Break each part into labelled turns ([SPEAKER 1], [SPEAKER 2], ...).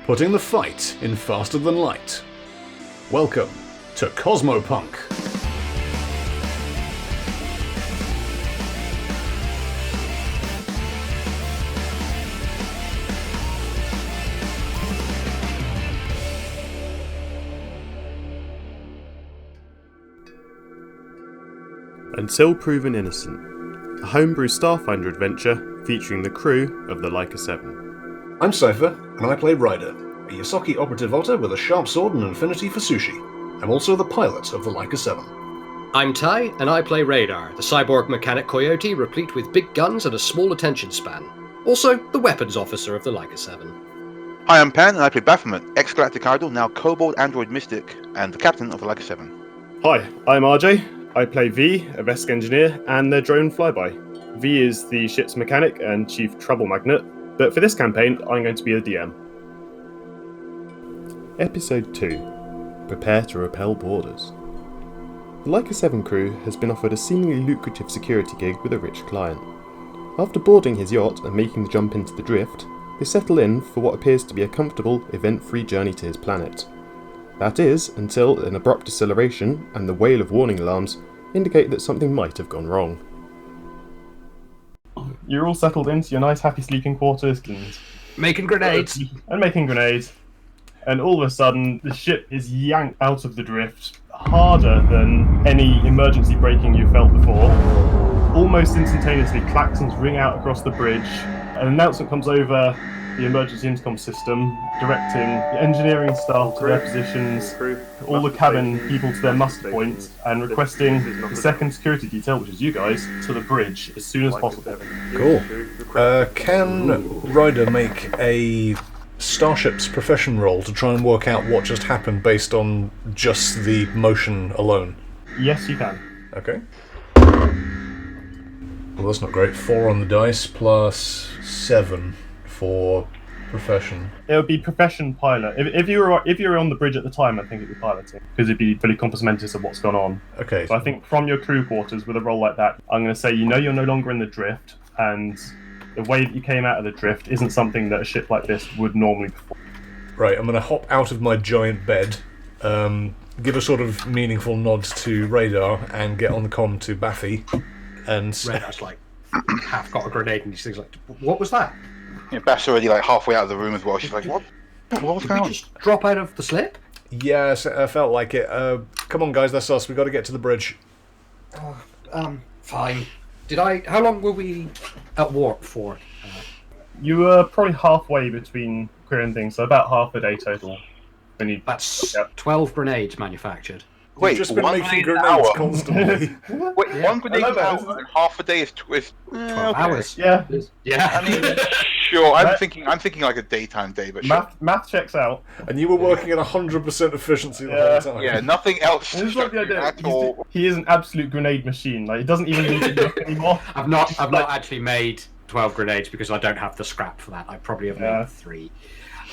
[SPEAKER 1] putting the fight in faster than light. Welcome to Cosmopunk.
[SPEAKER 2] Until Proven Innocent, a homebrew Starfinder adventure featuring the crew of the Laika 7.
[SPEAKER 1] I'm Cypher, and I play Ryder, a Yasaki operative otter with a sharp sword and an affinity for sushi. I'm also the pilot of the Laika 7.
[SPEAKER 3] I'm Ty, and I play Radar, the cyborg mechanic coyote replete with big guns and a small attention span. Also, the weapons officer of the Laika 7.
[SPEAKER 4] Hi, I'm Pan, and I play Baphomet, ex-galactic idol, now kobold android mystic, and the captain of the Laika 7.
[SPEAKER 2] Hi, I'm RJ. I play V, a Vesk engineer, and the drone flyby. V is the ship's mechanic and chief trouble magnet, but for this campaign, I'm going to be the DM. Episode 2. Prepare to repel borders. The Laika 7 crew has been offered a seemingly lucrative security gig with a rich client. After boarding his yacht and making the jump into the drift, they settle in for what appears to be a comfortable, event-free journey to his planet. That is, until an abrupt deceleration and the wail of warning alarms indicate that something might have gone wrong. You're all settled into your nice, happy sleeping quarters and
[SPEAKER 3] Making grenades!
[SPEAKER 2] making grenades, and all of a sudden the ship is yanked out of the drift harder than any emergency braking you felt before. Almost instantaneously, klaxons ring out across the bridge. An announcement comes over the emergency intercom system, directing the engineering staff to their positions, all the cabin people to their muster points, and requesting the second security detail, which is you guys, to the bridge as soon as possible.
[SPEAKER 1] Cool. Can Ryder make a Starship's profession roll to try and work out what just happened based on just the motion alone?
[SPEAKER 2] Yes, you can.
[SPEAKER 1] Okay. Well, that's not great. 4 on the dice plus 7 for profession.
[SPEAKER 2] It would be profession pilot. If you were on the bridge at the time, I think it'd be piloting, because it'd be fully compass mentis of what's gone on.
[SPEAKER 1] Okay.
[SPEAKER 2] So I think from your crew quarters, with a roll like that, I'm going to say you're no longer in the drift, and the way that you came out of the drift isn't something that a ship like this would normally perform.
[SPEAKER 1] Right, I'm going to hop out of my giant bed, give a sort of meaningful nod to Radar, and get on the comm to Baffy, and...
[SPEAKER 3] Radar's like, half got a grenade, and these things like, what was that?
[SPEAKER 4] Yeah, Baph's already like halfway out of the room as well. She's like, what? What's
[SPEAKER 3] Did
[SPEAKER 4] going
[SPEAKER 3] we
[SPEAKER 4] on?
[SPEAKER 3] just drop out of the slip?
[SPEAKER 1] Yes, I felt like it. Come on, guys, that's us. We've got to get to the bridge.
[SPEAKER 3] Fine. How long were we at warp for?
[SPEAKER 2] You were probably halfway between clearing things, so about half a day total. When you...
[SPEAKER 3] That's
[SPEAKER 2] Yep.
[SPEAKER 3] 12 grenades manufactured.
[SPEAKER 4] Wait,
[SPEAKER 1] We've just been
[SPEAKER 4] one
[SPEAKER 1] making
[SPEAKER 4] grenade an
[SPEAKER 1] grenades
[SPEAKER 4] hour?
[SPEAKER 1] constantly.
[SPEAKER 4] Wait,
[SPEAKER 3] Yeah.
[SPEAKER 4] one grenade
[SPEAKER 2] I
[SPEAKER 4] an
[SPEAKER 2] love it.
[SPEAKER 4] hour and half a day is
[SPEAKER 3] 12
[SPEAKER 4] okay.
[SPEAKER 3] hours.
[SPEAKER 2] Yeah,
[SPEAKER 3] Yeah.
[SPEAKER 4] I mean, sure. I'm
[SPEAKER 2] Math-
[SPEAKER 4] thinking like a daytime day, but sure.
[SPEAKER 2] math checks out.
[SPEAKER 1] And you were working at 100% efficiency the
[SPEAKER 2] Yeah.
[SPEAKER 1] whole time.
[SPEAKER 4] Yeah, nothing else
[SPEAKER 2] This is like the idea.
[SPEAKER 4] at all.
[SPEAKER 2] He is an absolute grenade machine. Like, he doesn't even need to look anymore.
[SPEAKER 3] I've not actually made 12 grenades because I don't have the scrap for that. I probably have
[SPEAKER 2] Yeah.
[SPEAKER 3] made 3.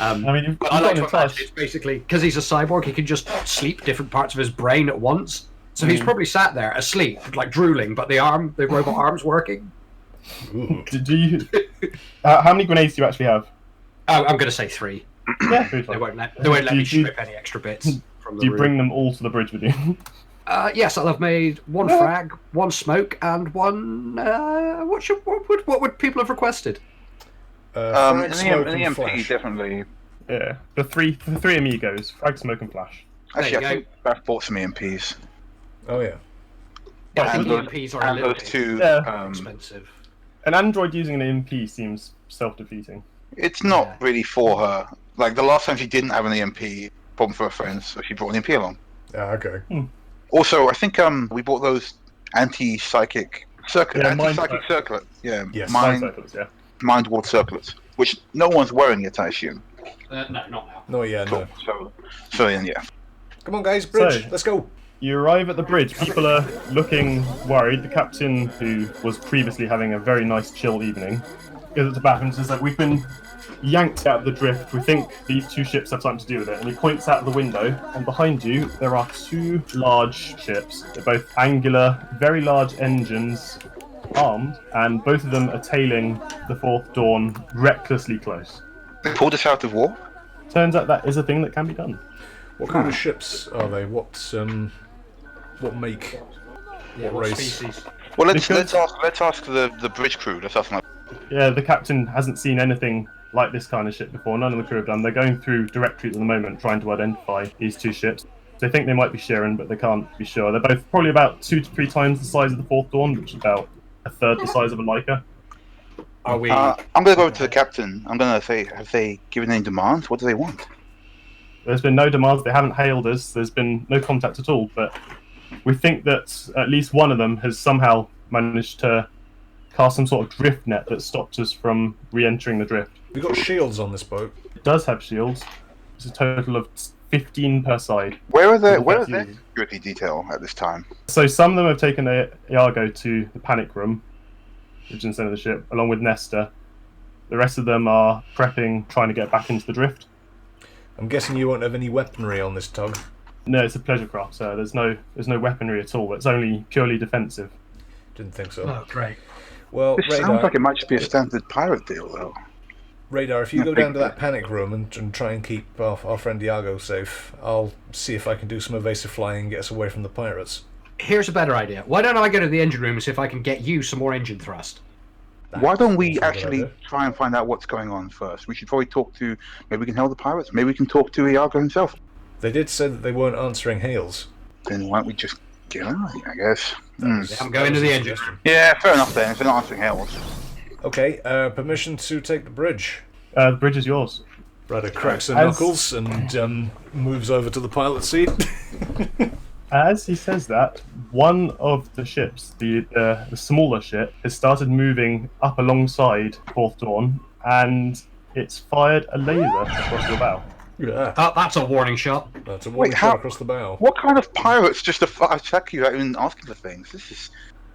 [SPEAKER 2] I mean, you've
[SPEAKER 3] But I like
[SPEAKER 2] gotten
[SPEAKER 3] to
[SPEAKER 2] in
[SPEAKER 3] imagine
[SPEAKER 2] touch.
[SPEAKER 3] it's basically because he's a cyborg, he can just sleep different parts of his brain at once. So he's probably sat there asleep, like drooling, but the robot arm's working.
[SPEAKER 1] Ooh.
[SPEAKER 2] Do you? How many grenades do you actually have?
[SPEAKER 3] Oh, I'm going to say 3.
[SPEAKER 2] Yeah,
[SPEAKER 3] They won't let me strip any extra bits from the
[SPEAKER 2] Do you
[SPEAKER 3] room.
[SPEAKER 2] bring them all to the bridge with you?
[SPEAKER 3] Yes, I'll have made 1 frag, 1 smoke, and 1. What would people have requested?
[SPEAKER 1] Frag, smoke,
[SPEAKER 4] an
[SPEAKER 1] and
[SPEAKER 4] EMP
[SPEAKER 1] flash.
[SPEAKER 4] definitely.
[SPEAKER 2] Yeah, the three amigos: frag, smoke, and flash.
[SPEAKER 4] Actually,
[SPEAKER 3] you
[SPEAKER 4] I
[SPEAKER 3] go.
[SPEAKER 4] think Baph bought some EMPs.
[SPEAKER 1] Oh, yeah.
[SPEAKER 3] Yeah,
[SPEAKER 4] and
[SPEAKER 3] the
[SPEAKER 4] those,
[SPEAKER 3] EMPs are a
[SPEAKER 4] and
[SPEAKER 3] little
[SPEAKER 4] those
[SPEAKER 3] bit
[SPEAKER 4] two.
[SPEAKER 2] Yeah.
[SPEAKER 3] expensive.
[SPEAKER 2] An android using an EMP seems self-defeating.
[SPEAKER 4] It's not
[SPEAKER 3] Yeah.
[SPEAKER 4] really for her. Like the last time she didn't have an EMP, problem for her friends, so she brought an EMP along.
[SPEAKER 1] Ah, okay.
[SPEAKER 4] Also, I think we bought those anti-psychic circuit,
[SPEAKER 2] Yeah, mind-
[SPEAKER 4] anti-psychic circlet. Yeah,
[SPEAKER 1] Yes.
[SPEAKER 2] Mind
[SPEAKER 4] mind
[SPEAKER 2] circles, yeah.
[SPEAKER 4] mind ward circlets, which no one's wearing yet, I assume.
[SPEAKER 3] No, not now.
[SPEAKER 1] No, yeah, no.
[SPEAKER 4] So then, yeah.
[SPEAKER 1] Come on, guys, bridge.
[SPEAKER 2] So-
[SPEAKER 1] Let's go.
[SPEAKER 2] You arrive at the bridge. People are looking worried. The captain, who was previously having a very nice chill evening, goes up to Bath and says, like, we've been yanked out of the drift. We think these 2 ships have something to do with it. And he points out the window, and behind you there are 2 large ships. They're both angular, very large engines, armed, and both of them are tailing the Fourth Dawn recklessly close.
[SPEAKER 4] They pulled us out of war.
[SPEAKER 2] turns out that is a thing that can be done.
[SPEAKER 1] What kind of ships are they? What make?
[SPEAKER 3] Yeah,
[SPEAKER 1] What
[SPEAKER 3] what
[SPEAKER 1] race?
[SPEAKER 3] species?
[SPEAKER 4] Well, let's
[SPEAKER 2] Because-
[SPEAKER 4] ask the bridge crew. Let's ask them.
[SPEAKER 2] Yeah, the captain hasn't seen anything like this kind of ship before. None of the crew have done. They're going through directories at the moment trying to identify these two ships. They think they might be Sharon, but they can't be sure. They're both probably about 2 to 3 times the size of the Fourth Dawn, which is about a third the size of a Laika.
[SPEAKER 3] Are we?
[SPEAKER 4] I'm going to go over to the captain. I'm going to say, have they given any demands? What do they want?
[SPEAKER 2] There's been no demands. They haven't hailed us. There's been no contact at all. But we think that at least one of them has somehow managed to cast some sort of drift net that stopped us from re-entering the drift.
[SPEAKER 1] We got shields on this boat.
[SPEAKER 2] It does have shields. It's a total of 15 per side.
[SPEAKER 4] Where is their
[SPEAKER 2] Users.
[SPEAKER 4] security detail at this time?
[SPEAKER 2] So some of them have taken Iago to the panic room, which is in the center of the ship, along with Nesta. The rest of them are prepping, trying to get back into the drift.
[SPEAKER 1] I'm guessing you won't have any weaponry on this tug.
[SPEAKER 2] No, it's a pleasure craft, so there's no weaponry at all. It's only purely defensive.
[SPEAKER 1] Didn't think so.
[SPEAKER 3] Oh, great.
[SPEAKER 1] Well,
[SPEAKER 4] This sounds like it might just be a standard pirate deal, though.
[SPEAKER 1] Radar, if you go down to that panic room and try and keep our friend Iago safe, I'll see if I can do some evasive flying and get us away from the pirates.
[SPEAKER 3] Here's a better idea. Why don't I go to the engine room and see if I can get you some more engine thrust?
[SPEAKER 4] Why don't we
[SPEAKER 1] That's a good
[SPEAKER 4] actually
[SPEAKER 1] idea.
[SPEAKER 4] try and find out what's going on first? We should probably talk to... Maybe we can hail the pirates. Maybe we can talk to Iago himself.
[SPEAKER 1] They did say that they weren't answering hails.
[SPEAKER 4] Then why don't we just get on, I guess? Hmm.
[SPEAKER 3] I'm going to the engine room.
[SPEAKER 4] Yeah, fair enough then. If they're not answering hails.
[SPEAKER 1] Okay, permission to take the bridge.
[SPEAKER 2] The bridge is yours.
[SPEAKER 1] Ryder cracks her
[SPEAKER 2] As-
[SPEAKER 1] knuckles and moves over to the pilot seat.
[SPEAKER 2] As he says that, one of the ships, the smaller ship, has started moving up alongside Fourth Dawn, and it's fired a laser across your bow.
[SPEAKER 1] Yeah,
[SPEAKER 3] Oh, that's a warning shot.
[SPEAKER 1] that's a warning
[SPEAKER 4] Wait,
[SPEAKER 1] shot
[SPEAKER 4] how-
[SPEAKER 1] across the bow.
[SPEAKER 4] What kind of pirates just attack you without even asking for things? This is...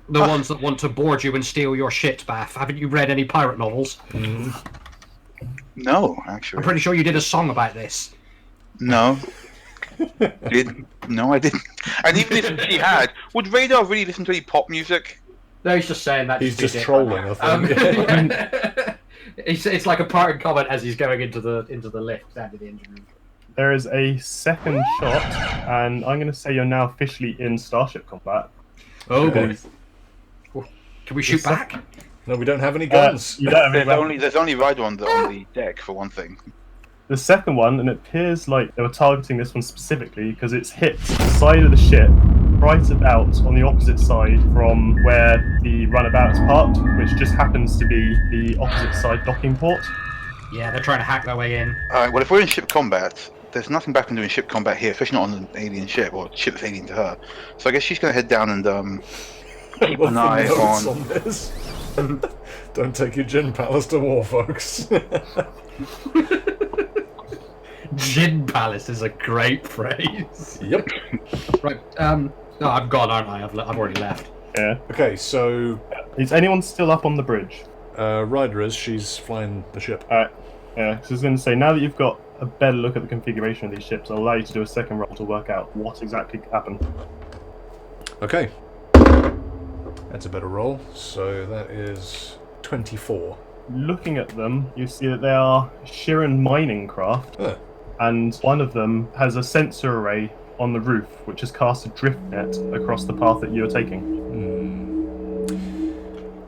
[SPEAKER 3] The ones that want to board you and steal your shit, Bath. Haven't you read any pirate novels?
[SPEAKER 4] No,
[SPEAKER 3] I'm
[SPEAKER 4] actually.
[SPEAKER 3] pretty sure you did a song about this.
[SPEAKER 4] No. No, I didn't. And even if she had, would Radar really listen to any pop music?
[SPEAKER 3] No, he's just saying that.
[SPEAKER 1] He's
[SPEAKER 3] to be
[SPEAKER 1] just
[SPEAKER 3] dick.
[SPEAKER 1] trolling, I think.
[SPEAKER 3] It's like a parting comment as he's going into the lift down to the engine room.
[SPEAKER 2] There is a second shot, and I'm going to say you're now officially in starship combat.
[SPEAKER 3] Oh boy.
[SPEAKER 2] Because-
[SPEAKER 3] Can we shoot
[SPEAKER 2] The
[SPEAKER 3] back?
[SPEAKER 1] No, we don't have any guns.
[SPEAKER 2] you don't have any weapons.
[SPEAKER 4] There's only Ryder on the deck, for one thing.
[SPEAKER 2] The second one, and it appears like they were targeting this one specifically because it's hit the side of the ship right about on the opposite side from where the runabout is parked, which just happens to be the opposite side docking port.
[SPEAKER 3] Yeah, they're trying to hack their way in.
[SPEAKER 4] Alright, well, if we're in ship combat, there's nothing back in doing ship combat here, especially not on an alien ship, or ship that's alien to her. So I guess she's going to head down and keep
[SPEAKER 1] What's
[SPEAKER 4] an
[SPEAKER 1] the
[SPEAKER 4] eye
[SPEAKER 1] notes
[SPEAKER 4] on...
[SPEAKER 1] on this? Don't take your gin palace to war, folks.
[SPEAKER 3] Gin Palace is a great phrase.
[SPEAKER 1] Yep.
[SPEAKER 3] Right, no, I'm gone, aren't I? I've already left.
[SPEAKER 2] Yeah.
[SPEAKER 1] Okay, so
[SPEAKER 2] Is anyone still up on the bridge?
[SPEAKER 1] Ryder is. She's flying the ship.
[SPEAKER 2] Alright. Yeah, so I was going to say, now that you've got a better look at the configuration of these ships, I'll allow you to do a second roll to work out what exactly happened.
[SPEAKER 1] Okay. That's a better roll. So that is 24.
[SPEAKER 2] Looking at them, you see that they are Shiran mining craft,
[SPEAKER 1] Huh.
[SPEAKER 2] and one of them has a sensor array on the roof, which has cast a drift net across the path that you are taking.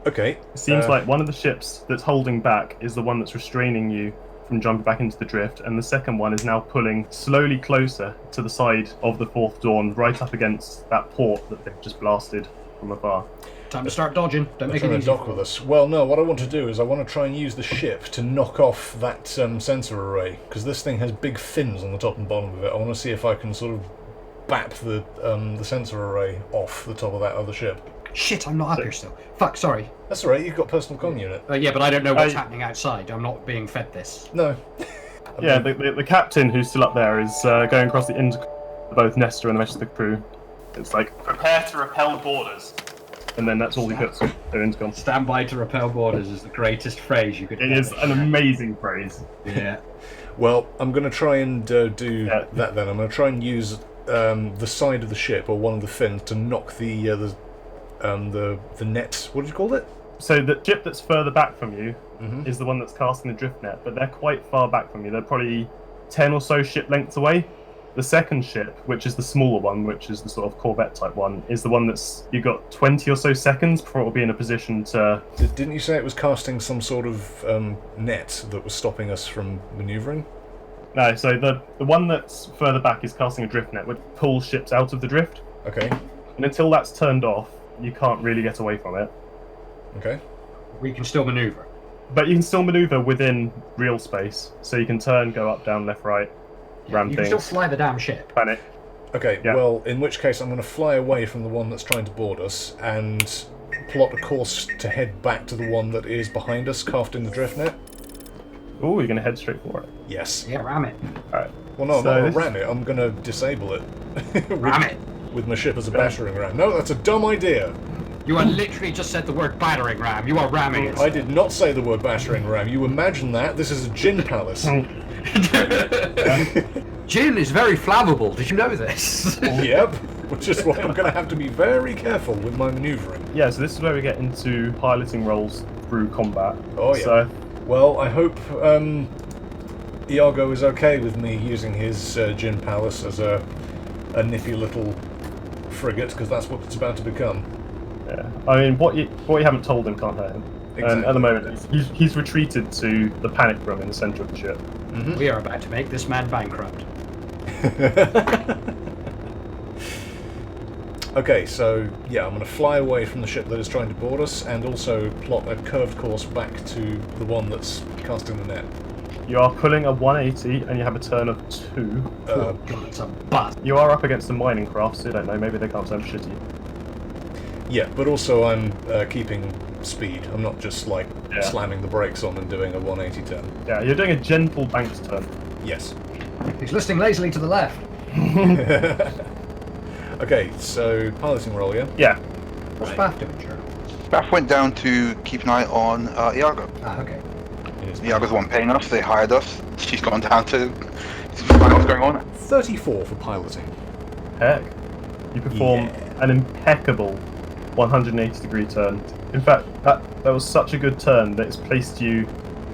[SPEAKER 1] Okay.
[SPEAKER 2] It seems like one of the ships that's holding back is the one that's restraining you from jumping back into the drift, and the second one is now pulling slowly closer to the side of the Fourth Dawn, right up against that port that they've just blasted from afar.
[SPEAKER 3] Time to start dodging. Don't
[SPEAKER 1] They're
[SPEAKER 3] make it
[SPEAKER 1] trying to
[SPEAKER 3] easy.
[SPEAKER 1] dock with us. Well, no, what I want to do is I want to try and use the ship to knock off that sensor array, because this thing has big fins on the top and bottom of it. I want to see if I can sort of bap the sensor array off the top of that other ship.
[SPEAKER 3] Shit, I'm not up here still. Fuck, sorry.
[SPEAKER 1] That's alright, you've got personal comm unit.
[SPEAKER 3] Yeah, but I don't know what's happening outside. I'm not being fed this.
[SPEAKER 1] No.
[SPEAKER 2] Yeah, the captain who's still up there is going across the intercom to both Nesta and the rest of the crew. It's like, prepare to repel boarders. And then that's all he puts on their intercom.
[SPEAKER 3] Stand by to repel borders is the greatest phrase you could
[SPEAKER 2] It is an amazing phrase.
[SPEAKER 3] Yeah.
[SPEAKER 1] Well, I'm going to try and do
[SPEAKER 2] Yeah.
[SPEAKER 1] that then. I'm going to try and use the side of the ship, or one of the fins, to knock the net. What did you call it?
[SPEAKER 2] So the ship that's further back from you is the one that's casting the drift net, but they're quite far back from you. They're probably 10 or so ship lengths away. The second ship, which is the smaller one, which is the sort of Corvette type one, is the one that's you got 20 or so seconds before it will be in a position to.
[SPEAKER 1] Didn't you say it was casting some sort of net that was stopping us from manoeuvring?
[SPEAKER 2] No, so the one that's further back is casting a drift net, which pulls ships out of the drift.
[SPEAKER 1] Okay.
[SPEAKER 2] And until that's turned off, you can't really get away from it.
[SPEAKER 1] Okay.
[SPEAKER 3] We can still maneuver.
[SPEAKER 2] But you can still maneuver within real space, so you can turn, go up, down, left, right, ram
[SPEAKER 3] You can
[SPEAKER 2] things,
[SPEAKER 3] still fly the damn ship.
[SPEAKER 2] panic.
[SPEAKER 1] Okay,
[SPEAKER 2] Yeah.
[SPEAKER 1] well, in which case I'm going to fly away from the one that's trying to board us and plot a course to head back to the one that is behind us, calfed in the drift net.
[SPEAKER 2] Ooh, you're going to head straight for it.
[SPEAKER 1] Yes.
[SPEAKER 3] Yeah, ram it.
[SPEAKER 2] Alright.
[SPEAKER 1] Well, no, I'm
[SPEAKER 2] So
[SPEAKER 1] not going
[SPEAKER 2] this-
[SPEAKER 1] to ram it. I'm going to disable it.
[SPEAKER 3] Ram it.
[SPEAKER 1] With my ship as a battering ram. No, that's a dumb idea.
[SPEAKER 3] You are literally just said the word battering ram. You are ramming it.
[SPEAKER 1] I did not say the word battering ram. You imagine that? This is a gin palace.
[SPEAKER 3] Gin is very flammable. Did you know this?
[SPEAKER 1] Yep. Which is why I'm going to have to be very careful with my manoeuvring.
[SPEAKER 2] Yeah, so this is where we get into piloting roles through combat.
[SPEAKER 1] Oh, yeah.
[SPEAKER 2] So,
[SPEAKER 1] Well, I hope Iago is okay with me using his gin palace as a nippy little frigate, because that's what it's about to become.
[SPEAKER 2] yeah. I mean, what you haven't told him can't hurt him. And at the
[SPEAKER 1] Exactly.
[SPEAKER 2] moment, he's retreated to the panic room in the centre of the ship.
[SPEAKER 3] We are about to make this man bankrupt.
[SPEAKER 1] Okay, so yeah, I'm going to fly away from the ship that is trying to board us, and also plot a curved course back to the one that's casting the net.
[SPEAKER 2] You are pulling a 180 and you have a turn of 2.
[SPEAKER 3] Oh god, it's a buzz.
[SPEAKER 2] You are up against a mining craft, so you don't know, maybe they can't turn shitty.
[SPEAKER 1] Yeah, but also I'm keeping speed. I'm not just like
[SPEAKER 2] Yeah.
[SPEAKER 1] slamming the brakes on and doing a 180 turn.
[SPEAKER 2] Yeah, you're doing a gentle banked turn.
[SPEAKER 1] Yes.
[SPEAKER 3] He's listing lazily to the left.
[SPEAKER 1] Okay, so piloting roll, yeah?
[SPEAKER 2] Yeah.
[SPEAKER 3] What's Bath doing, Joe?
[SPEAKER 4] Bath went down to keep an eye on Iago.
[SPEAKER 3] Ah, okay.
[SPEAKER 4] Iago's the one paying us, they hired us. She's gone down to find out what's going on.
[SPEAKER 1] 34 for piloting.
[SPEAKER 2] Heck. You perform an impeccable 180-degree turn. In fact, that was such a good turn that it's placed you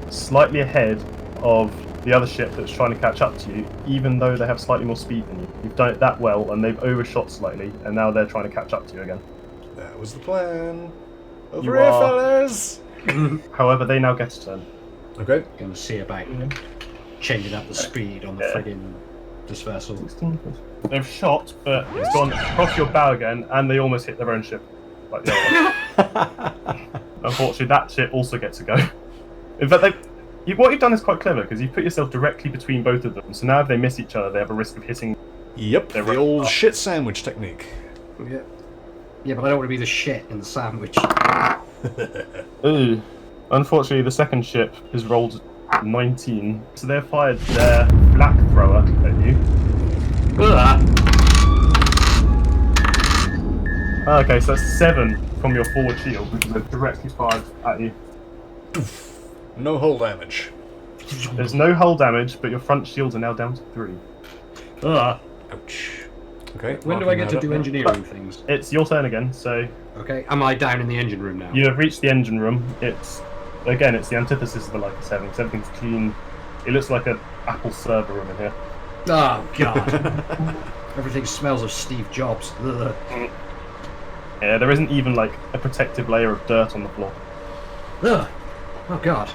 [SPEAKER 2] slightly ahead of the other ship that's trying to catch up to you, even though they have slightly more speed than you. You've done it that well, and they've overshot slightly, and now they're trying to catch up to you again.
[SPEAKER 1] That was the plan. Over
[SPEAKER 2] You
[SPEAKER 1] here,
[SPEAKER 2] are-
[SPEAKER 1] fellas!
[SPEAKER 2] However, they now get a turn.
[SPEAKER 1] Okay.
[SPEAKER 3] Gonna see about changing up the speed on the friggin' this vessel.
[SPEAKER 2] They've shot, but it's gone across your bow again, and they almost hit their own ship, like the other one. Unfortunately, that ship also gets a go. In fact, what you've done is quite clever, because you've put yourself directly between both of them, so now if they miss each other, they have a risk of hitting.
[SPEAKER 1] Yep,
[SPEAKER 2] They're
[SPEAKER 1] the
[SPEAKER 2] right
[SPEAKER 1] old
[SPEAKER 2] up.
[SPEAKER 1] shit sandwich technique.
[SPEAKER 3] Yeah. Yeah, but I don't want to be the shit in the sandwich.
[SPEAKER 2] Ooh. Unfortunately, the second ship has rolled 19, so they've fired their flak thrower at you. Okay, so that's 7 from your forward shield, which is directly fired at you.
[SPEAKER 1] No hull damage.
[SPEAKER 2] There's no hull damage, but your front shields are now down to 3.
[SPEAKER 1] Ouch. Okay.
[SPEAKER 3] When do I
[SPEAKER 1] marking
[SPEAKER 3] get to
[SPEAKER 1] that
[SPEAKER 3] do
[SPEAKER 1] up now.
[SPEAKER 3] engineering things?
[SPEAKER 2] It's your turn again, so
[SPEAKER 3] Okay, am I down in the engine room now?
[SPEAKER 2] you have reached the engine room. It's the antithesis of the Laika 7, because everything's clean. It looks like an Apple server room in here.
[SPEAKER 3] Oh god. Everything smells of Steve Jobs. Ugh.
[SPEAKER 2] Yeah, there isn't even like a protective layer of dirt on the floor.
[SPEAKER 3] Ugh. Oh god.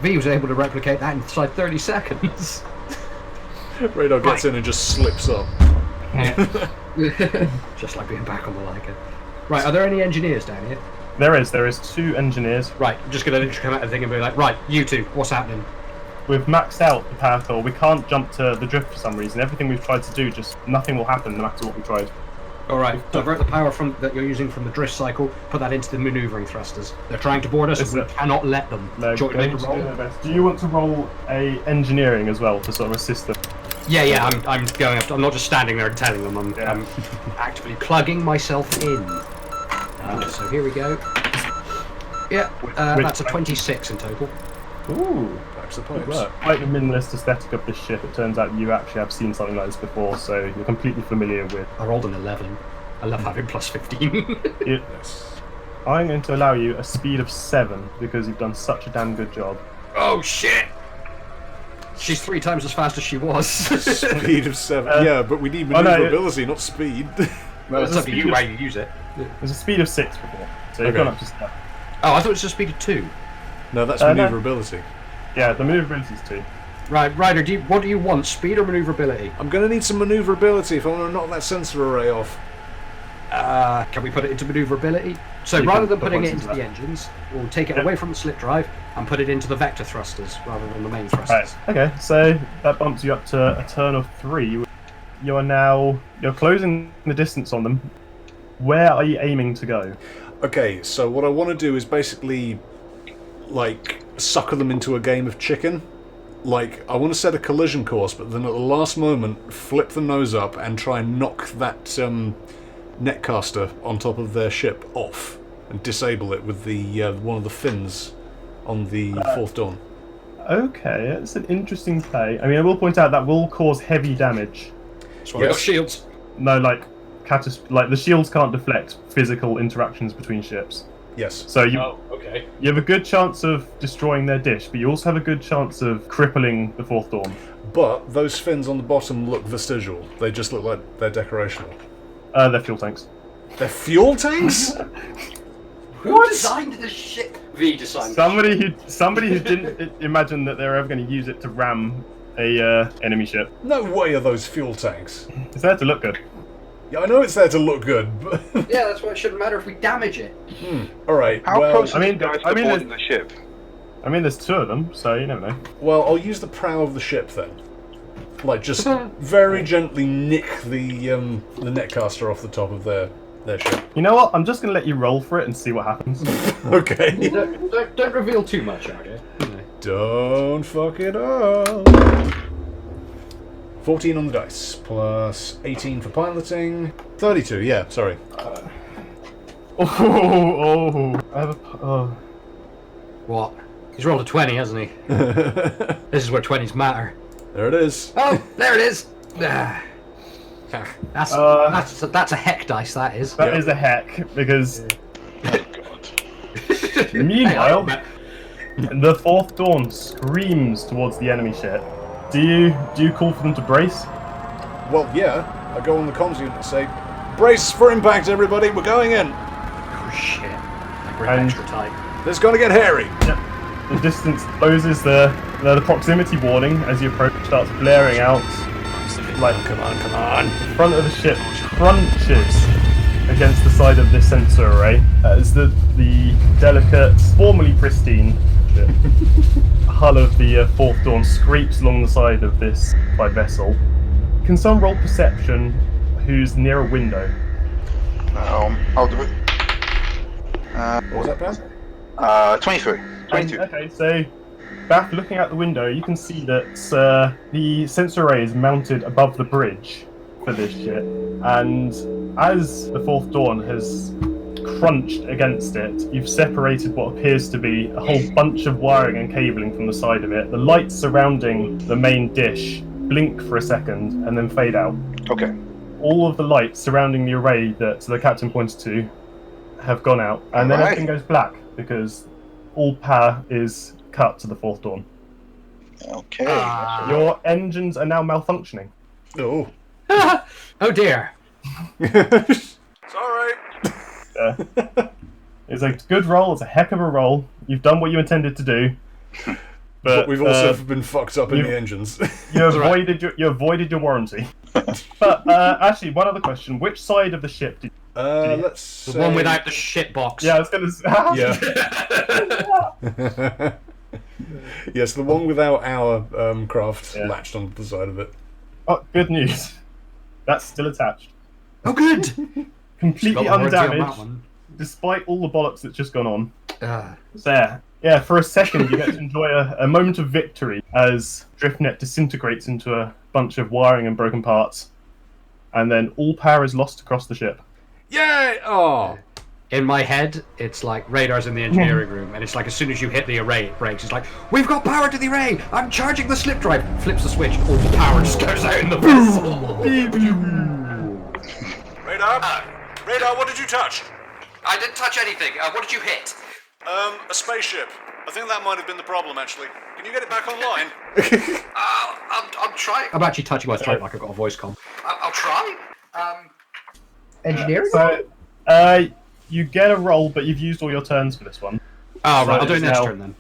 [SPEAKER 3] V was able to replicate that inside 30 seconds.
[SPEAKER 1] Radar gets
[SPEAKER 3] Right.
[SPEAKER 1] in and just slips up.
[SPEAKER 3] Just like being back on the Laika. Right, are there any engineers down here?
[SPEAKER 2] There is 2 engineers.
[SPEAKER 3] Right, I'm just gonna literally come out of the thing and be like, right, you two, what's happening?
[SPEAKER 2] We've maxed out the power core. We can't jump to the drift for some reason. Everything we've tried to do, just nothing will happen no matter what we tried.
[SPEAKER 3] Alright, divert the power from that you're using from the drift cycle, put that into the manoeuvring thrusters. They're trying to board us,
[SPEAKER 2] Is
[SPEAKER 3] and we
[SPEAKER 2] it-
[SPEAKER 3] cannot let them.
[SPEAKER 2] They're
[SPEAKER 3] Do you want me to
[SPEAKER 2] going
[SPEAKER 3] make
[SPEAKER 2] to
[SPEAKER 3] a
[SPEAKER 2] do
[SPEAKER 3] roll?
[SPEAKER 2] their best. Do you want to roll a engineering as well to sort of assist them?
[SPEAKER 3] Yeah, I'm going up. I'm not just standing there and telling them. I'm
[SPEAKER 2] Yeah.
[SPEAKER 3] actively plugging myself in. So here we go. Yeah, that's a 26 in total.
[SPEAKER 2] Ooh.
[SPEAKER 1] Backs the pipes.
[SPEAKER 2] Right. Quite the minimalist aesthetic of this ship. It turns out you actually have seen something like this before, so you're completely familiar with
[SPEAKER 3] I rolled an 11. I love having plus 15.
[SPEAKER 2] it.
[SPEAKER 1] Yes.
[SPEAKER 2] I'm going to allow you a speed of 7 because you've done such a damn good job.
[SPEAKER 3] Oh shit! She's 3 times as fast as she was.
[SPEAKER 1] Speed of 7. Yeah, but we need maneuverability, not speed.
[SPEAKER 3] Well, it's up to you how you use it.
[SPEAKER 2] There's a speed of 6 before, so you've
[SPEAKER 1] Okay.
[SPEAKER 2] gone up to 7.
[SPEAKER 3] Oh, I thought it was a speed of 2.
[SPEAKER 1] No, that's
[SPEAKER 2] No.
[SPEAKER 1] maneuverability.
[SPEAKER 2] Yeah, the maneuverability is 2.
[SPEAKER 3] Right, Ryder, what do you want, speed or maneuverability?
[SPEAKER 1] I'm going to need some maneuverability if I want to knock that sensor array off.
[SPEAKER 3] Can we put it into maneuverability? So
[SPEAKER 2] You
[SPEAKER 3] rather
[SPEAKER 2] can
[SPEAKER 3] than
[SPEAKER 2] put
[SPEAKER 3] putting
[SPEAKER 2] one
[SPEAKER 3] it into
[SPEAKER 2] into
[SPEAKER 3] the engines, we'll take it away from the slip drive and put it into the vector thrusters rather than the main thrusters.
[SPEAKER 2] Right. Okay, so that bumps you up to a turn of 3. You're closing the distance on them. Where are you aiming to go?
[SPEAKER 1] Okay, so what I want to do is basically, like, sucker them into a game of chicken. Like, I want to set a collision course, but then at the last moment, flip the nose up and try and knock that netcaster on top of their ship off and disable it with the one of the fins on the Fourth Dawn.
[SPEAKER 2] Okay, that's an interesting play. I mean, I will point out that will cause heavy damage.
[SPEAKER 3] That's why we got
[SPEAKER 1] Yes.
[SPEAKER 3] shields.
[SPEAKER 2] No, like the shields can't deflect physical interactions between ships.
[SPEAKER 1] Yes.
[SPEAKER 2] So you
[SPEAKER 3] okay.
[SPEAKER 2] you have a good chance of destroying their dish, but you also have a good chance of crippling the Fourth Dawn.
[SPEAKER 1] But those fins on the bottom look vestigial. They just look like they're decorational.
[SPEAKER 2] They're fuel tanks.
[SPEAKER 1] They're fuel tanks?
[SPEAKER 3] Who designed this ship? V designed
[SPEAKER 2] Somebody who didn't imagine that they were ever going to use it to ram a enemy ship.
[SPEAKER 1] No way are those fuel tanks.
[SPEAKER 2] It's there to look good.
[SPEAKER 1] Yeah, I know it's there to look good, but...
[SPEAKER 3] Yeah, that's why it shouldn't matter if we damage it.
[SPEAKER 1] Alright,
[SPEAKER 4] How
[SPEAKER 1] well...
[SPEAKER 4] close are
[SPEAKER 2] I mean,
[SPEAKER 4] you guys
[SPEAKER 2] I
[SPEAKER 4] to
[SPEAKER 2] mean,
[SPEAKER 4] boarding the ship?
[SPEAKER 2] I mean, there's 2 of them, so you never know.
[SPEAKER 1] Well, I'll use the prow of the ship then. Like, just very gently nick the netcaster off the top of their ship.
[SPEAKER 2] You know what? I'm just going to let you roll for it and see what happens.
[SPEAKER 1] Okay.
[SPEAKER 3] Don't reveal too much, okay?
[SPEAKER 1] Don't fuck it up. 14 on the dice, plus 18 for piloting. 32, yeah, sorry.
[SPEAKER 2] I have a...
[SPEAKER 3] What? He's rolled a 20, hasn't he? This is where 20s matter.
[SPEAKER 1] There it is.
[SPEAKER 3] Oh, there it is. Ah. That's a heck dice. That is.
[SPEAKER 2] That is a heck, because...
[SPEAKER 4] God.
[SPEAKER 2] Meanwhile, the Fourth Dawn screams towards the enemy ship. Do you call for them to brace?
[SPEAKER 1] Well, yeah. I go on the comms unit and say, brace for impact, everybody, we're going in.
[SPEAKER 3] Oh shit! I grip
[SPEAKER 2] And-
[SPEAKER 3] extra tight.
[SPEAKER 1] It's gonna get hairy.
[SPEAKER 2] The distance closes, the proximity warning as you approach starts blaring out. Like,
[SPEAKER 1] Come on.
[SPEAKER 2] the front of the ship crunches against the side of this sensor array as the delicate, formerly pristine hull of the Fourth Dawn scrapes along the side of this by vessel. Can someone roll perception who's near a window?
[SPEAKER 4] I'll do it.
[SPEAKER 1] What was that, Pam?
[SPEAKER 4] 23. 22.
[SPEAKER 2] Okay, so back looking out the window, you can see that the sensor array is mounted above the bridge for this ship, and as the Fourth Dawn has crunched against it, you've separated what appears to be a whole bunch of wiring and cabling from the side of it. The lights surrounding the main dish blink for a second and then fade out.
[SPEAKER 4] Okay.
[SPEAKER 2] All of the lights surrounding the array that the captain pointed to have gone out, and then
[SPEAKER 4] Alright.
[SPEAKER 2] everything goes black because all power is cut to the Fourth Dawn.
[SPEAKER 4] Okay.
[SPEAKER 2] Your engines are now malfunctioning.
[SPEAKER 1] Oh.
[SPEAKER 3] Oh dear.
[SPEAKER 1] It's alright.
[SPEAKER 2] It's a good roll. It's a heck of a roll. You've done what you intended to do,
[SPEAKER 1] But we've also been fucked up in
[SPEAKER 2] you-
[SPEAKER 1] the engines.
[SPEAKER 2] you avoided your warranty. But actually, one other question: which side of the ship did?
[SPEAKER 1] Let's say...
[SPEAKER 3] The one without the shit box.
[SPEAKER 2] Yeah, I was gonna.
[SPEAKER 1] Yeah. Yes, the one without our craft
[SPEAKER 2] Yeah.
[SPEAKER 1] latched onto the side of it.
[SPEAKER 2] Oh, good news. That's still attached,
[SPEAKER 3] Oh good.
[SPEAKER 2] completely
[SPEAKER 3] Got warranty on that
[SPEAKER 2] undamaged,
[SPEAKER 3] one.
[SPEAKER 2] despite all the bollocks that's just gone on.
[SPEAKER 3] Ah.
[SPEAKER 2] So yeah, for a second you get to enjoy a moment of victory as DriftNet disintegrates into a bunch of wiring and broken parts, and then all power is lost across the ship.
[SPEAKER 1] Yay! Oh!
[SPEAKER 3] In my head, it's like radar's in the engineering room, and it's like as soon as you hit the array, it breaks. It's like, we've got power to the array! I'm charging the slip drive! Flips the switch, all the power just goes out in the vessel.
[SPEAKER 1] Radar, what did you touch?
[SPEAKER 3] I didn't touch anything. What did you hit?
[SPEAKER 1] A spaceship. I think that might have been the problem, actually.
[SPEAKER 5] Can you get it back online?
[SPEAKER 3] I'm trying. I'm actually touching my throat like I've got a voice comm. I'll try. Engineering?
[SPEAKER 2] You get a roll, but you've used all your turns for this one.
[SPEAKER 3] Oh, right.
[SPEAKER 2] So
[SPEAKER 3] I'll do it next
[SPEAKER 2] now-
[SPEAKER 3] turn then.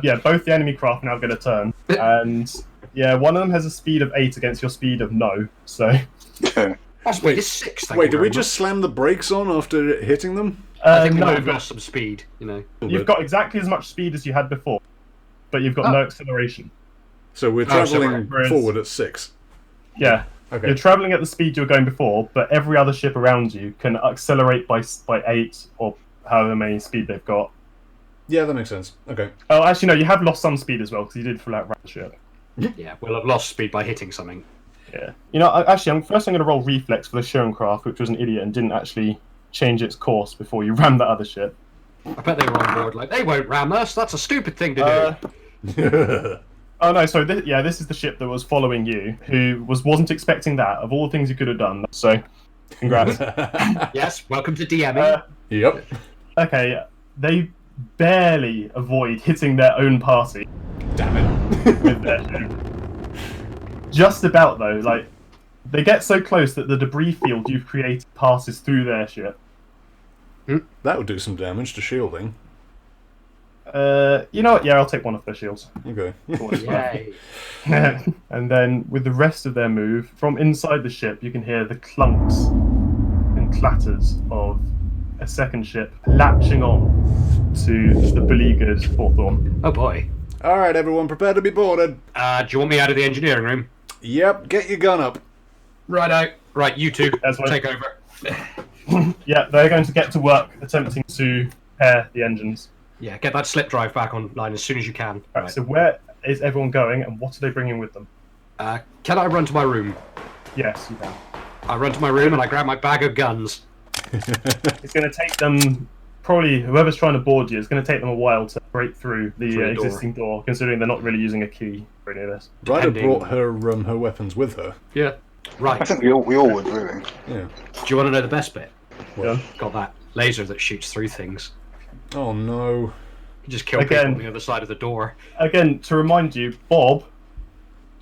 [SPEAKER 2] Yeah, both the enemy craft now get a turn. And yeah, one of them has a speed of 8 against your speed of no. So
[SPEAKER 3] Wait, it's 6.
[SPEAKER 1] Wait, did we just slam the brakes on after hitting them?
[SPEAKER 3] I think we
[SPEAKER 2] no,
[SPEAKER 3] might have
[SPEAKER 2] but
[SPEAKER 3] lost some speed, you know.
[SPEAKER 2] you've got exactly as much speed as you had before, but you've got no acceleration.
[SPEAKER 1] So we're
[SPEAKER 3] Oh, so
[SPEAKER 1] travelling
[SPEAKER 2] we're-
[SPEAKER 1] forward at 6.
[SPEAKER 2] Yeah.
[SPEAKER 1] Okay.
[SPEAKER 2] You're traveling at the speed you were going before, but every other ship around you can accelerate by 8 or however many speed they've got.
[SPEAKER 1] Yeah, that makes sense. Okay.
[SPEAKER 2] Oh, actually, no, you have lost some speed as well because you did full out round the ship.
[SPEAKER 3] Yeah, we'll have lost speed by hitting something.
[SPEAKER 2] Yeah. You know, I'm going to roll reflex for the Sherncraft, which was an idiot and didn't actually change its course before you rammed that other ship.
[SPEAKER 3] I bet they were on board like, they won't ram us, that's a stupid thing to do.
[SPEAKER 2] Oh no, so this is the ship that was following you, who wasn't expecting that, of all the things you could have done. So, congrats.
[SPEAKER 3] Yes, welcome to DMing.
[SPEAKER 1] Yep.
[SPEAKER 2] Okay, they barely avoid hitting their own party
[SPEAKER 1] Damn it.
[SPEAKER 2] with their ship. Just about though, like, they get so close that the debris field you've created passes through their ship.
[SPEAKER 1] That would do some damage to shielding.
[SPEAKER 2] You know what, yeah, I'll take one of their shields.
[SPEAKER 1] Okay.
[SPEAKER 3] Yay.
[SPEAKER 2] And then with the rest of their move, from inside the ship, you can hear the clunks and clatters of a second ship latching on to the beleaguered Hawthorne.
[SPEAKER 3] Oh boy.
[SPEAKER 1] Alright, everyone, prepare to be boarded.
[SPEAKER 3] Do you want me out of the engineering room?
[SPEAKER 1] Yep, get your gun up.
[SPEAKER 3] Righto. Right, you two,
[SPEAKER 2] That's fine.
[SPEAKER 3] take over.
[SPEAKER 2] Yeah, they're going to get to work attempting to pair the engines.
[SPEAKER 3] Yeah, get that slip drive back online as soon as you can.
[SPEAKER 2] Right, so where is everyone going and what are they bringing with them?
[SPEAKER 3] Can I run to my room?
[SPEAKER 2] Yes, you can.
[SPEAKER 3] I run to my room and I grab my bag of guns.
[SPEAKER 2] It's going to take them, probably whoever's trying to board you, it's going to take them a while to break through the
[SPEAKER 3] Through the door.
[SPEAKER 2] existing door, considering they're not really using a key for any of this.
[SPEAKER 1] Ryder
[SPEAKER 3] Depending-
[SPEAKER 1] brought her weapons with her.
[SPEAKER 3] Yeah. Right.
[SPEAKER 4] I think we all would, really.
[SPEAKER 1] Yeah.
[SPEAKER 3] Do you want to know the best bit?
[SPEAKER 2] Yeah.
[SPEAKER 3] Got that laser that shoots through things.
[SPEAKER 1] Oh no.
[SPEAKER 3] You just kill
[SPEAKER 2] Again.
[SPEAKER 3] people on the other side of the door.
[SPEAKER 2] Again, to remind you, Bob,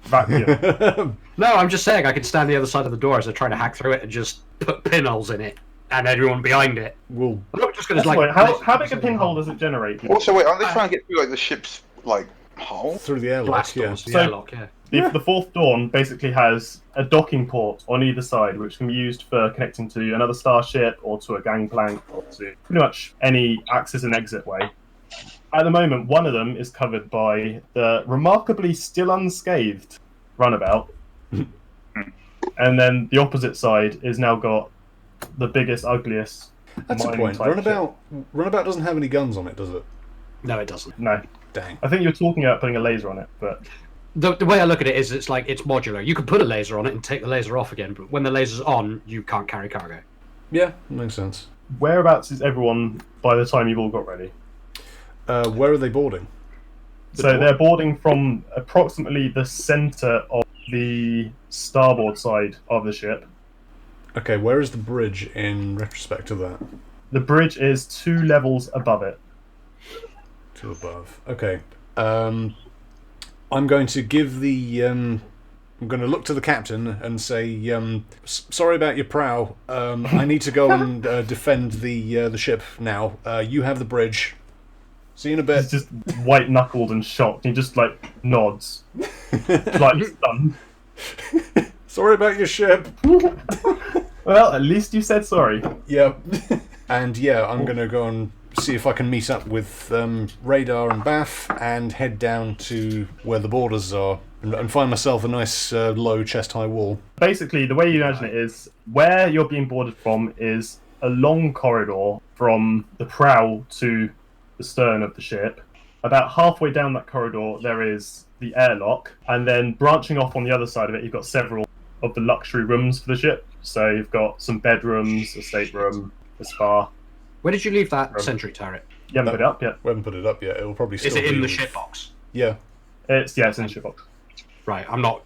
[SPEAKER 2] vacuum.
[SPEAKER 3] No, I'm just saying I can stand the other side of the door as they're trying to hack through it and just put pinholes in it and everyone behind it.
[SPEAKER 1] We'll
[SPEAKER 3] I'm not just going
[SPEAKER 2] That's
[SPEAKER 3] to like.
[SPEAKER 2] fine. How big a pinhole does it generate?
[SPEAKER 4] Also, wait, aren't they trying to get through like the ship's like hull?
[SPEAKER 1] through the airlock,
[SPEAKER 3] blast
[SPEAKER 1] yeah.
[SPEAKER 3] doors? The
[SPEAKER 2] So-
[SPEAKER 3] airlock, yeah.
[SPEAKER 2] The Fourth Dawn basically has a docking port on either side, which can be used for connecting to another starship or to a gangplank or to pretty much any access and exit way. At the moment, one of them is covered by the remarkably still unscathed runabout, and then the opposite side is now got the biggest, ugliest.
[SPEAKER 1] That's a
[SPEAKER 2] mining
[SPEAKER 1] point.
[SPEAKER 2] type
[SPEAKER 1] Runabout doesn't have any guns on it, does it?
[SPEAKER 3] No, it doesn't.
[SPEAKER 2] ship. No,
[SPEAKER 1] Dang.
[SPEAKER 2] I think you were talking about putting a laser on it, but
[SPEAKER 3] The way I look at it is it's like it's modular. You can put a laser on it and take the laser off again, but when the laser's on, you can't carry cargo.
[SPEAKER 1] Yeah, makes sense.
[SPEAKER 2] whereabouts is everyone by the time you've all got ready?
[SPEAKER 1] Where are they boarding?
[SPEAKER 2] So they're boarding from approximately the center of the starboard side of the ship.
[SPEAKER 1] Okay, where is the bridge in retrospect to that?
[SPEAKER 2] The bridge is 2 levels above it.
[SPEAKER 1] To above. Okay. I'm going to give the. I'm going to look to the captain and say, "Sorry about your prow. I need to go and defend the ship now. You have the bridge. See you in a bit."
[SPEAKER 2] He's just white knuckled and shocked. He just like nods, like stunned.
[SPEAKER 1] Sorry about your ship.
[SPEAKER 2] Well, at least you said sorry.
[SPEAKER 1] Yep. And yeah, I'm going to go and see if I can meet up with Radar and Bath and head down to where the borders are and find myself a nice low chest-high wall.
[SPEAKER 2] Basically, the way you imagine it is where you're being boarded from is a long corridor from the prow to the stern of the ship. About halfway down that corridor, there is the airlock, and then branching off on the other side of it, you've got several of the luxury rooms for the ship. So you've got some bedrooms, a stateroom, a spa.
[SPEAKER 3] Where did you leave that sentry turret?
[SPEAKER 2] You haven't put it up yet.
[SPEAKER 1] We haven't put it up yet. It will probably still
[SPEAKER 3] Is it in
[SPEAKER 1] be
[SPEAKER 3] the
[SPEAKER 1] with-
[SPEAKER 3] ship box?
[SPEAKER 1] Yeah.
[SPEAKER 2] It's in the ship box.
[SPEAKER 3] Right, I don't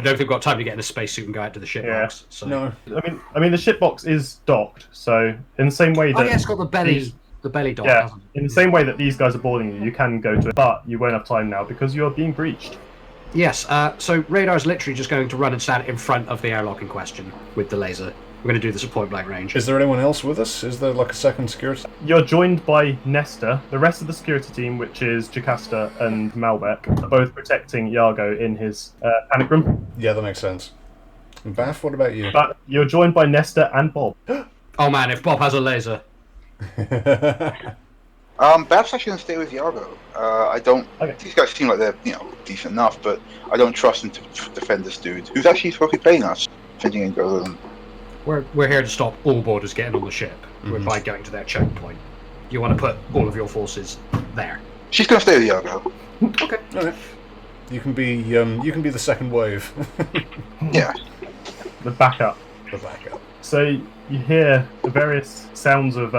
[SPEAKER 3] think we've got time to get in a spacesuit and go out to the ship box. So.
[SPEAKER 1] No.
[SPEAKER 2] I mean, the ship box is docked, so in the same way
[SPEAKER 3] Oh
[SPEAKER 2] that
[SPEAKER 3] yeah, it's got the belly the belly dot
[SPEAKER 2] Yeah,
[SPEAKER 3] hasn't.
[SPEAKER 2] in the same way that these guys are boarding you, you can go to it, but you won't have time now because you're being breached.
[SPEAKER 3] Yes, so Radar's literally just going to run and stand in front of the airlock in question with the laser. We're going to do this at point blank range.
[SPEAKER 1] Is there anyone else with us? Is there like a second security?
[SPEAKER 2] You're joined by Nesta. The rest of the security team, which is Jocasta and Malbec, are both protecting Yargo in his panic room.
[SPEAKER 1] Yeah, that makes sense. And Bath, what about you?
[SPEAKER 2] But you're joined by Nesta and Bob.
[SPEAKER 3] Oh man, if Bob has a laser.
[SPEAKER 4] Bab's actually gonna stay with Yargo. I don't.
[SPEAKER 2] Okay.
[SPEAKER 4] These guys seem like they're decent enough, but I don't trust them to defend this dude who's actually supposed to be paying us. Thinking and go them.
[SPEAKER 3] We're here to stop all boarders getting on the ship by going to their choke point. You want to put all of your forces there.
[SPEAKER 4] She's gonna stay with Yargo.
[SPEAKER 3] Okay.
[SPEAKER 1] All right. You can be the second wave.
[SPEAKER 4] Yeah.
[SPEAKER 2] The backup.
[SPEAKER 1] The backup.
[SPEAKER 2] So you hear the various sounds of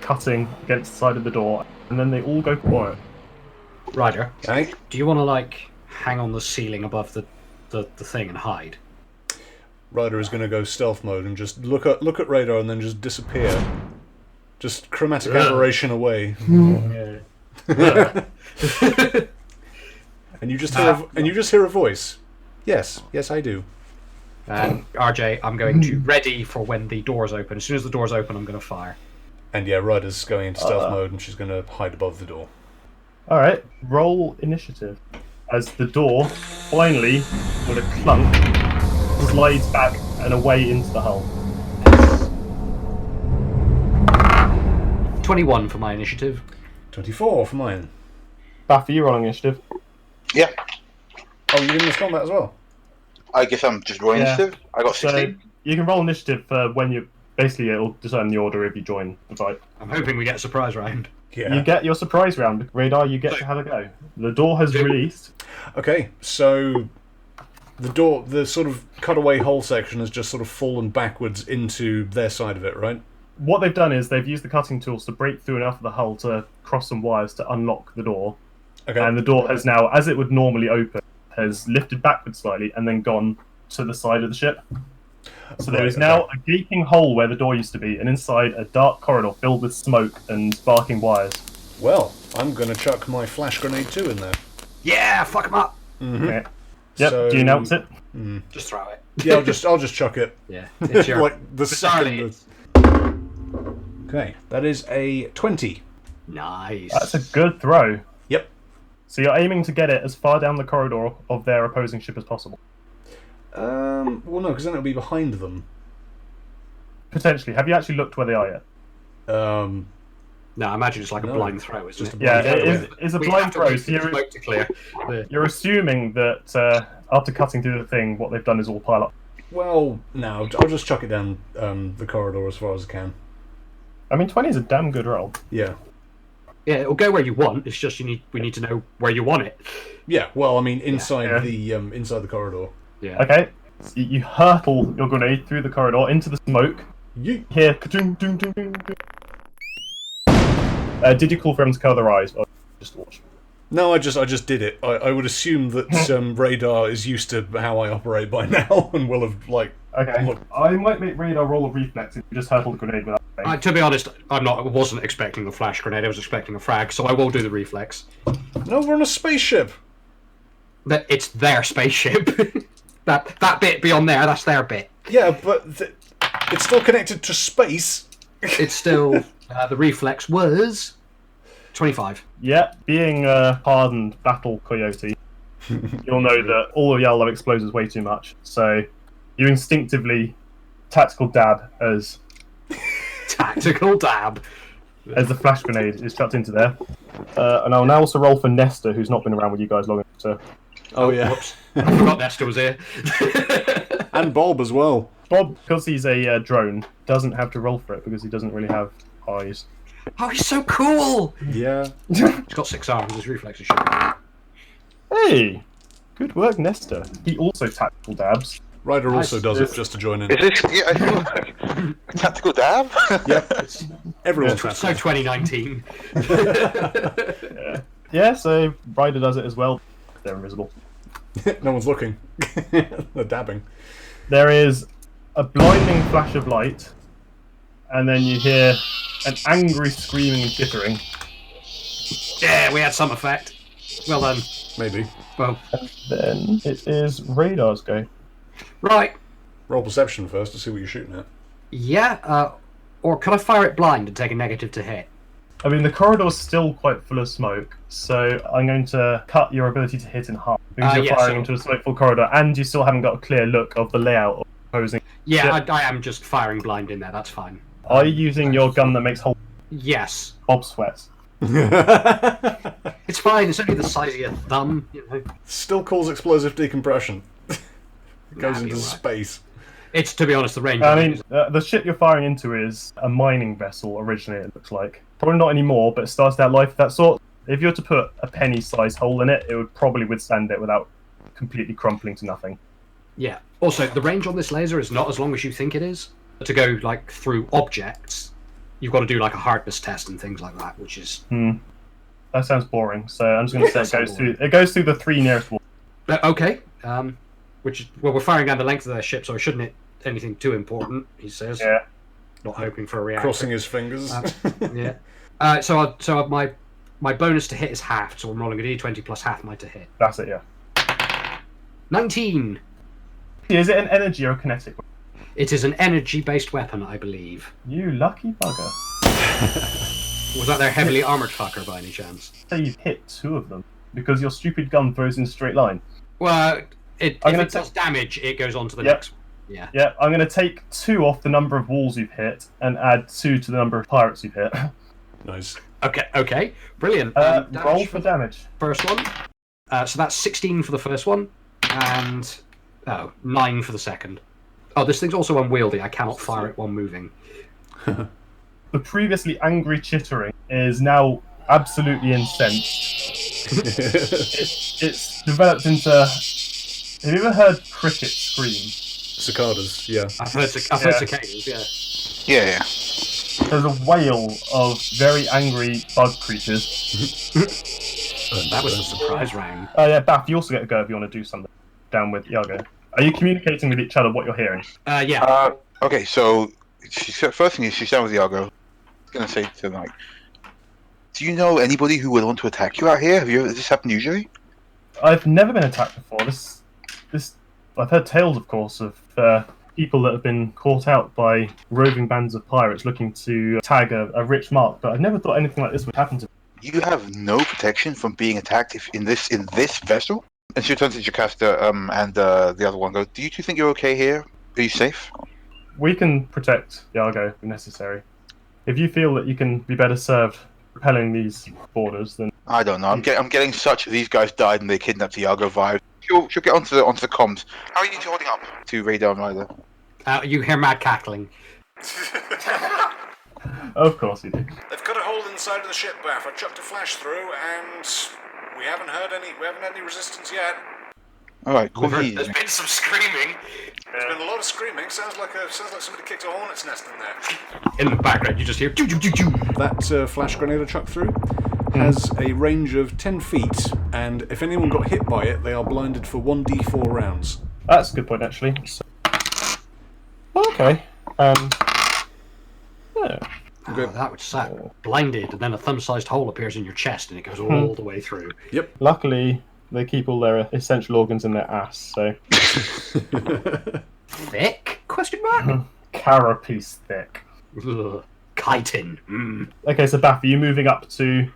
[SPEAKER 2] cutting against the side of the door, and then they all go quiet.
[SPEAKER 3] Ryder,
[SPEAKER 1] Hey.
[SPEAKER 3] do you want to like hang on the ceiling above the thing and hide?
[SPEAKER 1] Ryder is going to go stealth mode and just look at Radar and then just disappear. Just chromatic aberration away. And you just hear a voice. Yes, I do.
[SPEAKER 3] And RJ, I'm going to ready for when the doors open. As soon as the doors open, I'm going to fire.
[SPEAKER 1] And yeah, Ryder's going into stealth mode and she's going to hide above the door.
[SPEAKER 2] All right, roll initiative. As the door finally, with a clunk, slides back and away into the hull.
[SPEAKER 3] 21 for my initiative.
[SPEAKER 1] 24 for mine.
[SPEAKER 2] Baffy, you're rolling initiative.
[SPEAKER 4] Yeah.
[SPEAKER 1] Oh, you didn't respond that as well?
[SPEAKER 4] I guess I'm just rolling
[SPEAKER 2] Yeah.
[SPEAKER 4] initiative. I got
[SPEAKER 2] So
[SPEAKER 4] 16.
[SPEAKER 2] you can roll initiative for when you. Basically, it'll determine the order if you join the fight.
[SPEAKER 3] I'm hoping we get a surprise round.
[SPEAKER 1] Yeah.
[SPEAKER 2] You get your surprise round. Radar, you get to have a go. The door has released.
[SPEAKER 1] Okay, so the sort of cutaway hull section has just sort of fallen backwards into their side of it, right?
[SPEAKER 2] What they've done is they've used the cutting tools to break through enough of the hull to cross some wires to unlock the door.
[SPEAKER 1] Okay.
[SPEAKER 2] And the door has now, as it would normally open, has lifted backwards slightly and then gone to the side of the ship. So there
[SPEAKER 1] Right,
[SPEAKER 2] is now a gaping hole where the door used to be, and inside a dark corridor filled with smoke and sparking wires.
[SPEAKER 1] Well, I'm going to chuck my flash grenade too in there.
[SPEAKER 3] Yeah, fuck him up.
[SPEAKER 2] Okay. Yep.
[SPEAKER 1] So-
[SPEAKER 2] Do you announce it?
[SPEAKER 3] Just throw it.
[SPEAKER 1] Yeah, I'll just chuck it.
[SPEAKER 3] Yeah, it's your.
[SPEAKER 1] Like the
[SPEAKER 3] bizarrely,
[SPEAKER 1] second. Okay, that is a 20.
[SPEAKER 3] Nice.
[SPEAKER 2] That's a good throw.
[SPEAKER 1] Yep.
[SPEAKER 2] So you're aiming to get it as far down the corridor of their opposing ship as possible.
[SPEAKER 1] Well, no, because then it'll be behind them.
[SPEAKER 2] Potentially. Have you actually looked where they are yet?
[SPEAKER 3] No, I imagine it's like a
[SPEAKER 1] No.
[SPEAKER 3] blind throw. It's just a
[SPEAKER 2] Yeah,
[SPEAKER 3] blind
[SPEAKER 2] it is a blind throw. So
[SPEAKER 3] Smoke to clear.
[SPEAKER 2] you're assuming that after cutting through the thing, what they've done is all pile up.
[SPEAKER 1] Well, no, I'll just chuck it down the corridor as far as I can.
[SPEAKER 2] I mean, 20 is a damn good roll.
[SPEAKER 1] Yeah.
[SPEAKER 3] Yeah, it'll go where you want. It's just we need to know where you want it.
[SPEAKER 1] Yeah, well, I mean, inside
[SPEAKER 2] Yeah.
[SPEAKER 1] inside the corridor.
[SPEAKER 3] Yeah.
[SPEAKER 2] Okay, so you hurtle your grenade through the corridor into the smoke.
[SPEAKER 1] You
[SPEAKER 2] Here, ka-dung, dung, dung, dung, dung. Did you call for them to cover their eyes? Or just watch?
[SPEAKER 1] No, I just did it. I would assume that Radar is used to how I operate by now and will have like.
[SPEAKER 2] Okay,
[SPEAKER 1] Look.
[SPEAKER 2] I might make Radar roll a reflex if you just hurtle the grenade without aiming.
[SPEAKER 3] To be honest, I wasn't expecting a flash grenade. I was expecting a frag, so I will do the reflex.
[SPEAKER 1] No, we're on a spaceship.
[SPEAKER 3] That it's their spaceship. that bit beyond there, that's their bit.
[SPEAKER 1] Yeah, but it's still connected to space.
[SPEAKER 3] It's still the reflex was 25.
[SPEAKER 2] Yeah, being a hardened battle coyote, you'll know that all of Yellow explodes is way too much. So you instinctively tactical dab as
[SPEAKER 3] Tactical dab.
[SPEAKER 2] the flash grenade is chucked into there. And I'll now also roll for Nesta, who's not been around with you guys long enough to...
[SPEAKER 1] Oh yeah,
[SPEAKER 3] Whoops. I forgot Nestor was here.
[SPEAKER 1] and Bob as well.
[SPEAKER 2] Bob, because he's a drone, doesn't have to roll for it because he doesn't really have eyes.
[SPEAKER 3] Oh, he's so cool!
[SPEAKER 1] Yeah.
[SPEAKER 3] He's got 6 arms, his reflexes should be.
[SPEAKER 2] Hey! Good work, Nesta. He also tactical dabs.
[SPEAKER 1] Ryder also
[SPEAKER 3] Nice.
[SPEAKER 1] does it just to join in.
[SPEAKER 4] Is this a tactical dab?
[SPEAKER 1] Yep. Everyone's
[SPEAKER 3] So 2019.
[SPEAKER 2] Yeah, so Ryder does it as well. They're invisible.
[SPEAKER 1] No one's looking. They're dabbing.
[SPEAKER 2] There is a blinding flash of light, and then you hear an angry screaming and chittering.
[SPEAKER 3] Yeah, we had some effect. Well done.
[SPEAKER 1] Maybe.
[SPEAKER 3] Well,
[SPEAKER 2] Then it is Radar's go.
[SPEAKER 3] right.
[SPEAKER 1] Roll perception first to see what you're shooting at.
[SPEAKER 3] Yeah, or could I fire it blind and take a negative to hit?
[SPEAKER 2] I mean, the corridor's still quite full of smoke, so I'm going to cut your ability to hit in half. Because you're
[SPEAKER 3] yeah,
[SPEAKER 2] firing into a smoke-filled corridor, and you still haven't got a clear look of the layout of opposing.
[SPEAKER 3] Yeah,
[SPEAKER 2] ship.
[SPEAKER 3] I am just firing blind in there, that's fine.
[SPEAKER 2] Are you using your gun that makes whole
[SPEAKER 3] Yes.
[SPEAKER 2] Bob sweats?
[SPEAKER 3] It's fine, it's only the size of your thumb, you know.
[SPEAKER 1] Still calls explosive decompression. It goes
[SPEAKER 3] Nah,
[SPEAKER 1] into
[SPEAKER 3] you're right.
[SPEAKER 1] space.
[SPEAKER 3] It's, to be honest, the range.
[SPEAKER 2] I mean, the ship you're firing into is a mining vessel originally, it looks like. Probably not anymore, but it started out life of that sort. If you were to put a penny-sized hole in it, it would probably withstand it without completely crumpling to nothing.
[SPEAKER 3] Yeah. Also, the range on this laser is not as long as you think it is. To go, like, through objects, you've got to do, like, a hardness test and things like that, which is...
[SPEAKER 2] That sounds boring, so I'm just going to say it goes through the 3 nearest walls.
[SPEAKER 3] Okay. Well, we're firing down the length of their ship, so it shouldn't hit anything too important, he says.
[SPEAKER 2] Yeah.
[SPEAKER 3] Not hoping for a reaction.
[SPEAKER 1] Crossing his fingers.
[SPEAKER 3] Yeah. So my bonus to hit is half, so I'm rolling a d20 plus half my to hit.
[SPEAKER 2] That's it, yeah.
[SPEAKER 3] 19!
[SPEAKER 2] Is it an energy or a kinetic?
[SPEAKER 3] It is an energy-based weapon, I believe.
[SPEAKER 2] You lucky bugger.
[SPEAKER 3] Was that their heavily armoured fucker by any chance?
[SPEAKER 2] Say you've hit 2 of them, because your stupid gun throws in a straight line.
[SPEAKER 3] Well, if
[SPEAKER 2] I'm gonna
[SPEAKER 3] it does damage, it goes on to the
[SPEAKER 2] Yep.
[SPEAKER 3] next one. Yeah.
[SPEAKER 2] Yeah, I'm going to take 2 off the number of walls you've hit, and add 2 to the number of pirates you've hit.
[SPEAKER 1] Nice.
[SPEAKER 3] Okay, brilliant.
[SPEAKER 2] Roll for damage.
[SPEAKER 3] First one. So that's 16 for the first one, and 9 for the second. Oh, this thing's also unwieldy. I cannot fire it while moving.
[SPEAKER 2] The previously angry chittering is now absolutely incensed. It's developed into... Have you ever heard crickets scream?
[SPEAKER 1] Cicadas, yeah.
[SPEAKER 3] I've heard cicadas, yeah.
[SPEAKER 4] Yeah.
[SPEAKER 2] There's a wail of very angry bug creatures.
[SPEAKER 3] That was a surprise round.
[SPEAKER 2] Oh yeah, Bath, you also get a go if you want to do something down with Iago. Are you communicating with each other what you're hearing?
[SPEAKER 3] Yeah.
[SPEAKER 4] Okay, so first thing is she's down with Iago. I was gonna say to them, like, do you know anybody who would want to attack you out here? Has this happened usually?
[SPEAKER 2] I've never been attacked before. This I've heard tales, of course, of people that have been caught out by roving bands of pirates looking to tag a rich mark, but I've never thought anything like this would happen to me.
[SPEAKER 4] You have no protection from being attacked in this vessel? And she turns to Jocasta and the other one goes, do you two think you're okay here? Are you safe?
[SPEAKER 2] We can protect Iago if necessary. If you feel that you can be better served repelling these borders, then...
[SPEAKER 4] I don't know. I'm getting such these guys died and they kidnapped Iago vibes. She'll get onto the comms. How are you two holding up to Radar and Ryder?
[SPEAKER 3] You hear mad cackling.
[SPEAKER 2] Of course you do.
[SPEAKER 1] They've cut a hole in the side of the ship, Bath. I chucked a flash through, and we haven't had any resistance yet.
[SPEAKER 4] Alright, cool.
[SPEAKER 3] There's been some screaming.
[SPEAKER 1] There's been a lot of screaming. Sounds like somebody kicked a hornet's nest in there.
[SPEAKER 3] In the background, you just hear choo choo choo choo.
[SPEAKER 1] That flash grenade I chucked through has a range of 10 feet, and if anyone got hit by it, they are blinded for 1d4 rounds.
[SPEAKER 2] That's a good point, actually. So... Okay. Yeah.
[SPEAKER 3] Oh, that would suck. Blinded, and then a thumb-sized hole appears in your chest, and it goes all the way through.
[SPEAKER 1] Yep.
[SPEAKER 2] Luckily, they keep all their essential organs in their ass, so...
[SPEAKER 3] Thick? Question mark?
[SPEAKER 2] Carapace thick.
[SPEAKER 3] Ugh. Chitin. Mm.
[SPEAKER 2] Okay, so Bath, are you moving up to...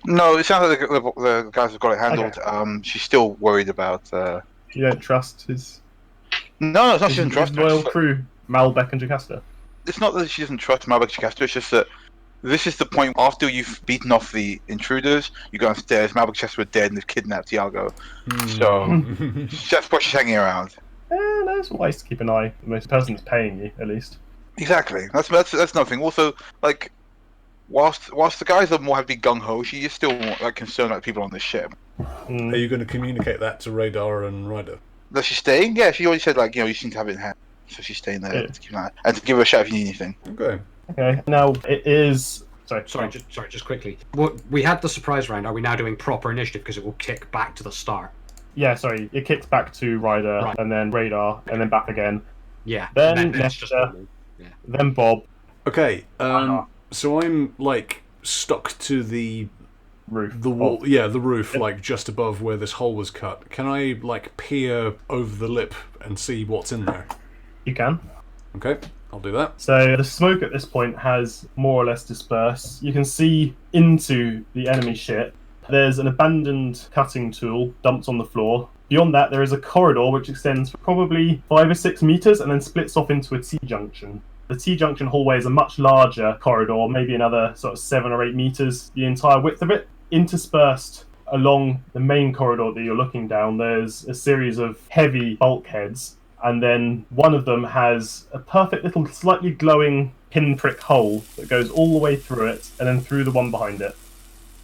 [SPEAKER 4] No, it sounds like the guys have got it handled.
[SPEAKER 2] Okay.
[SPEAKER 4] She's still worried about...
[SPEAKER 2] You don't trust his...
[SPEAKER 4] No, it's not she doesn't trust
[SPEAKER 2] his
[SPEAKER 4] her.
[SPEAKER 2] loyal
[SPEAKER 4] It's
[SPEAKER 2] crew, Malbec and Jocasta.
[SPEAKER 4] It's not that she doesn't trust Malbec Jocasta, it's just that this is the point after you've beaten off the intruders, you go downstairs, Malbec Jocasta are dead and they've kidnapped Iago. So, that's why she's hanging around.
[SPEAKER 2] No, it's wise to keep an eye on the person that's paying you, at least.
[SPEAKER 4] Exactly. That's nothing. Also, like, whilst the guys are more happy gung-ho, she is still more, like, concerned about people on this ship.
[SPEAKER 1] Are you going to communicate that to Radar and Ryder?
[SPEAKER 4] Is she staying? Yeah, she already said, like, you seem to have it in hand. So she's staying there to keep an eye. And to give her a shout if you need anything.
[SPEAKER 1] Okay.
[SPEAKER 2] Okay, now it is...
[SPEAKER 3] Sorry, just quickly. We had the surprise round. Are we now doing proper initiative because it will kick back to the start?
[SPEAKER 2] Yeah, sorry, it kicks back to Ryder,
[SPEAKER 3] Right.
[SPEAKER 2] and then Radar, and then back again.
[SPEAKER 3] Yeah.
[SPEAKER 2] Then
[SPEAKER 3] it's just
[SPEAKER 2] Nesta, then Bob,
[SPEAKER 1] Okay, so I'm like stuck to the
[SPEAKER 2] Roof.
[SPEAKER 1] wall. Yeah, the roof, like just above where this hole was cut. Can I like peer over the lip and see what's in there?
[SPEAKER 2] You can.
[SPEAKER 1] Okay, I'll do that.
[SPEAKER 2] So the smoke at this point has more or less dispersed. You can see into the enemy ship. There's an abandoned cutting tool dumped on the floor. Beyond that, there is a corridor which extends for probably 5 or 6 meters and then splits off into a T-junction. The T-junction hallway is a much larger corridor, maybe another sort of 7 or 8 meters, the entire width of it. Interspersed along the main corridor that you're looking down, there's a series of heavy bulkheads, and then one of them has a perfect little slightly glowing pinprick hole that goes all the way through it and then through the one behind it.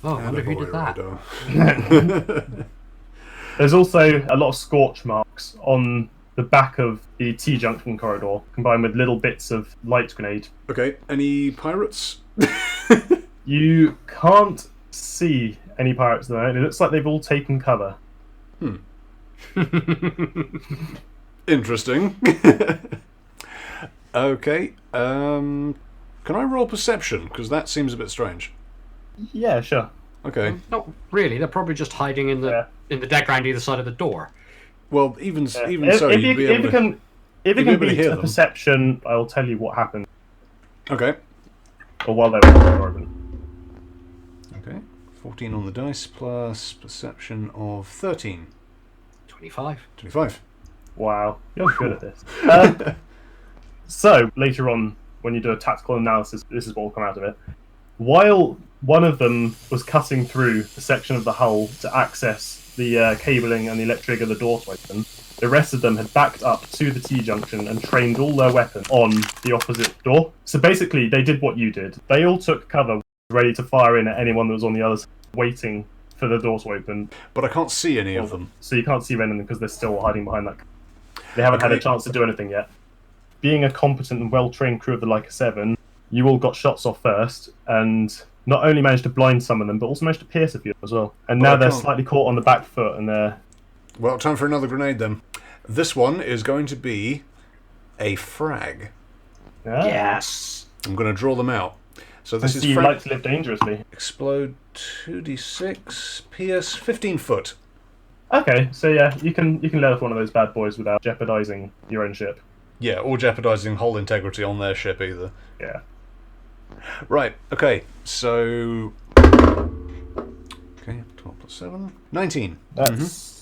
[SPEAKER 3] Oh, I wonder who did that.
[SPEAKER 2] There's also a lot of scorch marks on the back of the T-junction corridor, combined with little bits of light grenade.
[SPEAKER 1] Okay, any pirates?
[SPEAKER 2] You can't see any pirates at the moment. It looks like they've all taken cover.
[SPEAKER 1] Interesting. Okay, can I roll perception? Because that seems a bit strange.
[SPEAKER 2] Yeah, sure.
[SPEAKER 1] Okay.
[SPEAKER 3] Not really. They're probably just hiding in the deck around either side of the door.
[SPEAKER 1] Well, even so,
[SPEAKER 2] If
[SPEAKER 1] you'd be able
[SPEAKER 2] you
[SPEAKER 1] to...
[SPEAKER 2] can
[SPEAKER 1] be able to
[SPEAKER 2] beat
[SPEAKER 1] hear
[SPEAKER 2] a
[SPEAKER 1] them.
[SPEAKER 2] perception, I'll tell you what happened.
[SPEAKER 1] Okay.
[SPEAKER 2] Or while they were open.
[SPEAKER 1] Okay. 14 on the dice plus perception of 13.
[SPEAKER 3] 25.
[SPEAKER 1] 25.
[SPEAKER 2] Wow, you're good at this. So later on, when you do a tactical analysis, this is what will come out of it. While one of them was cutting through a section of the hull to access the cabling and the electric of the door to open, the rest of them had backed up to the T-junction and trained all their weapons on the opposite door. So basically, they did what you did. They all took cover, ready to fire in at anyone that was on the other side, waiting for the door to open.
[SPEAKER 1] But I can't see any of them.
[SPEAKER 2] So you can't see any of them because they're still hiding behind that. They haven't had a chance to do anything yet. Being a competent and well-trained crew of the Laika 7, you all got shots off first, and not only managed to blind some of them, but also managed to pierce a few as well. And now they're slightly caught on the back foot, and they're...
[SPEAKER 1] Well, time for another grenade then. This one is going to be a frag.
[SPEAKER 3] Yes.
[SPEAKER 1] I'm going to draw them out. So this is
[SPEAKER 2] you
[SPEAKER 1] frag.
[SPEAKER 2] like to live dangerously.
[SPEAKER 1] Explode 2d6, pierce 15 foot.
[SPEAKER 2] Okay, so yeah, you can let off one of those bad boys without jeopardizing your own ship.
[SPEAKER 1] Yeah, or jeopardizing hull integrity on their ship either.
[SPEAKER 2] Yeah.
[SPEAKER 1] Right, okay, so... Okay, 12 plus 7. 19.
[SPEAKER 2] That's...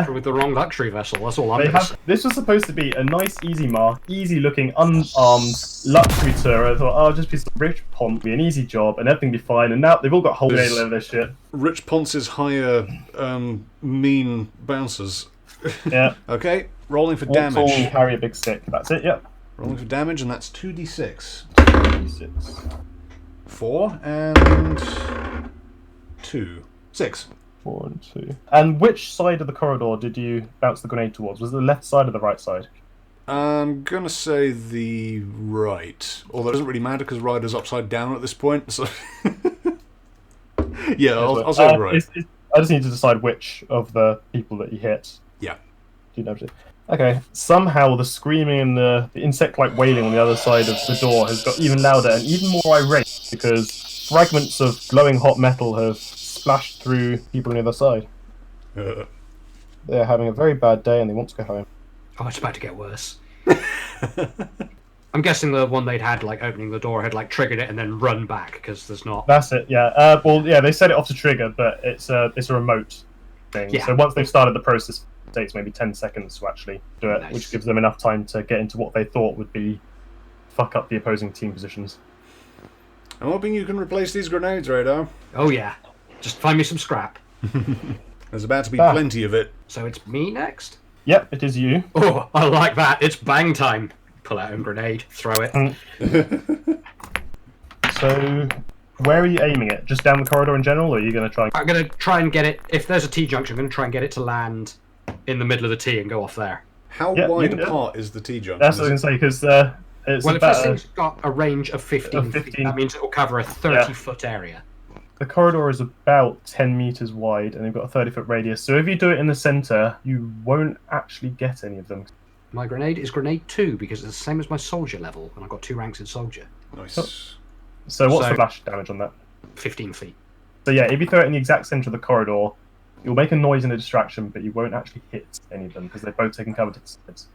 [SPEAKER 3] With the wrong luxury vessel, that's all I'm going to say.
[SPEAKER 2] This was supposed to be a nice, easy mark, easy-looking, unarmed luxury tour. I thought, oh, just be some rich pont, be an easy job, and everything be fine. And now they've all got whole grenade all over their shit.
[SPEAKER 1] Rich Ponce's hire mean bouncers.
[SPEAKER 2] Yeah.
[SPEAKER 1] Okay, rolling for
[SPEAKER 2] Walk tall and
[SPEAKER 1] damage.
[SPEAKER 2] carry a big stick. That's it. Yep.
[SPEAKER 1] Rolling for damage, and that's 2d6.
[SPEAKER 2] 2d6.
[SPEAKER 1] 4 and 2. 6.
[SPEAKER 2] 4 and 2. And which side of the corridor did you bounce the grenade towards? Was it the left side or the right side?
[SPEAKER 1] I'm gonna say the right. Although it doesn't really matter because Ryder's upside down at this point, so... yeah, I'll say the right.
[SPEAKER 2] I just need to decide which of the people that you hit.
[SPEAKER 1] Yeah.
[SPEAKER 2] Okay, somehow the screaming and the insect-like wailing on the other side of the door has got even louder and even more irate because fragments of glowing hot metal have splashed through people on the other side. They're having a very bad day and they want to go home.
[SPEAKER 3] Oh, it's about to get worse. I'm guessing the one they'd had, like, opening the door had, like, triggered it and then run back, because there's not...
[SPEAKER 2] That's it, yeah. Well, yeah, they set it off to trigger, but it's a remote thing.
[SPEAKER 3] Yeah.
[SPEAKER 2] So once they've started the process, it takes maybe 10 seconds to actually do it,
[SPEAKER 3] Nice.
[SPEAKER 2] which gives them enough time to get into what they thought would be fuck up the opposing team positions.
[SPEAKER 1] I'm hoping you can replace these grenades, Radar.
[SPEAKER 3] Oh, yeah. Just find me some scrap.
[SPEAKER 1] There's about to be plenty of it.
[SPEAKER 3] So it's me next?
[SPEAKER 2] Yep, it is you.
[SPEAKER 3] Oh, I like that. It's bang time. Pull out a grenade, throw it.
[SPEAKER 2] So, where are you aiming it? Just down the corridor in general, or are you going to try?
[SPEAKER 3] I'm going to try and get it, if there's a T-junction, I'm going to try and get it to land in the middle of the T and go off there.
[SPEAKER 1] How
[SPEAKER 2] Yeah, you
[SPEAKER 1] wide
[SPEAKER 2] can do it.
[SPEAKER 1] apart is the T-junction?
[SPEAKER 2] That's what I was going to say, because it's
[SPEAKER 3] Well, if
[SPEAKER 2] about
[SPEAKER 3] this thing's got a range of 15 feet,
[SPEAKER 2] 15.
[SPEAKER 3] that means it will cover a 30-foot area.
[SPEAKER 2] the corridor is about 10 meters wide, and they've got a 30-foot radius. So if you do it in the center, you won't actually get any of them.
[SPEAKER 3] My grenade is grenade 2, because it's the same as my soldier level, and I've got 2 ranks in soldier.
[SPEAKER 1] Nice.
[SPEAKER 2] So what's
[SPEAKER 3] So-
[SPEAKER 2] the blast damage on that?
[SPEAKER 3] 15 feet.
[SPEAKER 2] So yeah, if you throw it in the exact center of the corridor, you'll make a noise and a distraction, but you won't actually hit any of them because they're both taking cover to the sides.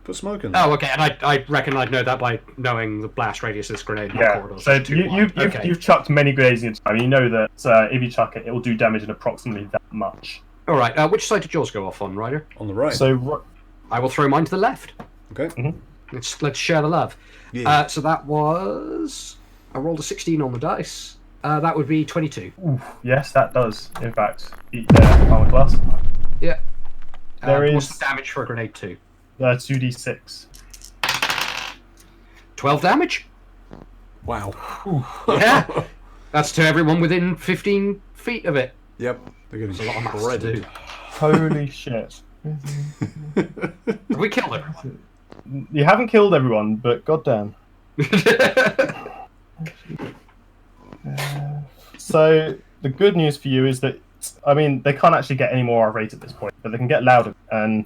[SPEAKER 1] Put smoke in there.
[SPEAKER 3] Oh, okay, and I reckon I'd know that by knowing the blast radius of this grenade.
[SPEAKER 2] Yeah.
[SPEAKER 3] Corridors
[SPEAKER 2] So
[SPEAKER 3] is too wide. Okay.
[SPEAKER 2] you've chucked many grenades in your time. You know that if you chuck it, it will do damage in approximately that much.
[SPEAKER 3] All right. Which side did yours go off on, Ryder?
[SPEAKER 1] On the right.
[SPEAKER 2] So
[SPEAKER 3] I will throw mine to the left.
[SPEAKER 1] Okay.
[SPEAKER 3] Let's share the love.
[SPEAKER 1] Yeah.
[SPEAKER 3] So that was I rolled a 16 on the dice. That would be 22.
[SPEAKER 2] yes, that does in fact beat their armor class.
[SPEAKER 3] Yeah.
[SPEAKER 2] There
[SPEAKER 3] What's
[SPEAKER 2] is-
[SPEAKER 3] the damage for a grenade 2?
[SPEAKER 2] 2d6.
[SPEAKER 3] 12 damage.
[SPEAKER 1] Wow.
[SPEAKER 3] Yeah. That's to everyone within 15 feet of it.
[SPEAKER 1] Yep. They're getting
[SPEAKER 3] There's a lot of maths to
[SPEAKER 1] shredded.
[SPEAKER 3] do.
[SPEAKER 2] Holy shit!
[SPEAKER 3] Have we killed everyone?
[SPEAKER 2] You haven't killed everyone, but goddamn. So the good news for you is that, I mean, they can't actually get any more irate at this point, but they can get louder, and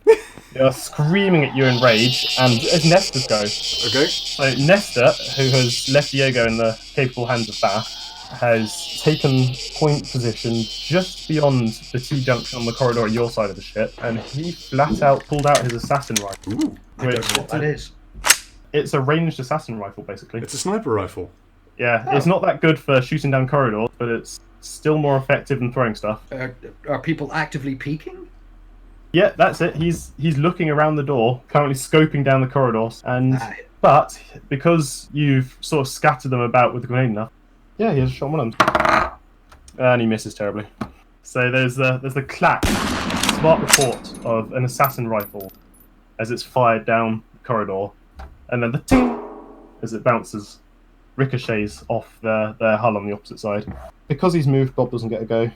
[SPEAKER 2] they are screaming at you in rage. And as Nesta's go,
[SPEAKER 1] Okay.
[SPEAKER 2] so Nesta, who has left Diego in the capable hands of Bath, has taken point position just beyond the T-junction on the corridor at your side of the ship, and he flat out pulled out his assassin rifle.
[SPEAKER 1] Ooh.
[SPEAKER 3] I don't know what that is.
[SPEAKER 2] It's a ranged assassin rifle, basically.
[SPEAKER 1] It's a sniper rifle.
[SPEAKER 2] Yeah, it's not that good for shooting down corridors, but it's still more effective than throwing stuff.
[SPEAKER 3] Are people actively peeking?
[SPEAKER 2] Yeah, that's it. He's looking around the door, currently scoping down the corridors, and
[SPEAKER 3] Ah.
[SPEAKER 2] but because you've sort of scattered them about with the grenade enough, yeah, he has shot one of them, and he misses terribly. So there's the clack, smart report of an assassin rifle as it's fired down the corridor, and then the ting as it bounces, ricochets off their hull on the opposite side. Because he's moved, Bob doesn't get a go.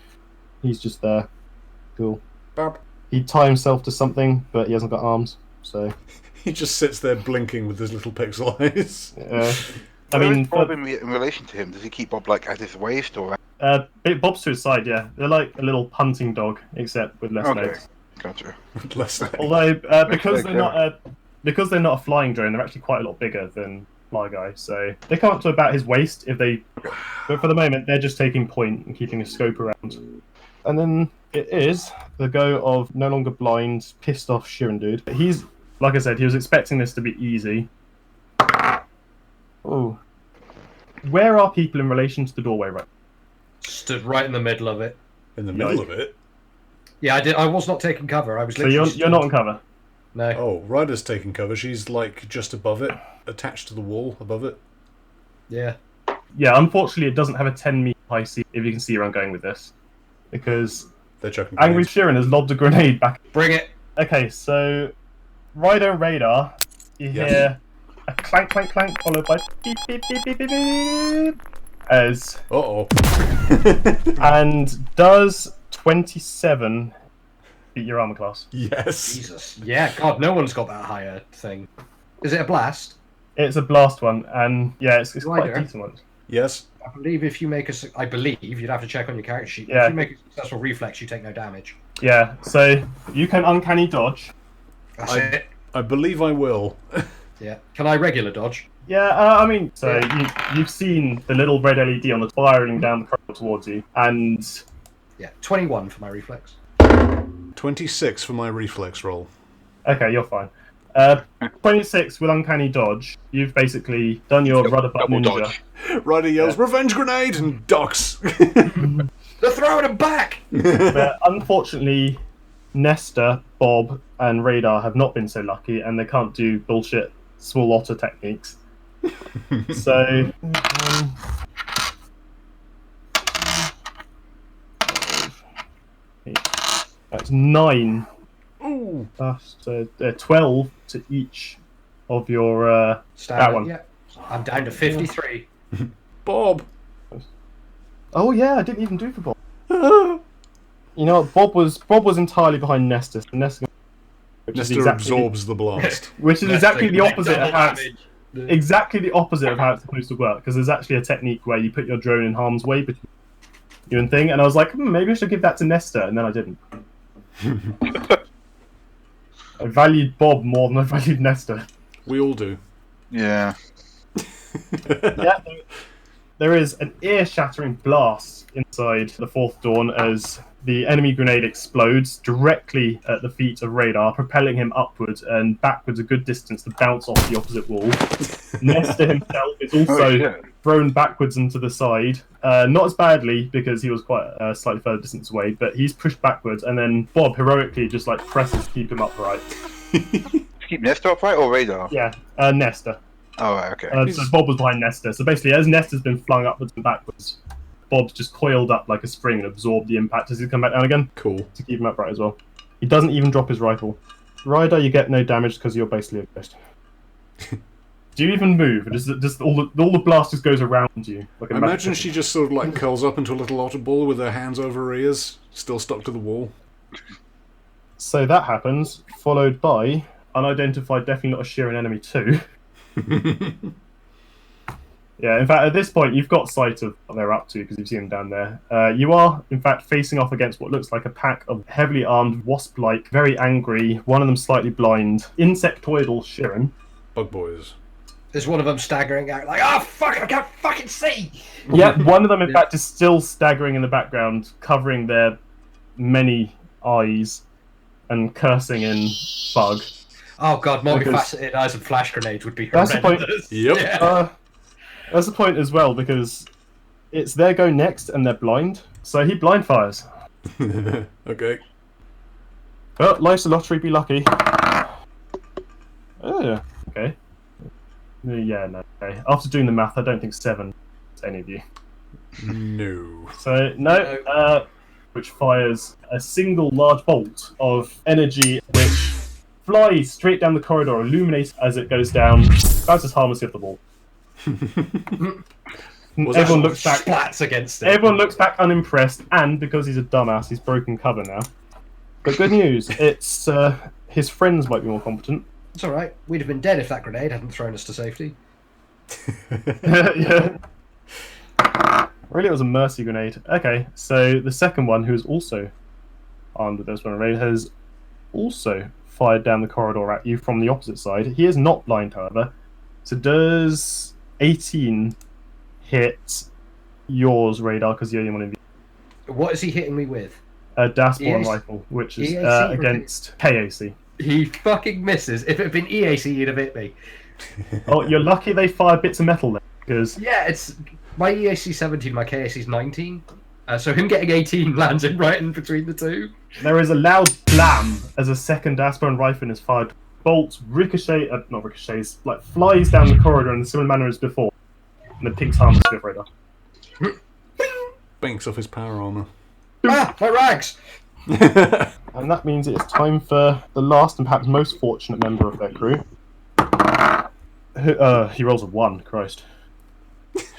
[SPEAKER 2] He's just there. Cool.
[SPEAKER 1] Bob.
[SPEAKER 2] He'd tie himself to something, but he hasn't got arms, so...
[SPEAKER 1] He just sits there blinking with his little pixel eyes.
[SPEAKER 2] I mean...
[SPEAKER 4] Bob in relation to him, does he keep Bob like at his waist or?
[SPEAKER 2] Bob's to his side, yeah. They're like a little hunting dog, except with less
[SPEAKER 4] Okay.
[SPEAKER 2] legs.
[SPEAKER 4] Gotcha.
[SPEAKER 1] Less than.
[SPEAKER 2] Although, because
[SPEAKER 4] Okay.
[SPEAKER 2] they're not a flying drone, they're actually quite a lot bigger than Fly Guy, so they come up to about his waist if they... But for the moment, they're just taking point and keeping a scope around. And then it is the go of no longer blind, pissed off Shirin dude. He's, like I said, he was expecting this to be easy. Oh. Where are people in relation to the doorway right?
[SPEAKER 3] Stood right in the middle of it.
[SPEAKER 1] In the middle of it.
[SPEAKER 3] Yeah, I did. I was not taking cover. I was.
[SPEAKER 2] So
[SPEAKER 3] Literally
[SPEAKER 2] you're not on cover?
[SPEAKER 3] No.
[SPEAKER 1] Oh, Ryder's taking cover. She's like just above it, attached to the wall above it.
[SPEAKER 3] Yeah.
[SPEAKER 2] Yeah, unfortunately it doesn't have a 10-meter high sea, if you can see where I'm going with this. Because
[SPEAKER 1] They're chucking
[SPEAKER 2] Angry
[SPEAKER 1] grenades.
[SPEAKER 2] Shirin has lobbed a grenade back.
[SPEAKER 3] Bring it.
[SPEAKER 2] Okay, so Ryder and Radar, you
[SPEAKER 1] Yes.
[SPEAKER 2] hear a clank, clank, clank, followed by beep, beep, beep, beep, beep, beep, as
[SPEAKER 1] Uh-oh.
[SPEAKER 2] and does 27 beat your armor class?
[SPEAKER 1] Yes.
[SPEAKER 3] Jesus. Yeah. God, no one's got that higher thing. Is it a blast?
[SPEAKER 2] It's a blast one, and yeah, it's quite a
[SPEAKER 3] Ryder?
[SPEAKER 2] decent one.
[SPEAKER 1] Yes.
[SPEAKER 3] I believe if you make I believe you'd have to check on your character sheet.
[SPEAKER 2] Yeah.
[SPEAKER 3] If you make a successful reflex, you take no damage.
[SPEAKER 2] Yeah, so you can uncanny dodge.
[SPEAKER 3] That's
[SPEAKER 1] I-
[SPEAKER 3] it.
[SPEAKER 1] I believe I will.
[SPEAKER 3] Yeah. Can I regular dodge?
[SPEAKER 2] Yeah, I mean, so you've seen the little red LED on the firing down the corridor towards you, and
[SPEAKER 3] Yeah. 21 for my reflex.
[SPEAKER 1] 26 for my reflex roll.
[SPEAKER 2] okay, you're fine. 26 with uncanny dodge. You've basically done your rudder butt
[SPEAKER 4] Double
[SPEAKER 2] ninja.
[SPEAKER 4] dodge.
[SPEAKER 1] Ryder yells, "Revenge grenade!" and ducks.
[SPEAKER 3] They're throwing him back.
[SPEAKER 2] But unfortunately, Nesta, Bob, and Radar have not been so lucky, and they can't do bullshit small otter techniques. So. That's 9.
[SPEAKER 1] Ooh.
[SPEAKER 2] That's 12 to each of your.
[SPEAKER 3] Standard,
[SPEAKER 2] one.
[SPEAKER 3] Yeah. I'm down to 53.
[SPEAKER 1] Bob.
[SPEAKER 2] Oh yeah, I didn't even do for Bob. You know what? Bob was entirely behind Nesta. So Nesta,
[SPEAKER 1] Nesta absorbs the blast.
[SPEAKER 2] which is exactly the opposite of how it's,
[SPEAKER 3] Damage.
[SPEAKER 2] exactly the opposite of how it's supposed to work. Because there's actually a technique where you put your drone in harm's way between you and thing, and I was like, maybe I should give that to Nesta, and then I didn't. I valued Bob more than I valued Nesta.
[SPEAKER 1] We all do.
[SPEAKER 4] Yeah.
[SPEAKER 2] Yeah, there is an ear-shattering blast inside the fourth dawn as the enemy grenade explodes directly at the feet of Radar, propelling him upwards and backwards a good distance to bounce off the opposite wall. Nesta himself is also thrown backwards and to the side. Not as badly, because he was quite slightly further distance away, but he's pushed backwards, and then Bob heroically just like presses to keep him upright.
[SPEAKER 4] To keep Nesta upright or Radar?
[SPEAKER 2] Yeah, Nesta.
[SPEAKER 4] Oh, right, okay.
[SPEAKER 2] So Bob was behind Nesta. So basically, as Nesta's been flung upwards and backwards, Bob's just coiled up like a spring and absorbed the impact as he come back down again.
[SPEAKER 1] Cool.
[SPEAKER 2] To keep him upright as well. He doesn't even drop his rifle. Ryder, you get no damage because you're basically a ghost. Do you even move? Or just all the blast just goes around you? Like
[SPEAKER 1] I imagine she just sort of like curls up into a little otter ball with her hands over her ears, still stuck to the wall.
[SPEAKER 2] So that happens, followed by unidentified, definitely not a Sheeran enemy 2. Yeah, in fact, at this point, you've got sight of what they're up to because you've seen them down there. You are, in fact, facing off against what looks like a pack of heavily armed, wasp-like, very angry, one of them slightly blind, insectoidal Sheeran.
[SPEAKER 1] Bug boys.
[SPEAKER 3] There's one of them staggering out like, oh, fuck, I can't fucking see!
[SPEAKER 2] Yeah, one of them, in fact, is still staggering in the background, covering their many eyes and cursing in bug.
[SPEAKER 3] Oh, God, multifaceted eyes and flash grenades would be
[SPEAKER 2] That's
[SPEAKER 3] horrendous.
[SPEAKER 2] the point.
[SPEAKER 1] Yep.
[SPEAKER 3] Yeah.
[SPEAKER 2] That's the point as well, because it's their go next and they're blind, so he blind fires.
[SPEAKER 1] Okay.
[SPEAKER 2] Well, life's a lottery, be lucky. Oh, okay. Yeah, no, okay. After doing the math, I don't think 7 is any of you.
[SPEAKER 1] No.
[SPEAKER 2] So, no, which fires a single large bolt of energy which flies straight down the corridor, illuminates as it goes down, bounces harmlessly off the wall. Everyone looks back.
[SPEAKER 3] Splats against it.
[SPEAKER 2] Everyone looks back unimpressed, and because he's a dumbass, he's broken cover now. But good news, it's his friends might be more competent.
[SPEAKER 3] It's all right. We'd have been dead if that grenade hadn't thrown us to safety.
[SPEAKER 2] Yeah. Really, it was a mercy grenade. Okay, so the second one, who is also armed with this one grenade, has also fired down the corridor at you from the opposite side. He is not blind, however. So does 18 hit yours, Radar, because you're the only one in the...
[SPEAKER 3] What is he hitting me with?
[SPEAKER 2] A Dasborn
[SPEAKER 3] EAC?
[SPEAKER 2] rifle, which is
[SPEAKER 3] EAC,
[SPEAKER 2] against KAC.
[SPEAKER 3] He fucking misses. If it had been EAC, he'd have hit me.
[SPEAKER 2] Oh, you're lucky they fired bits of metal there, because...
[SPEAKER 3] Yeah, it's... My EAC 17, my KAC's 19. So him getting 18 lands him right in between the two.
[SPEAKER 2] There is a loud blam as a second Dasborn rifle is fired. Bolts ricochet, not ricochets, like flies down the corridor in a similar manner as before. And then pinks harmless with Radar.
[SPEAKER 1] Banks off his power armor.
[SPEAKER 3] Ah, my rags!
[SPEAKER 2] And that means it's time for the last and perhaps most fortunate member of their crew. He rolls a 1, Christ.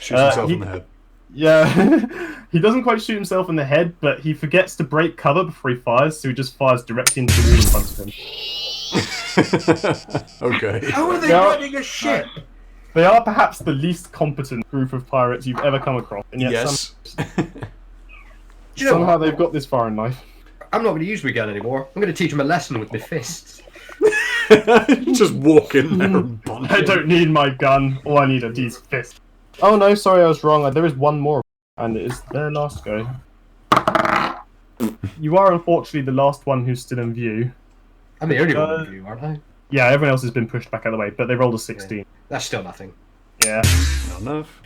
[SPEAKER 1] Shoots himself in the head.
[SPEAKER 2] Yeah, he doesn't quite shoot himself in the head, but he forgets to break cover before he fires, so he just fires directly into the wall in front of him.
[SPEAKER 1] Okay.
[SPEAKER 3] How are they
[SPEAKER 2] Yeah.
[SPEAKER 3] running a ship?
[SPEAKER 2] They are perhaps the least competent group of pirates you've ever come across, and yet
[SPEAKER 1] Yes.
[SPEAKER 3] Do you know
[SPEAKER 2] somehow
[SPEAKER 3] what?
[SPEAKER 2] they've got this far in life.
[SPEAKER 3] I'm not going to use my gun anymore. I'm going to teach him a lesson with my fists.
[SPEAKER 1] Just walk in there and punch
[SPEAKER 2] I
[SPEAKER 1] him.
[SPEAKER 2] don't need my gun, all I need are these fists. Oh no, sorry, I was wrong. There is one more, and it is their last go. You are unfortunately the last one who's still in view.
[SPEAKER 3] I'm the only one of you, aren't I?
[SPEAKER 2] Yeah, everyone else has been pushed back out of the way, but they rolled a 16.
[SPEAKER 3] That's still nothing.
[SPEAKER 2] Yeah.
[SPEAKER 1] Not enough.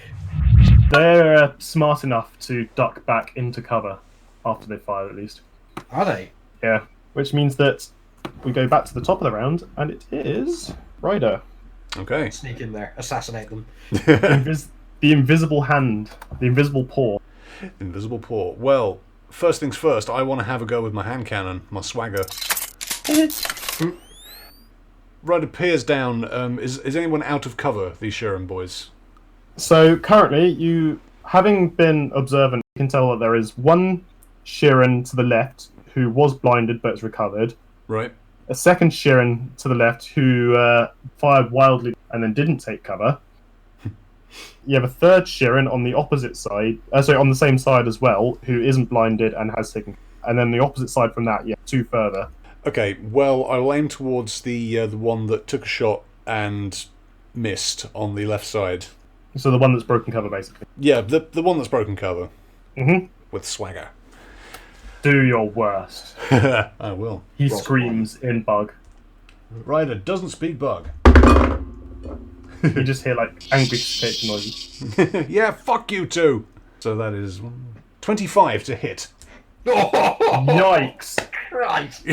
[SPEAKER 2] They're smart enough to duck back into cover after they fire, at least.
[SPEAKER 3] Are they?
[SPEAKER 2] Yeah. Which means that we go back to the top of the round, and it is Ryder.
[SPEAKER 1] Okay.
[SPEAKER 3] Sneak in there, assassinate them.
[SPEAKER 2] The invisible hand, the invisible paw.
[SPEAKER 1] Invisible paw. Well, first things first, I want to have a go with my hand cannon, my swagger. Ryder peers down. Is anyone out of cover, these Sheeran boys?
[SPEAKER 2] So currently, you, having been observant, you can tell that there is one Sheeran to the left who was blinded but has recovered.
[SPEAKER 1] Right.
[SPEAKER 2] A second Sheeran to the left who fired wildly and then didn't take cover. You have a third Sheeran on the opposite side, on the same side as well, who isn't blinded and has taken. And then the opposite side from that, two further.
[SPEAKER 1] Okay, well, I will aim towards the one that took a shot and missed on the left side.
[SPEAKER 2] So the one that's broken cover, basically.
[SPEAKER 1] Yeah, the one that's broken cover.
[SPEAKER 2] Mm-hmm.
[SPEAKER 1] With swagger.
[SPEAKER 2] Do your worst.
[SPEAKER 1] I will.
[SPEAKER 2] He screams in bug.
[SPEAKER 1] Ryder doesn't speak bug.
[SPEAKER 2] You just hear like angry pitch noises.
[SPEAKER 1] Yeah, fuck you too. So that is 25 to hit.
[SPEAKER 2] Yikes!
[SPEAKER 3] Christ.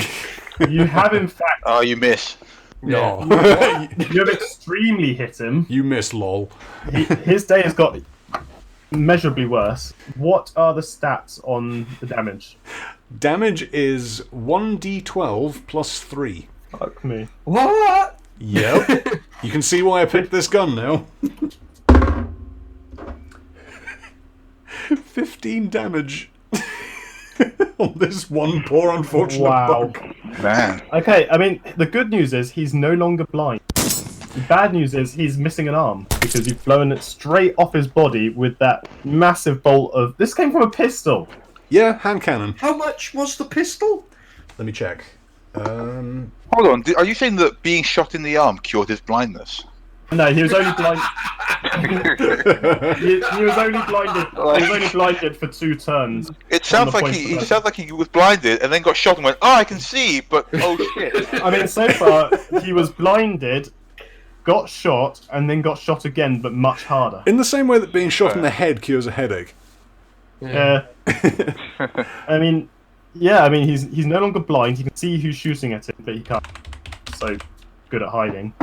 [SPEAKER 2] You have in fact.
[SPEAKER 4] Oh, you miss.
[SPEAKER 1] No.
[SPEAKER 2] You have extremely hit him.
[SPEAKER 1] You miss, lol.
[SPEAKER 2] His day has got measurably worse. What are the stats on the damage?
[SPEAKER 1] Damage is 1d12 plus 3.
[SPEAKER 2] Fuck me.
[SPEAKER 3] What?
[SPEAKER 1] Yep. You can see why I picked this gun now. 15 damage. On this one poor unfortunate bug.
[SPEAKER 4] Man.
[SPEAKER 2] Okay, I mean, the good news is he's no longer blind. The bad news is he's missing an arm because you've blown it straight off his body with that massive bolt of... This came from a pistol.
[SPEAKER 1] Yeah, hand cannon.
[SPEAKER 3] How much was the pistol?
[SPEAKER 1] Let me check.
[SPEAKER 4] Hold on. Are you saying that being shot in the arm cured his blindness?
[SPEAKER 2] No, he was only blind. he was only blinded. He was only blinded for 2 turns.
[SPEAKER 4] It sounds like he was blinded and then got shot and went, "Oh, I can see," but oh shit.
[SPEAKER 2] I mean, so far he was blinded, got shot, and then got shot again, but much harder.
[SPEAKER 1] In the same way that being shot in the head cures a headache.
[SPEAKER 2] Yeah. I mean, yeah. I mean, he's no longer blind. He can see who's shooting at him, but he can't. So good at hiding.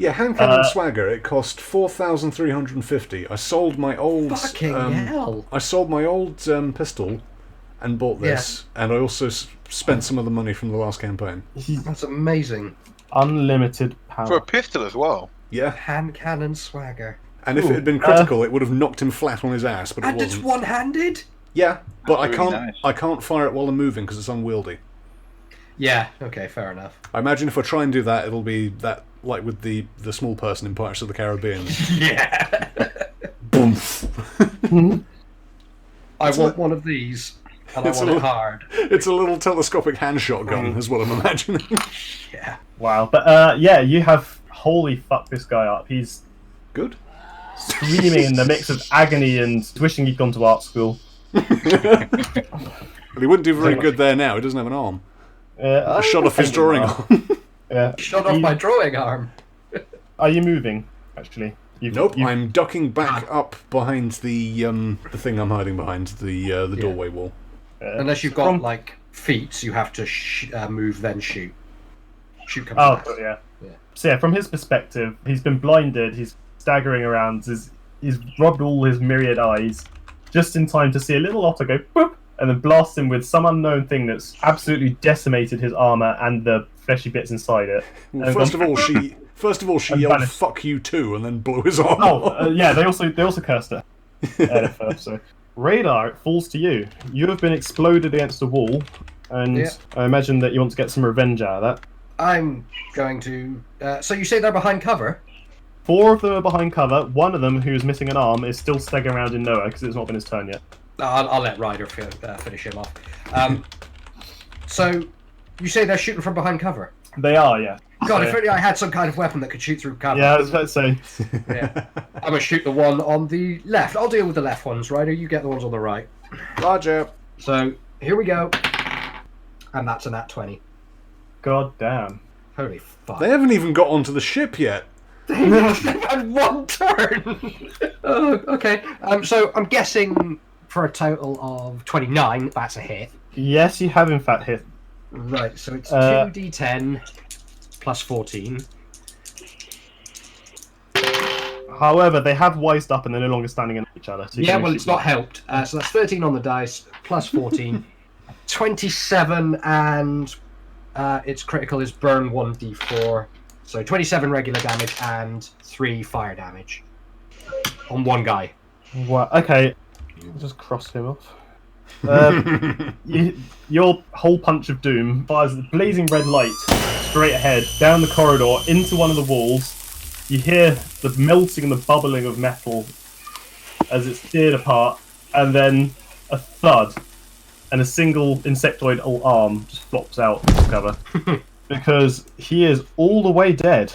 [SPEAKER 1] Yeah, hand cannon swagger. It cost 4,350. I sold my old.
[SPEAKER 3] Fucking hell!
[SPEAKER 1] I sold my old pistol, and bought this, and I also spent some of the money from the last campaign.
[SPEAKER 3] That's amazing.
[SPEAKER 2] Unlimited power.
[SPEAKER 4] For a pistol as well.
[SPEAKER 1] Yeah,
[SPEAKER 3] Hand cannon swagger.
[SPEAKER 1] and if it had been critical, it would have knocked him flat on his ass, but it
[SPEAKER 3] And
[SPEAKER 1] wasn't.
[SPEAKER 3] it's one-handed?
[SPEAKER 1] Yeah, but
[SPEAKER 4] That's really nice.
[SPEAKER 1] I can't fire it while I'm moving because it's unwieldy.
[SPEAKER 3] Yeah, okay, fair enough.
[SPEAKER 1] I imagine if I try and do that, it'll be that like with the small person in Pirates of the Caribbean.
[SPEAKER 3] Yeah!
[SPEAKER 1] Boom.
[SPEAKER 3] I want one of these, and I
[SPEAKER 1] It's
[SPEAKER 3] want
[SPEAKER 1] a
[SPEAKER 3] it
[SPEAKER 1] little-
[SPEAKER 3] hard.
[SPEAKER 1] It's a little telescopic hand shotgun, is what I'm imagining.
[SPEAKER 3] Yeah.
[SPEAKER 2] Wow. But yeah, you have wholly fucked this guy up. He's
[SPEAKER 1] Good.
[SPEAKER 2] screaming in the mix of agony and wishing he'd gone to art school.
[SPEAKER 1] But he wouldn't do very good there now. He doesn't have an arm. I shot off his drawing arm.
[SPEAKER 2] Yeah.
[SPEAKER 3] Shot off my drawing arm.
[SPEAKER 2] Are you moving? Actually,
[SPEAKER 1] Nope, I'm ducking back up behind the thing I'm hiding behind, the doorway wall.
[SPEAKER 3] Unless you've got, like, feet, you have to move, then shoot. Shoot comes
[SPEAKER 2] Oh,
[SPEAKER 3] back.
[SPEAKER 2] yeah. So yeah, from his perspective, he's been blinded. He's staggering around. He's rubbed all his myriad eyes just in time to see a little otter go boop, and then blast him with some unknown thing that's absolutely decimated his armor and the fleshy bits inside it.
[SPEAKER 1] Well,
[SPEAKER 2] And
[SPEAKER 1] first
[SPEAKER 2] gone,
[SPEAKER 1] of all, she
[SPEAKER 2] And
[SPEAKER 1] yelled
[SPEAKER 2] vanished.
[SPEAKER 1] "fuck you too" and then blew his arm.
[SPEAKER 2] yeah, they also cursed her at first. So radar, it falls to you. You have been exploded against a wall, and I imagine that you want to get some revenge out of that.
[SPEAKER 3] I'm going to... so you say they're behind cover?
[SPEAKER 2] 4 of them are behind cover. One of them, who's missing an arm, is still staggering around in nowhere because it's not been his turn yet.
[SPEAKER 3] I'll let Ryder finish him off. So, you say they're shooting from behind cover?
[SPEAKER 2] They are, yeah.
[SPEAKER 3] God,
[SPEAKER 2] So,
[SPEAKER 3] if only I had some kind of weapon that could shoot through cover.
[SPEAKER 2] yeah, I was about to say.
[SPEAKER 3] Yeah. I'm going to shoot the one on the left. I'll deal with the left ones, Ryder. You get the ones on the right.
[SPEAKER 1] Roger.
[SPEAKER 3] So, here we go. And that's a nat 20.
[SPEAKER 2] God damn.
[SPEAKER 3] Holy fuck.
[SPEAKER 1] They haven't even got onto the ship yet.
[SPEAKER 3] They've had one turn! Oh, okay. So, I'm guessing for a total of 29, that's a hit.
[SPEAKER 2] Yes, you have in fact hit.
[SPEAKER 3] Right, so it's 2d10 plus 14.
[SPEAKER 2] However, they have wised up and they're no longer standing in each other. So you
[SPEAKER 3] Yeah,
[SPEAKER 2] can
[SPEAKER 3] well,
[SPEAKER 2] shoot
[SPEAKER 3] it's not helped. So that's 13 on the dice, plus 14. 27, and its critical is burn 1d4. So 27 regular damage and 3 fire damage. On one guy.
[SPEAKER 2] Wow. Okay, I'll just cross him off. Your whole punch of doom fires a blazing red light straight ahead, down the corridor, into one of the walls. You hear the melting and the bubbling of metal as it's teared apart, and then a thud, and a single insectoid arm just flops out of cover. Because he is all the way dead.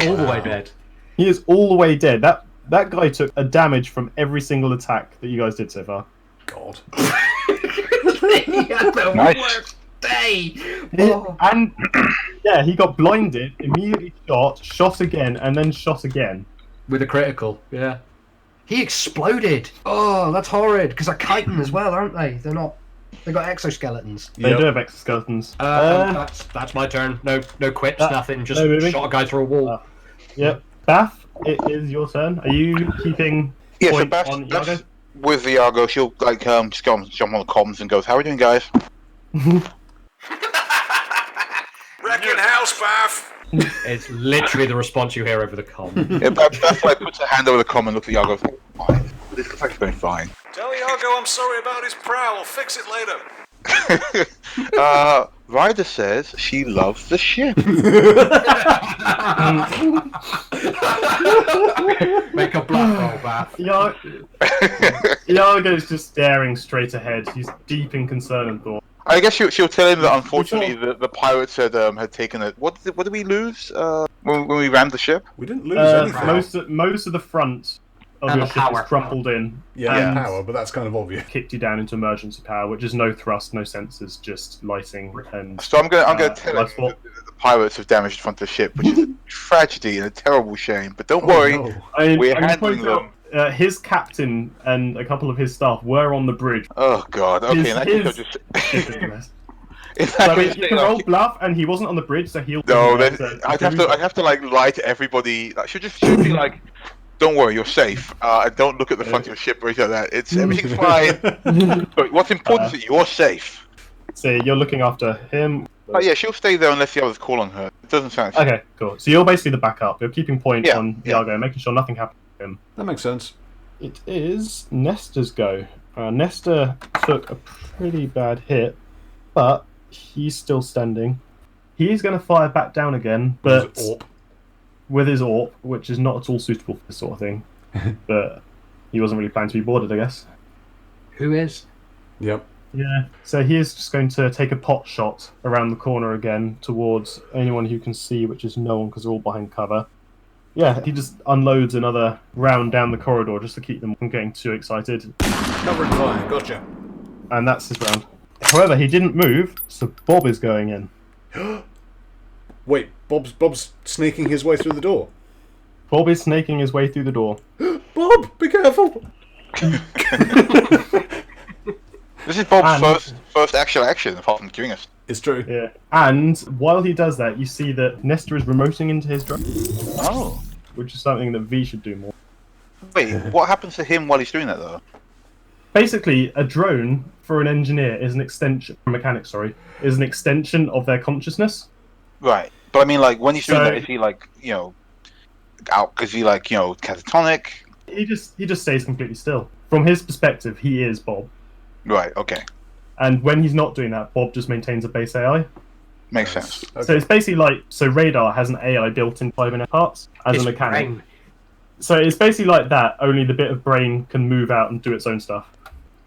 [SPEAKER 3] All the way dead.
[SPEAKER 2] He is all the way dead. That That guy took a damage from every single attack that you guys did so far.
[SPEAKER 1] God.
[SPEAKER 3] He had the
[SPEAKER 4] Nice.
[SPEAKER 3] worst day. Oh.
[SPEAKER 2] And yeah, he got blinded, immediately shot again, and then shot again.
[SPEAKER 3] With a critical, yeah. He exploded. Oh, that's horrid. Because they're chitin as well, aren't they? They're not. They got exoskeletons.
[SPEAKER 2] They do have exoskeletons.
[SPEAKER 3] That's my turn. No quips, nothing. Just
[SPEAKER 2] no moving.
[SPEAKER 3] shot a guy through a wall.
[SPEAKER 2] Yep. Bath, it is your turn. Are you keeping
[SPEAKER 4] Yeah, so
[SPEAKER 2] point
[SPEAKER 4] Bath,
[SPEAKER 2] on Iago?
[SPEAKER 4] with the Iago, she'll like just go and jump on the comms and goes, "How are we doing, guys?"
[SPEAKER 1] Wrecking house, Bath!
[SPEAKER 3] It's literally the response you hear over the comm.
[SPEAKER 4] Yeah, Bath like puts her hand over the comm and looks at Iago. Fine. This looks like it's going fine.
[SPEAKER 1] Tell Iago I'm sorry about his prowl. I'll fix it later.
[SPEAKER 4] Ryder says she loves the ship.
[SPEAKER 3] Make a black roll, Bath.
[SPEAKER 2] Iago's just staring straight ahead. He's deep in concern and thought.
[SPEAKER 4] I guess she'll tell him that unfortunately the pirates had taken it. What did we lose when we rammed the ship?
[SPEAKER 1] We didn't lose anything.
[SPEAKER 2] Most of the front of
[SPEAKER 3] And
[SPEAKER 2] your
[SPEAKER 3] the
[SPEAKER 2] ship
[SPEAKER 3] power.
[SPEAKER 2] is crumpled in.
[SPEAKER 1] Yeah,
[SPEAKER 2] and
[SPEAKER 1] power, but that's kind of obvious.
[SPEAKER 2] kicked you down into emergency power, which is no thrust, no sensors, just lighting and.
[SPEAKER 4] So I'm gonna tell him
[SPEAKER 2] life support.
[SPEAKER 4] that the pirates have damaged the front of the ship, which is a tragedy and a terrible shame. But don't worry,
[SPEAKER 1] no.
[SPEAKER 4] we're
[SPEAKER 2] I'm
[SPEAKER 4] handling
[SPEAKER 2] pointing
[SPEAKER 4] them.
[SPEAKER 2] out, his captain and a couple of his staff were on the bridge.
[SPEAKER 4] Oh god. Okay,
[SPEAKER 2] His-
[SPEAKER 4] in that case, I'll
[SPEAKER 2] his-
[SPEAKER 4] just. In
[SPEAKER 2] So,
[SPEAKER 4] that
[SPEAKER 2] I mean,
[SPEAKER 4] case,
[SPEAKER 2] you can roll bluff, and he wasn't on the bridge, so he'll.
[SPEAKER 4] No,
[SPEAKER 2] so
[SPEAKER 4] I'd have to like lie to everybody. Like, should be like, don't worry, you're safe. And don't look at the front of your ship or anything like that. It's everything's fine. But what's important is that you're safe.
[SPEAKER 2] So you're looking after him.
[SPEAKER 4] But yeah, she'll stay there unless the others call on her. It doesn't sound.
[SPEAKER 2] Okay, cool. So you're basically the backup. You're keeping point
[SPEAKER 4] Yeah,
[SPEAKER 2] on
[SPEAKER 4] yeah.
[SPEAKER 2] Iago, making sure nothing happens to him.
[SPEAKER 1] That makes sense.
[SPEAKER 2] It is Nestor's go. Nestor took a pretty bad hit, but he's still standing. He's going to fire back down again, but with his AWP, which is not at all suitable for this sort of thing. But he wasn't really planning to be boarded, I guess.
[SPEAKER 3] Who is?
[SPEAKER 1] Yep.
[SPEAKER 2] Yeah. So he is just going to take a pot shot around the corner again towards anyone who can see, which is no one because they're all behind cover. Yeah, he just unloads another round down the corridor just to keep them from getting too excited.
[SPEAKER 1] Cover and fire. Gotcha.
[SPEAKER 2] And that's his round. However, he didn't move, so Bob is going in.
[SPEAKER 1] Wait, Bob's sneaking his way through the door.
[SPEAKER 2] Bob is snaking his way through the door.
[SPEAKER 1] Bob, be careful!
[SPEAKER 4] This is Bob's
[SPEAKER 2] And-
[SPEAKER 4] first actual action, apart from killing us.
[SPEAKER 1] It's true.
[SPEAKER 2] Yeah. And while he does that, you see that Nestor is remoting into his drone,
[SPEAKER 4] Oh.
[SPEAKER 2] which is something that V should do more.
[SPEAKER 4] Wait, what happens to him while he's doing that though?
[SPEAKER 2] Basically, a drone for an engineer is an extension, a mechanic, sorry, is an extension of their consciousness.
[SPEAKER 4] Right, but I mean, like when he's doing
[SPEAKER 2] So-
[SPEAKER 4] that, is he like out? Is he like catatonic?
[SPEAKER 2] He just stays completely still. From his perspective, he is Bob.
[SPEAKER 4] Right. Okay.
[SPEAKER 2] And when he's not doing that, Bob just maintains a base AI.
[SPEAKER 4] Makes sense.
[SPEAKER 1] Okay.
[SPEAKER 2] So it's basically like, so radar has an AI built in 5 parts as
[SPEAKER 3] His
[SPEAKER 2] a mechanic.
[SPEAKER 3] brain.
[SPEAKER 2] So it's basically like that, only the bit of brain can move out and do its own stuff.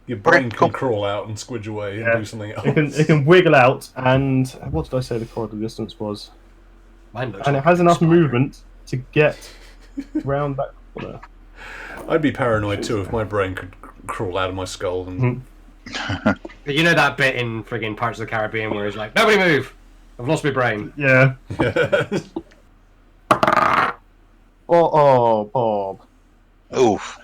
[SPEAKER 1] Your brain
[SPEAKER 4] Cool.
[SPEAKER 1] can crawl out and squidge away and
[SPEAKER 2] Yeah.
[SPEAKER 1] do something else.
[SPEAKER 2] It can wiggle out, and what did I say the corridor distance was?
[SPEAKER 3] Mine looks
[SPEAKER 2] And it
[SPEAKER 3] like
[SPEAKER 2] has
[SPEAKER 3] a
[SPEAKER 2] enough
[SPEAKER 3] spider.
[SPEAKER 2] movement to get round that corner.
[SPEAKER 1] I'd be paranoid too if my brain could crawl out of my skull and...
[SPEAKER 3] You know that bit in friggin' Pirates of the Caribbean where he's like, "Nobody move! I've lost my brain."
[SPEAKER 2] Yeah. Oh, Bob.
[SPEAKER 4] Oof.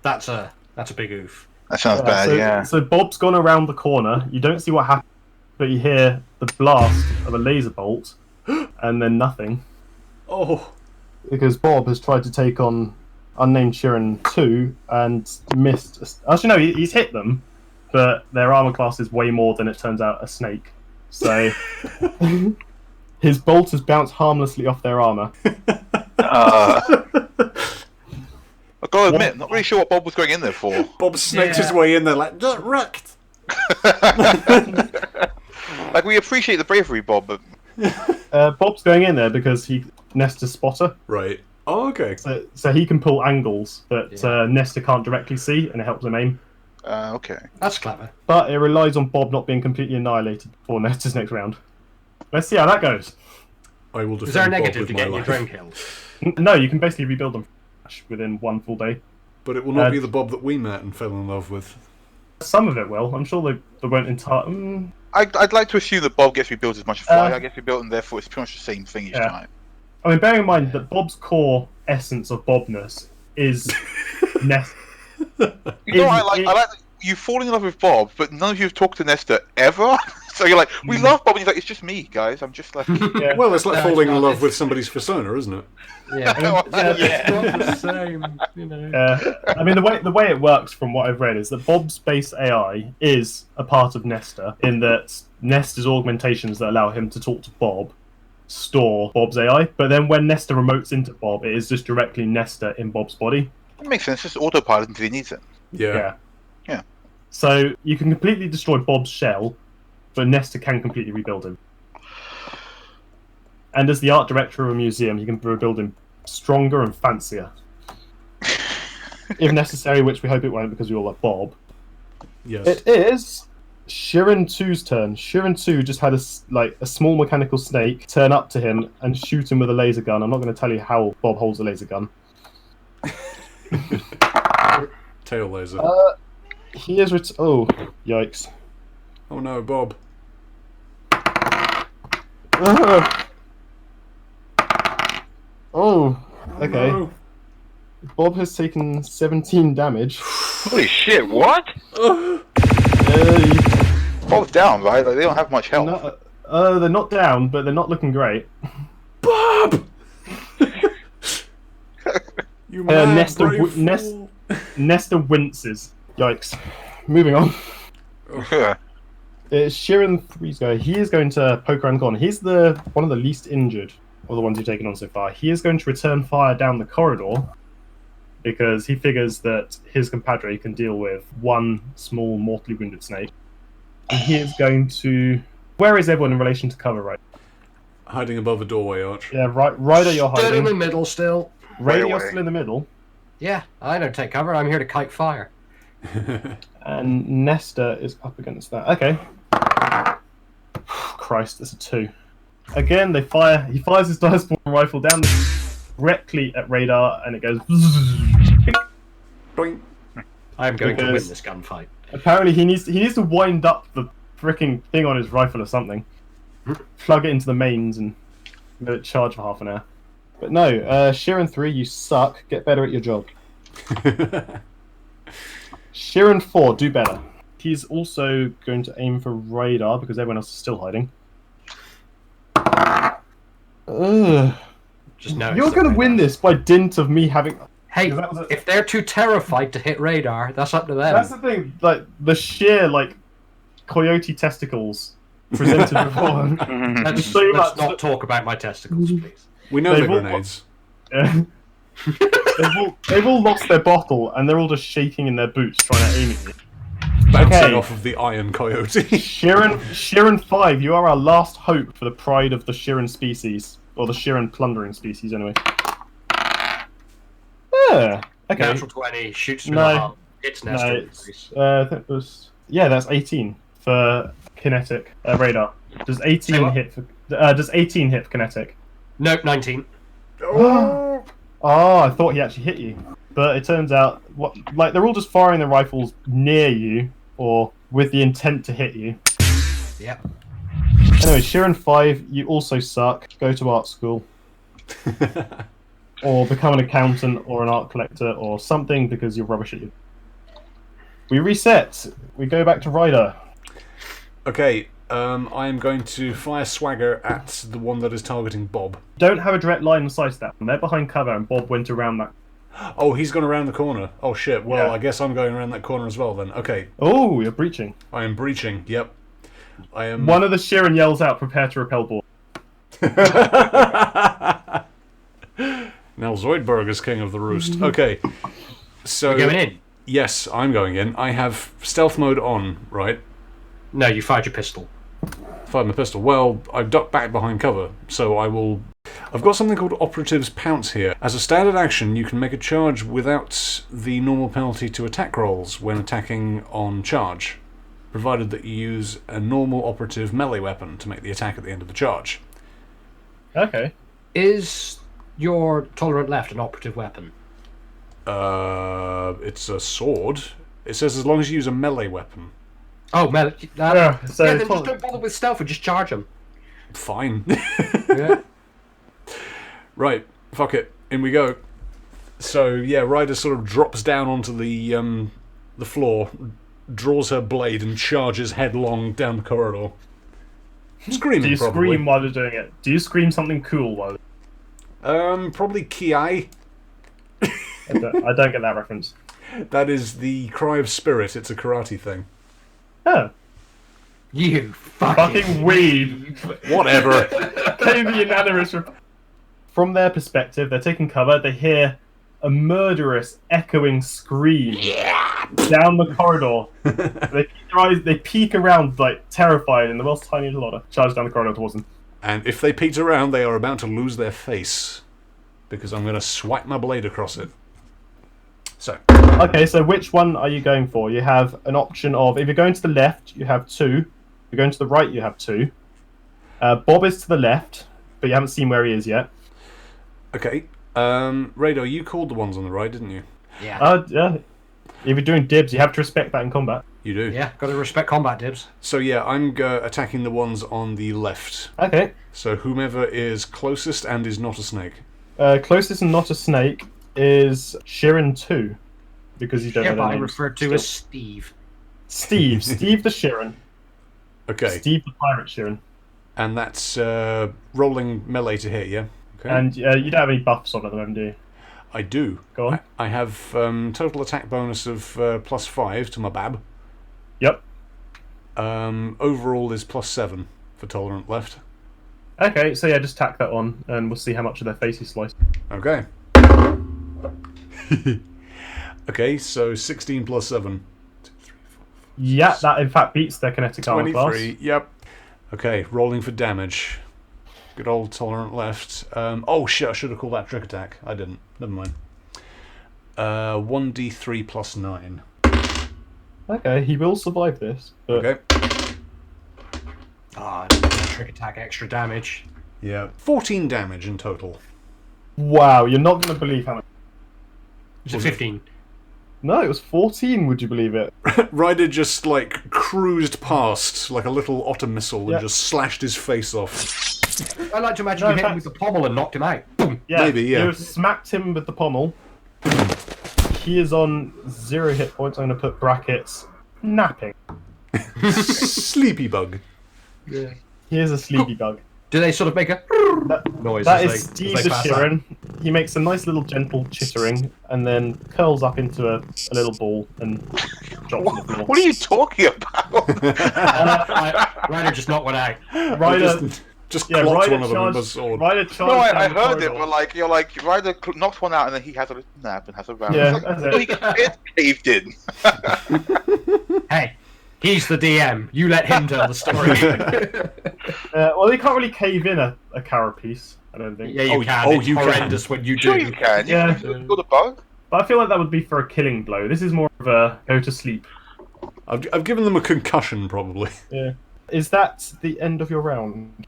[SPEAKER 3] That's a big oof.
[SPEAKER 4] That sounds bad.
[SPEAKER 2] So,
[SPEAKER 4] Yeah.
[SPEAKER 2] so Bob's gone around the corner. You don't see what happens, but you hear the blast of a laser bolt, and then nothing.
[SPEAKER 1] Oh,
[SPEAKER 2] Because Bob has tried to take on Unnamed Chiron 2 and missed. Actually, no, he's hit them, but their armor class is way more than, it turns out, a snake. So his bolt has bounced harmlessly off their armor.
[SPEAKER 4] I gotta admit, not really sure what Bob was going in there for.
[SPEAKER 1] Bob snaked his
[SPEAKER 3] Yeah.
[SPEAKER 1] way in there like, "Get wrecked!"
[SPEAKER 4] Like we appreciate the bravery, Bob, but
[SPEAKER 2] Bob's going in there because he Nestor's spotter,
[SPEAKER 1] Right. Oh, okay.
[SPEAKER 2] so he can pull angles that
[SPEAKER 3] Yeah.
[SPEAKER 2] Nestor can't directly see, and it helps him aim.
[SPEAKER 4] okay.
[SPEAKER 3] That's clever.
[SPEAKER 2] But it relies on Bob not being completely annihilated before Nestor's next round. Let's see how that goes.
[SPEAKER 1] I will defend
[SPEAKER 3] Is there a
[SPEAKER 1] Bob
[SPEAKER 3] negative
[SPEAKER 1] with
[SPEAKER 3] to
[SPEAKER 1] my
[SPEAKER 3] getting your
[SPEAKER 1] life.
[SPEAKER 3] drone killed?
[SPEAKER 2] No, you can basically rebuild them. match within one full day.
[SPEAKER 1] But it will not be the Bob that we met and fell in love with.
[SPEAKER 2] Some of it will. I'm sure they won't entirely.
[SPEAKER 4] I'd like to assume that Bob gets rebuilt as much as Fly gets rebuilt, and therefore it's pretty much the same thing each time.
[SPEAKER 2] I mean, bearing in mind that Bob's core essence of Bobness is Nesta.
[SPEAKER 4] You know, I like you falling in love with Bob, but none of you have talked to Nesta ever. So you're like, we love Bob, and he's like, it's just me, guys. I'm just like.
[SPEAKER 2] Yeah.
[SPEAKER 1] Well, it's like falling in love with somebody's persona, isn't it?
[SPEAKER 3] Yeah, it's not the same, you know.
[SPEAKER 2] I mean, the way it works, from what I've read, is that Bob's base AI is a part of Nesta, in that Nesta's augmentations that allow him to talk to Bob store Bob's AI, but then when Nesta remotes into Bob, it is just directly Nesta in Bob's body.
[SPEAKER 4] It makes sense. It's just autopilot until he needs it.
[SPEAKER 1] Yeah.
[SPEAKER 2] So you can completely destroy Bob's shell, but Nesta can completely rebuild him. And as the art director of a museum, you can rebuild him stronger and fancier. If necessary, which we hope it won't, because we all love Bob.
[SPEAKER 1] Yes.
[SPEAKER 2] It is Shirin 2's turn. Shirin 2 just had a small mechanical snake turn up to him and shoot him with a laser gun. I'm not going to tell you how Bob holds a laser gun.
[SPEAKER 1] Tail laser.
[SPEAKER 2] He is oh, yikes.
[SPEAKER 1] Oh no, Bob.
[SPEAKER 2] Oh, okay.
[SPEAKER 1] No.
[SPEAKER 2] Bob has taken 17 damage.
[SPEAKER 4] Holy shit! What?
[SPEAKER 2] Uh,
[SPEAKER 4] Bob's down, right? Like, they don't have much health.
[SPEAKER 2] they're not down, but they're not looking great.
[SPEAKER 1] Bob! You mad
[SPEAKER 2] Nesta,
[SPEAKER 1] brave
[SPEAKER 2] Nesta winces. Yikes. Moving on. It's Shirin 3's guy. He is going to poke around the corner. He's one of the least injured of the ones you've taken on so far. He is going to return fire down the corridor because he figures that his compadre can deal with one small mortally wounded snake. And he is going to... Where is everyone in relation to cover, right?
[SPEAKER 1] Hiding above a doorway arch.
[SPEAKER 2] Yeah, right at your hiding.
[SPEAKER 3] Stood in the middle still.
[SPEAKER 2] Right, you're still in the middle.
[SPEAKER 3] Yeah, I don't take cover. I'm here to kite fire.
[SPEAKER 2] And Nesta is up against that. Okay. Christ, that's a 2. Again, they fire. He fires his dice rifle down directly at radar, and it goes.
[SPEAKER 1] Boing.
[SPEAKER 3] I'm going to win this gunfight.
[SPEAKER 2] Apparently, he needs to wind up the freaking thing on his rifle or something. Plug it into the mains and let it charge for half an hour. But no, Shirin 3, you suck. Get better at your job. Shirin 4, do better. He's also going to aim for radar because everyone else is still hiding.
[SPEAKER 3] Just know
[SPEAKER 2] You're going to win this by dint of me having...
[SPEAKER 3] Hey, if they're too terrified to hit radar, that's up to them.
[SPEAKER 2] That's the thing, like, the sheer, like, coyote testicles presented before.
[SPEAKER 3] Let's not talk about my testicles, please.
[SPEAKER 1] We know they're grenades.
[SPEAKER 2] Yeah. they've all lost their bottle, and they're all just shaking in their boots trying to aim at you.
[SPEAKER 1] Bouncing off of the iron coyote.
[SPEAKER 2] Shirin 5, you are our last hope for the pride of the Shirin species. Or the Shirin plundering species, anyway. Yeah, okay.
[SPEAKER 3] Natural 20, shoots through the heart. It's Nesta.
[SPEAKER 2] I think it was... Yeah, that's 18 for kinetic radar. Does 18 hit for... does 18 hit for kinetic?
[SPEAKER 3] Nope, 19.
[SPEAKER 2] Oh, I thought he actually hit you. But it turns out, they're all just firing their rifles near you, or with the intent to hit you.
[SPEAKER 3] Yep.
[SPEAKER 2] Anyway, Shirin 5, you also suck. Go to art school. Or become an accountant, or an art collector, or something, because you're rubbish at you. We reset. We go back to Ryder.
[SPEAKER 1] Okay, I am going to fire Swagger at the one that is targeting Bob.
[SPEAKER 2] Don't have a direct line of sight to that. They're behind cover, and Bob went around that.
[SPEAKER 1] Oh, he's gone around the corner. Oh shit, well,
[SPEAKER 2] Yeah.
[SPEAKER 1] I guess I'm going around that corner as well then. Okay,
[SPEAKER 2] Oh, you're breaching.
[SPEAKER 1] I am breaching, yep. I am...
[SPEAKER 2] One of the Shirin yells out, prepare to repel Bob.
[SPEAKER 1] Now Zoidberg is king of the roost. Okay, so...
[SPEAKER 3] You're going in?
[SPEAKER 1] Yes, I'm going in. I have stealth mode on, right?
[SPEAKER 3] No, you fired your pistol.
[SPEAKER 1] Fired my pistol. Well, I've ducked back behind cover, so I will... I've got something called Operative's Pounce here. As a standard action, you can make a charge without the normal penalty to attack rolls when attacking on charge, provided that you use a normal operative melee weapon to make the attack at the end of the charge.
[SPEAKER 2] Okay.
[SPEAKER 3] Is your tolerant left an operative weapon?
[SPEAKER 1] It's a sword. It says as long as you use a melee weapon.
[SPEAKER 3] Oh, man.
[SPEAKER 2] Yeah, so
[SPEAKER 3] then just don't bother with stealth and just charge him.
[SPEAKER 1] Fine.
[SPEAKER 3] Yeah.
[SPEAKER 1] Right, fuck it. In we go. So yeah, Ryder sort of drops down onto the floor, draws her blade, and charges headlong down the corridor. Screaming.
[SPEAKER 2] Do you
[SPEAKER 1] probably.
[SPEAKER 2] scream while you're doing it? Do you scream something cool while?
[SPEAKER 1] Probably Ki.
[SPEAKER 2] I don't get that reference.
[SPEAKER 1] That is the cry of spirit. It's a karate thing.
[SPEAKER 2] Oh,
[SPEAKER 3] You
[SPEAKER 2] fucking weeb.
[SPEAKER 1] Whatever.
[SPEAKER 2] Came the unanimous. From their perspective, they're taking cover. They hear a murderous, echoing scream down the corridor. They keep their eyes. They peek around, like terrified, and the world's tiny little otter charges down the corridor towards them.
[SPEAKER 1] And if they peeked around, they are about to lose their face. Because I'm going to swipe my blade across it. So.
[SPEAKER 2] Okay, so which one are you going for? You have an option of, if you're going to the left, you have 2. If you're going to the right, you have 2. Bob is to the left, but you haven't seen where he is yet.
[SPEAKER 1] Okay. Radar, you called the ones on the right, didn't you?
[SPEAKER 3] Yeah.
[SPEAKER 2] Yeah. If you're doing dibs, you have to respect that in combat.
[SPEAKER 1] You do.
[SPEAKER 3] Yeah, got to respect combat, Dibs.
[SPEAKER 1] So yeah, I'm attacking the ones on the left.
[SPEAKER 2] Okay.
[SPEAKER 1] So whomever is closest and is not a snake.
[SPEAKER 2] Closest and not a snake is Shirin 2. Because you don't know their
[SPEAKER 3] Hereby
[SPEAKER 2] names.
[SPEAKER 3] referred to as Steve.
[SPEAKER 2] Steve. Steve the Shirin.
[SPEAKER 1] Okay.
[SPEAKER 2] Steve the Pirate Shirin.
[SPEAKER 1] And that's rolling melee to hit, yeah? Okay.
[SPEAKER 2] And you don't have any buffs on at the moment, do you?
[SPEAKER 1] I do.
[SPEAKER 2] Go on.
[SPEAKER 1] I have total attack bonus of +5 to my bab.
[SPEAKER 2] Yep.
[SPEAKER 1] Overall is +7 for tolerant left.
[SPEAKER 2] Okay, so yeah, just tack that on, and we'll see how much of their face you slice.
[SPEAKER 1] Okay. Okay, so 16 + 7.
[SPEAKER 2] Yeah, that in fact beats their kinetic armor
[SPEAKER 1] 23,
[SPEAKER 2] class.
[SPEAKER 1] yep. Okay, rolling for damage. Good old tolerant left. Oh shit, I should have called that trick attack. I didn't. Never mind. 1d3 + 9.
[SPEAKER 2] Okay, he will survive this. But
[SPEAKER 1] Okay.
[SPEAKER 3] Trick attack, extra damage.
[SPEAKER 1] Yeah. 14 damage in total.
[SPEAKER 2] wow, you're not going to believe how much.
[SPEAKER 3] Is it 15?
[SPEAKER 2] No, it was 14, would you believe it?
[SPEAKER 1] Ryder just like cruised past like a little otter missile
[SPEAKER 2] Yeah.
[SPEAKER 1] and just slashed his face off.
[SPEAKER 3] I like to imagine
[SPEAKER 2] No,
[SPEAKER 3] you hit him
[SPEAKER 2] in
[SPEAKER 3] with the pommel and knocked him out. Boom.
[SPEAKER 2] Yeah,
[SPEAKER 1] Maybe, yeah.
[SPEAKER 2] You smacked him with the pommel. He is on 0 hit points. I'm going to put brackets. Napping.
[SPEAKER 1] Sleepy bug.
[SPEAKER 3] Yeah.
[SPEAKER 2] He is a sleepy bug.
[SPEAKER 3] Do they sort of make a noise?
[SPEAKER 2] That
[SPEAKER 3] as
[SPEAKER 2] is
[SPEAKER 3] they,
[SPEAKER 2] Steve
[SPEAKER 3] as
[SPEAKER 2] the
[SPEAKER 3] they pass
[SPEAKER 2] Shirin. He makes a nice little gentle chittering and then curls up into a little ball and drops on the floor.
[SPEAKER 4] What are you talking about?
[SPEAKER 3] Ryder just knocked one out.
[SPEAKER 2] Ryder,
[SPEAKER 1] Just
[SPEAKER 2] yeah,
[SPEAKER 1] clocked
[SPEAKER 2] Ryder
[SPEAKER 1] one of them with a
[SPEAKER 2] charged,
[SPEAKER 1] sword.
[SPEAKER 2] Ryder charged
[SPEAKER 4] No, I
[SPEAKER 2] down the
[SPEAKER 4] heard it,
[SPEAKER 2] corridor.
[SPEAKER 4] but like you're like Ryder knocked one out and then he has a little nap and has a round.
[SPEAKER 2] Yeah,
[SPEAKER 4] It's like,
[SPEAKER 2] that's
[SPEAKER 4] no,
[SPEAKER 2] it.
[SPEAKER 4] he gets caved in.
[SPEAKER 3] Hey, he's the DM. You let him tell the story.
[SPEAKER 2] Well, he can't really cave in a carapace, I don't think.
[SPEAKER 3] Yeah, you
[SPEAKER 1] Oh,
[SPEAKER 3] can.
[SPEAKER 1] oh,
[SPEAKER 3] It's
[SPEAKER 1] you can.
[SPEAKER 3] horrendous when you
[SPEAKER 4] Sure
[SPEAKER 3] do.
[SPEAKER 4] you can. You
[SPEAKER 2] Yeah.
[SPEAKER 4] can kill the bug.
[SPEAKER 2] But I feel like that would be for a killing blow. This is more of a go to sleep.
[SPEAKER 1] I've given them a concussion, probably.
[SPEAKER 2] Yeah. Is that the end of your round?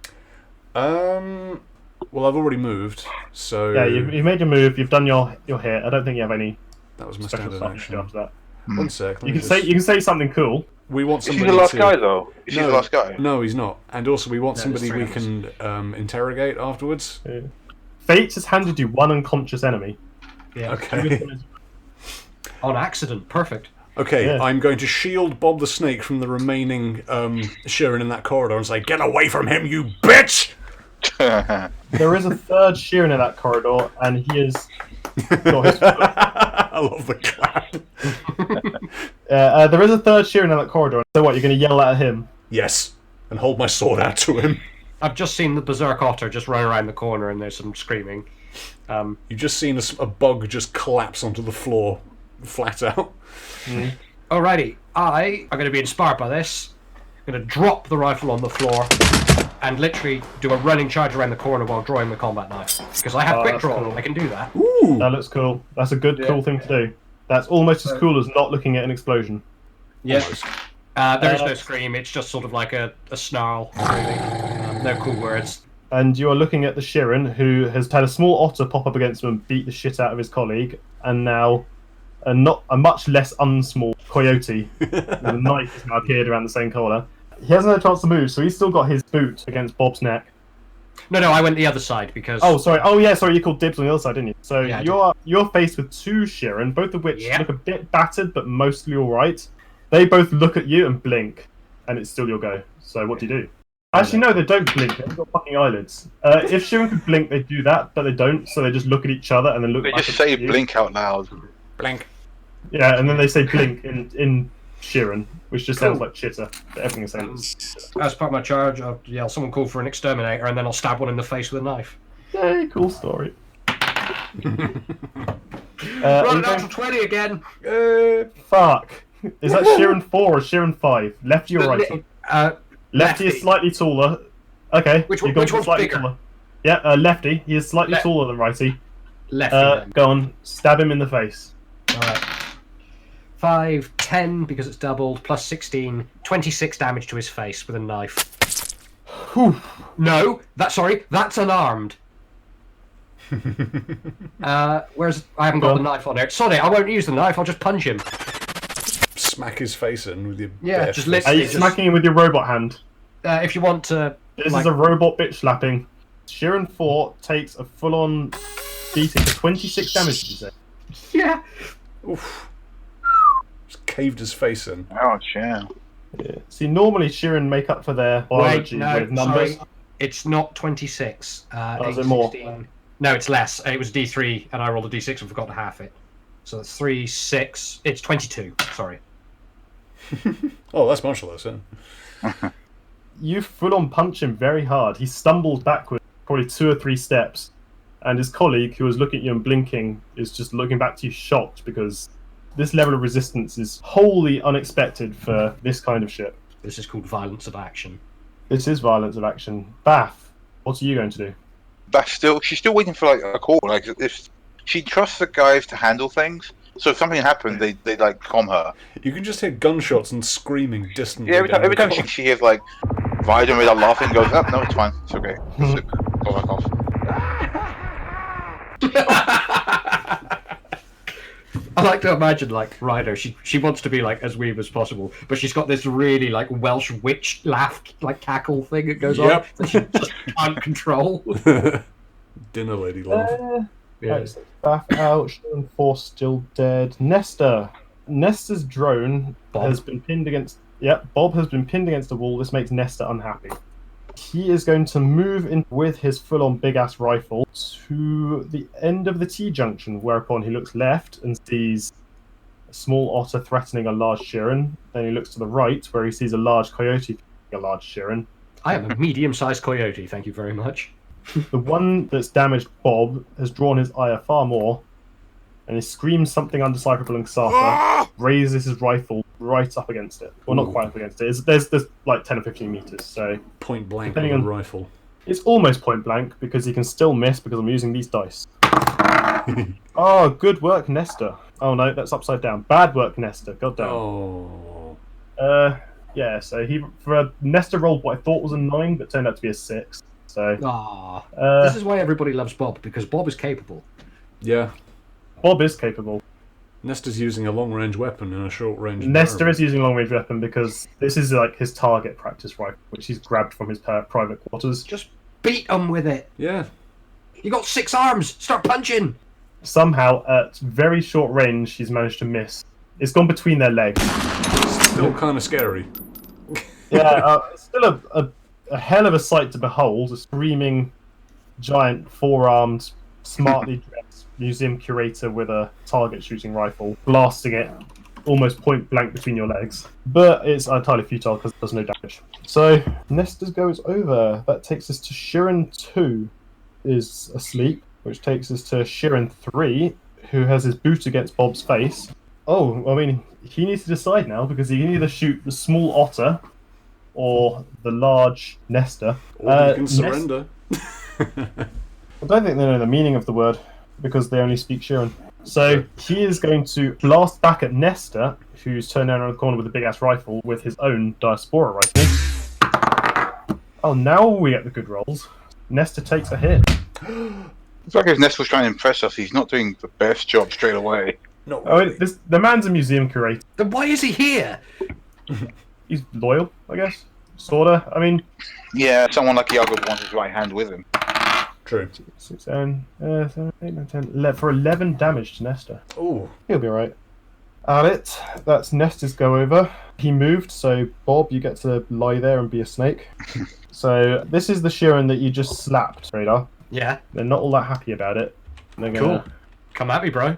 [SPEAKER 1] Well, I've already moved, so
[SPEAKER 2] Yeah, you've made your move. You've done your hit. I don't think you have any
[SPEAKER 1] that was my
[SPEAKER 2] special
[SPEAKER 1] standard
[SPEAKER 2] stuff to do
[SPEAKER 1] action.
[SPEAKER 2] after that.
[SPEAKER 1] One sec. let
[SPEAKER 2] You
[SPEAKER 1] me
[SPEAKER 2] can
[SPEAKER 1] just-
[SPEAKER 2] say something cool.
[SPEAKER 1] We want
[SPEAKER 4] Is he
[SPEAKER 1] somebody
[SPEAKER 4] the last
[SPEAKER 1] to...
[SPEAKER 4] guy though? Is he
[SPEAKER 1] No,
[SPEAKER 4] the last guy?
[SPEAKER 1] No, he's not. And also, we want
[SPEAKER 3] No,
[SPEAKER 1] somebody
[SPEAKER 3] there's
[SPEAKER 1] we
[SPEAKER 3] three
[SPEAKER 1] can interrogate afterwards.
[SPEAKER 2] Fate has handed you one unconscious enemy.
[SPEAKER 3] Yeah.
[SPEAKER 1] Okay.
[SPEAKER 3] On accident. Perfect.
[SPEAKER 1] Okay,
[SPEAKER 2] Yeah.
[SPEAKER 1] I'm going to shield Bob the Snake from the remaining Shirin in that corridor and say, "Get away from him, you bitch!"
[SPEAKER 2] There is a third Shirin in that corridor, and he is.
[SPEAKER 1] I love the clap.
[SPEAKER 2] There is a third Shirin in that corridor. So what? You're going to yell at him?
[SPEAKER 1] Yes, and hold my sword out to him.
[SPEAKER 3] I've just seen the berserk otter just run around the corner and there's some screaming.
[SPEAKER 1] You've just seen a bug just collapse onto the floor, flat out.
[SPEAKER 3] Alrighty, I am going to be inspired by this. I'm going to drop the rifle on the floor and literally do a running charge around the corner while drawing the combat knife. Because I have quick
[SPEAKER 2] that's
[SPEAKER 3] draw,
[SPEAKER 2] cool.
[SPEAKER 3] I can do that.
[SPEAKER 1] Ooh.
[SPEAKER 2] That looks cool. That's a good, cool thing to do. That's almost as cool as not looking at an explosion.
[SPEAKER 1] Almost.
[SPEAKER 3] There is no scream, it's just sort of like a snarl. Really. No cool words.
[SPEAKER 2] And you are looking at the Shirin, who has had a small otter pop up against him and beat the shit out of his colleague. and now a much less unsmall coyote with a knife has now appeared around the same corner. He hasn't had a chance to move, so he's still got his boot against Bob's neck.
[SPEAKER 3] No, I went the other side because.
[SPEAKER 2] Oh, sorry. Oh, yeah, sorry. You called dibs on the other side, didn't you? So
[SPEAKER 3] Yeah,
[SPEAKER 2] you're faced with two Sheeran, both of which look a bit battered, but mostly all right. They both look at you and blink, and it's still your go. So what do you do? Actually, no, they don't blink. They've got fucking eyelids. If Sheeran could blink, they do that, but they don't. So they just look at each other and then look.
[SPEAKER 4] They
[SPEAKER 2] back
[SPEAKER 4] just
[SPEAKER 2] at
[SPEAKER 4] say
[SPEAKER 2] you.
[SPEAKER 4] blink out loud.
[SPEAKER 1] Blank.
[SPEAKER 2] Yeah, and then they say blink in Sheeran, which just sounds like chitter. But everything is saying.
[SPEAKER 3] As part of my charge, I'll yell, "Someone call for an exterminator," and then I'll stab one in the face with a knife.
[SPEAKER 2] Yay, cool story.
[SPEAKER 3] Run an natural 20 again.
[SPEAKER 2] Fuck. Is that Sheeran 4 or Sheeran 5? Lefty or righty? Lefty is slightly taller. Okay.
[SPEAKER 3] Which
[SPEAKER 2] you've gone
[SPEAKER 3] one's
[SPEAKER 2] for slightly
[SPEAKER 3] bigger?
[SPEAKER 2] taller. Yeah, lefty. He is slightly taller than righty.
[SPEAKER 3] Lefty.
[SPEAKER 2] Go on, stab him in the face.
[SPEAKER 3] Alright. 5, 10, because it's doubled, plus 16, 26 damage to his face with a knife.
[SPEAKER 2] Whew.
[SPEAKER 3] No, that's unarmed. Whereas I haven't got the knife on it. Sorry, I won't use the knife, I'll just punch him.
[SPEAKER 1] Smack his face in with your
[SPEAKER 3] Yeah,
[SPEAKER 1] bare
[SPEAKER 3] just
[SPEAKER 1] fist.
[SPEAKER 2] Are you smacking him with your robot hand?
[SPEAKER 3] If you want to...
[SPEAKER 2] This is a robot bitch slapping. Sheeran 4 takes a full-on beating for 26 damage, did you say?
[SPEAKER 3] Yeah.
[SPEAKER 1] Oof. Just caved his face in.
[SPEAKER 4] Ouch, yeah.
[SPEAKER 2] See, normally Sheeran make up for their biology with numbers.
[SPEAKER 3] Sorry. It's not 26.
[SPEAKER 2] Is it more?
[SPEAKER 3] 16. No, it's less. It was D3, and I rolled a D6 and forgot to half it. So that's 3, 6... It's 22, sorry.
[SPEAKER 1] Oh, that's much less, yeah.
[SPEAKER 2] You full-on punch him very hard. He stumbles backwards, probably 2 or 3 steps, and his colleague, who was looking at you and blinking, is just looking back to you shocked because this level of resistance is wholly unexpected for this kind of ship.
[SPEAKER 3] This is called violence of action.
[SPEAKER 2] This is violence of action. Bath, what are you going to do?
[SPEAKER 4] But she's still waiting for like a call. Like if she trusts the guys to handle things, so if something happened, they like calm her.
[SPEAKER 1] You can just hear gunshots and screaming distantly.
[SPEAKER 4] Yeah, every time she hears like Ryder without laughing, goes, "Oh no, it's fine, it's okay." Just go back off.
[SPEAKER 3] I like to imagine, like, Ryder, she wants to be, like, as weird as possible, but she's got this really, like, Welsh witch laugh, like, cackle thing that goes on that she just can't control.
[SPEAKER 1] Dinner lady laugh.
[SPEAKER 2] Right, Bath out, Sheeran 4 still dead. Nesta's drone has been pinned against... Yep, Bob has been pinned against the wall. This makes Nesta unhappy. He is going to move in with his full-on big-ass rifle to the end of the T-junction, whereupon he looks left and sees a small otter threatening a large Sheeran. Then he looks to the right, where he sees a large coyote a large Sheeran.
[SPEAKER 3] I am a medium-sized coyote, thank you very much.
[SPEAKER 2] The one that's damaged Bob has drawn his ire far more, and he screams something undecipherable in Xartha, raises his rifle right up against it. Well, not quite up against it. There's like 10 or 15 meters, so...
[SPEAKER 1] Point blank
[SPEAKER 2] depending
[SPEAKER 1] on
[SPEAKER 2] on
[SPEAKER 1] a rifle.
[SPEAKER 2] It's almost point blank, because he can still miss because I'm using these dice. Oh, good work, Nesta. Oh no, that's upside down. Bad work, Nesta. God damn.
[SPEAKER 1] Oh.
[SPEAKER 2] Yeah, so Nesta rolled what I thought was a 9, but turned out to be a 6. So...
[SPEAKER 3] this is why everybody loves Bob, because Bob is capable.
[SPEAKER 1] Yeah.
[SPEAKER 2] Bob is capable.
[SPEAKER 1] Nesta's using a long-range weapon in a short-range
[SPEAKER 2] Nesta is using a long-range weapon because this is like his target practice rifle, which he's grabbed from his private quarters.
[SPEAKER 3] Just beat them with it.
[SPEAKER 1] Yeah.
[SPEAKER 3] You got 6 arms. Start punching.
[SPEAKER 2] Somehow, at very short range, he's managed to miss. It's gone between their legs.
[SPEAKER 1] Still kind of scary.
[SPEAKER 2] Yeah, it's still a hell of a sight to behold. A screaming, giant, 4-armed, smartly dressed museum curator with a target shooting rifle, blasting it almost point blank between your legs. But it's entirely futile because there's no damage. So, Nesta's go is over. That takes us to Sheeran 2 is asleep, which takes us to Sheeran 3, who has his boot against Bob's face. Oh, I mean, he needs to decide now because he can either shoot the small otter or the large Nesta.
[SPEAKER 1] Or you can surrender.
[SPEAKER 2] I don't think they know the meaning of the word because they only speak Sheeran. So he is going to blast back at Nesta, who's turned down around the corner with a big-ass rifle with his own Diaspora rifle. Oh, now we get the good rolls. Nesta takes a hit.
[SPEAKER 4] It's like his nest was trying to impress us. He's not doing the best job straight away.
[SPEAKER 1] Not
[SPEAKER 2] Oh,
[SPEAKER 1] really.
[SPEAKER 2] the man's a museum curator.
[SPEAKER 3] Then why is he here?
[SPEAKER 2] He's loyal, I guess. Sorta. I mean,
[SPEAKER 4] Yeah, someone like Iago wants his right hand with him.
[SPEAKER 1] True.
[SPEAKER 2] 6, 7, 8, 9, 10, for 11 damage to Nestor.
[SPEAKER 1] Ooh.
[SPEAKER 2] He'll be alright. Alright, that's Nestor's go over. He moved, so Bob, you get to lie there and be a snake. So this is the Sheeran that you just slapped, Radar.
[SPEAKER 3] Yeah.
[SPEAKER 2] They're not all that happy about it. They're gonna...
[SPEAKER 3] Cool. Come at me, bro.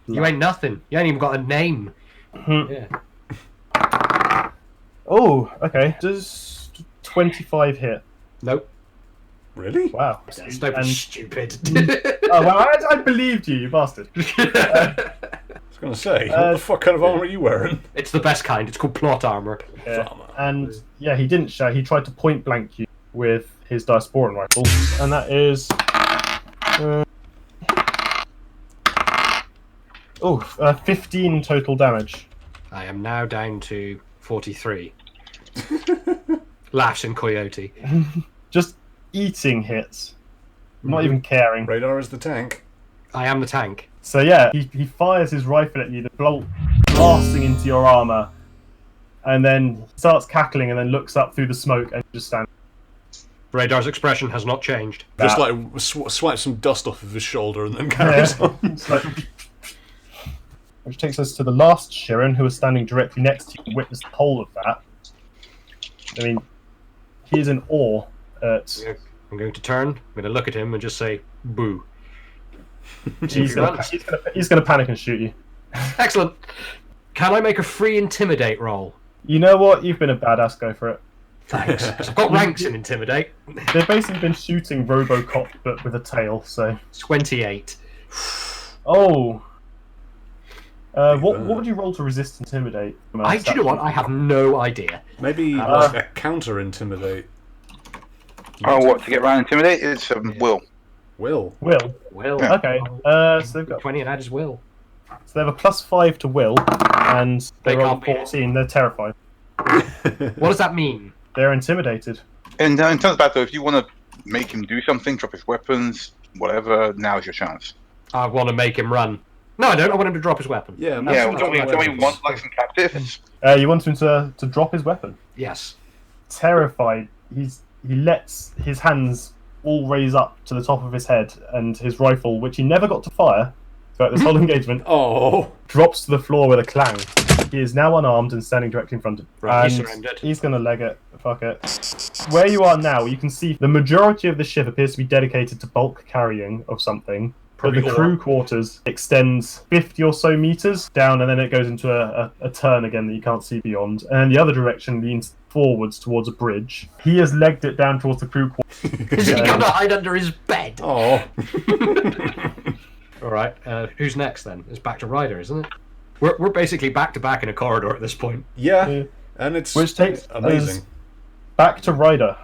[SPEAKER 3] You ain't nothing. You ain't even got a name. Yeah.
[SPEAKER 2] Oh, okay. Does 25 hit?
[SPEAKER 3] Nope.
[SPEAKER 1] Really?
[SPEAKER 2] Wow.
[SPEAKER 3] That's no
[SPEAKER 2] And-
[SPEAKER 3] stupid.
[SPEAKER 2] Oh, well, I believed you bastard.
[SPEAKER 1] I was going to say, what the fuck kind of armor are you wearing?
[SPEAKER 3] It's the best kind. It's called plot armor.
[SPEAKER 2] Yeah.
[SPEAKER 1] Farmer.
[SPEAKER 2] And yeah, he didn't shout. He tried to point blank you with his Diasporan rifle, and that is 15 total damage.
[SPEAKER 3] I am now down to 43. Lash and Coyote.
[SPEAKER 2] Just eating hits, not even caring.
[SPEAKER 1] Radar is the tank.
[SPEAKER 3] I am the tank.
[SPEAKER 2] So yeah, he fires his rifle at you, the bolt blasting into your armor, and then starts cackling, and then looks up through the smoke and just stands.
[SPEAKER 3] Radar's expression has not changed.
[SPEAKER 1] Just
[SPEAKER 2] That-
[SPEAKER 1] like swipe some dust off of his shoulder and then carries on.
[SPEAKER 2] It's like- which takes us to the last Sheeran, who is standing directly next to you and witnessed the whole of that. I mean, he is in awe at...
[SPEAKER 3] I'm going to turn, I'm going to look at him and just say, boo.
[SPEAKER 2] He's gonna panic and shoot you.
[SPEAKER 3] Excellent. Can I make a free intimidate roll?
[SPEAKER 2] You know what? You've been a badass. Go for it.
[SPEAKER 3] Thanks. I've got ranks in intimidate.
[SPEAKER 2] They've basically been shooting RoboCop, but with a tail. So,
[SPEAKER 3] 28.
[SPEAKER 2] oh, what would you roll to resist intimidate?
[SPEAKER 3] Do you know what? I have no idea.
[SPEAKER 1] Maybe like a counter intimidate.
[SPEAKER 4] Oh, what, to get around intimidate? It's Will.
[SPEAKER 1] Will.
[SPEAKER 2] Will.
[SPEAKER 3] Will.
[SPEAKER 2] Okay. So they've got
[SPEAKER 3] 20 and add his will.
[SPEAKER 2] so they have a +5 to will, and
[SPEAKER 3] They
[SPEAKER 2] they're on
[SPEAKER 3] can't beat it.
[SPEAKER 2] 14. They're terrified.
[SPEAKER 3] What does that mean?
[SPEAKER 2] They're intimidated.
[SPEAKER 4] And in terms of battle, if you want to make him do something, drop his weapons, whatever, now's your chance.
[SPEAKER 3] I want to make him run. No, I don't. I want him to drop his weapon.
[SPEAKER 1] Yeah,
[SPEAKER 4] Yeah,
[SPEAKER 1] that's
[SPEAKER 4] don't we
[SPEAKER 1] weapons.
[SPEAKER 4] want like some captives?
[SPEAKER 2] You want him to drop his weapon.
[SPEAKER 3] Yes.
[SPEAKER 2] Terrified, he lets his hands all raise up to the top of his head, and his rifle, which he never got to fire throughout this whole engagement,
[SPEAKER 1] Oh.
[SPEAKER 2] drops to the floor with a clang. He is now unarmed and standing directly in front of him.
[SPEAKER 3] Right, he
[SPEAKER 2] And
[SPEAKER 3] surrendered.
[SPEAKER 2] he's gonna leg it. Fuck it. Where you are now, you can see the majority of the ship appears to be dedicated to bulk carrying of something. But
[SPEAKER 3] Probably
[SPEAKER 2] the
[SPEAKER 3] ore.
[SPEAKER 2] crew quarters extends 50 or so meters down, and then it goes into a turn again that you can't see beyond. And then the other direction leans forwards towards a bridge. He has legged it down towards the crew quarters.
[SPEAKER 3] Is he going to hide under his bed?
[SPEAKER 1] Oh.
[SPEAKER 3] All right. Who's next then? It's back to Ryder, isn't it? We're basically back to back in a corridor at this point.
[SPEAKER 1] Yeah.
[SPEAKER 2] Yeah.
[SPEAKER 1] And it's
[SPEAKER 2] Which takes
[SPEAKER 1] amazing.
[SPEAKER 2] us back to Ryder.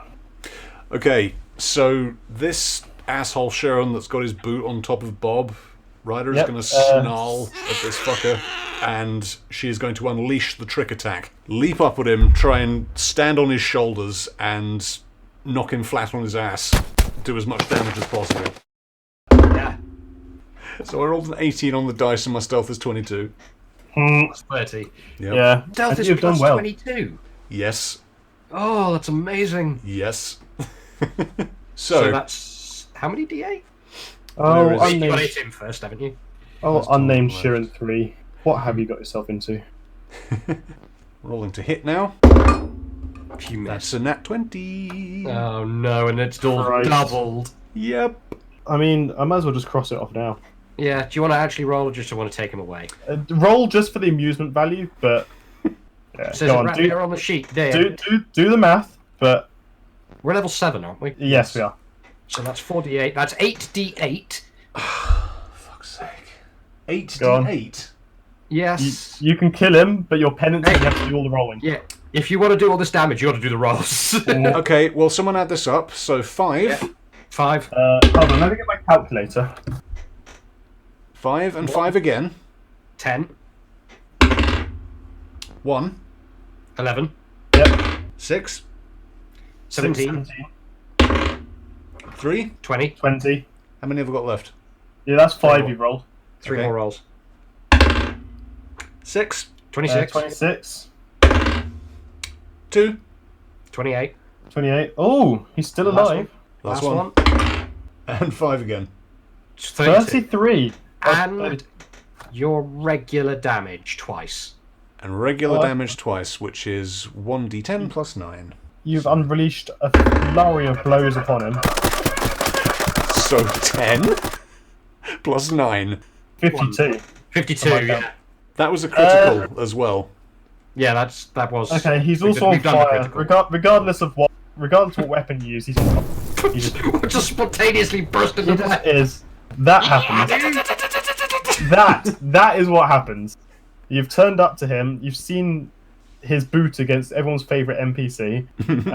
[SPEAKER 1] Okay, so this asshole Sharon that's got his boot on top of Bob, Ryder is
[SPEAKER 2] Yep,
[SPEAKER 1] going to snarl at this fucker, and she is going to unleash the trick attack. Leap up at him, try and stand on his shoulders, and knock him flat on his ass. Do as much damage as possible.
[SPEAKER 3] Yeah.
[SPEAKER 1] So I rolled an 18 on the dice, and my stealth is 22.
[SPEAKER 3] That's 30.
[SPEAKER 1] Yep.
[SPEAKER 2] Yeah,
[SPEAKER 3] Delta
[SPEAKER 2] I think
[SPEAKER 3] is
[SPEAKER 2] you've done
[SPEAKER 3] plus
[SPEAKER 2] well.
[SPEAKER 3] 22.
[SPEAKER 1] Yes.
[SPEAKER 3] Oh, that's amazing.
[SPEAKER 1] Yes.
[SPEAKER 3] So that's how many D8?
[SPEAKER 2] Oh,
[SPEAKER 1] Where is
[SPEAKER 3] You got
[SPEAKER 2] unnamed,
[SPEAKER 3] it in first, haven't you?
[SPEAKER 2] oh, unnamed
[SPEAKER 1] left.
[SPEAKER 2] Sheeran 3. What have you got yourself into?
[SPEAKER 1] Rolling to hit now.
[SPEAKER 3] You missed.
[SPEAKER 1] That's a nat 20.
[SPEAKER 3] Oh no, and it's all
[SPEAKER 2] Christ.
[SPEAKER 3] doubled.
[SPEAKER 1] Yep.
[SPEAKER 2] I mean, I might as well just cross it off now.
[SPEAKER 3] Yeah, do you want to actually roll or just want to take him away?
[SPEAKER 2] Roll just for the amusement value, but yeah,
[SPEAKER 3] Says
[SPEAKER 2] go
[SPEAKER 3] it
[SPEAKER 2] on.
[SPEAKER 3] right
[SPEAKER 2] Do,
[SPEAKER 3] there on the sheet. There.
[SPEAKER 2] do the math, but
[SPEAKER 3] We're level 7, aren't we?
[SPEAKER 2] yes, we are.
[SPEAKER 3] So that's 4d8. That's 8d8.
[SPEAKER 1] Fuck's sake. 8
[SPEAKER 2] Go on.
[SPEAKER 1] d8.
[SPEAKER 3] Yes.
[SPEAKER 2] You can kill him, but your penance is you have to do all the rolling.
[SPEAKER 3] Yeah. If you want to do all this damage, you got to do the rolls.
[SPEAKER 1] Okay, well, someone add this up. So 5.
[SPEAKER 3] Yeah. 5.
[SPEAKER 2] Hold on, let me get my calculator.
[SPEAKER 1] 5 and 5 again.
[SPEAKER 3] 10.
[SPEAKER 1] 1.
[SPEAKER 3] 11.
[SPEAKER 2] Yep.
[SPEAKER 1] 6.
[SPEAKER 3] 17.
[SPEAKER 1] 3?
[SPEAKER 3] 20.
[SPEAKER 2] 20.
[SPEAKER 1] How many have I got left?
[SPEAKER 2] Yeah, that's 5
[SPEAKER 3] more.
[SPEAKER 2] you've rolled.
[SPEAKER 3] 3
[SPEAKER 1] Okay.
[SPEAKER 3] more rolls.
[SPEAKER 1] 6.
[SPEAKER 3] 26.
[SPEAKER 2] 26.
[SPEAKER 1] 2.
[SPEAKER 3] 28.
[SPEAKER 2] 28. Oh, he's still
[SPEAKER 3] Last
[SPEAKER 2] alive.
[SPEAKER 1] Last
[SPEAKER 3] one.
[SPEAKER 1] one. And 5 again.
[SPEAKER 3] 32.
[SPEAKER 2] 33.
[SPEAKER 3] And your regular damage twice.
[SPEAKER 1] And regular
[SPEAKER 2] Oh,
[SPEAKER 1] damage twice, which is 1d10 plus 9.
[SPEAKER 2] You've unleashed a flurry of blows upon him.
[SPEAKER 1] So 10 plus 9.
[SPEAKER 2] 52.
[SPEAKER 3] 52,
[SPEAKER 2] Oh my
[SPEAKER 3] yeah.
[SPEAKER 2] God.
[SPEAKER 1] That was a critical as well.
[SPEAKER 3] Yeah, that was...
[SPEAKER 2] Okay, he's
[SPEAKER 3] we've
[SPEAKER 2] also on
[SPEAKER 3] done the
[SPEAKER 2] fire.
[SPEAKER 3] critical.
[SPEAKER 2] Regardless of what weapon you use, he's on fire. He
[SPEAKER 3] just spontaneously burst into
[SPEAKER 2] It just
[SPEAKER 3] life.
[SPEAKER 2] is. That happens. That is what happens. You've turned up to him, you've seen his boot against everyone's favourite NPC,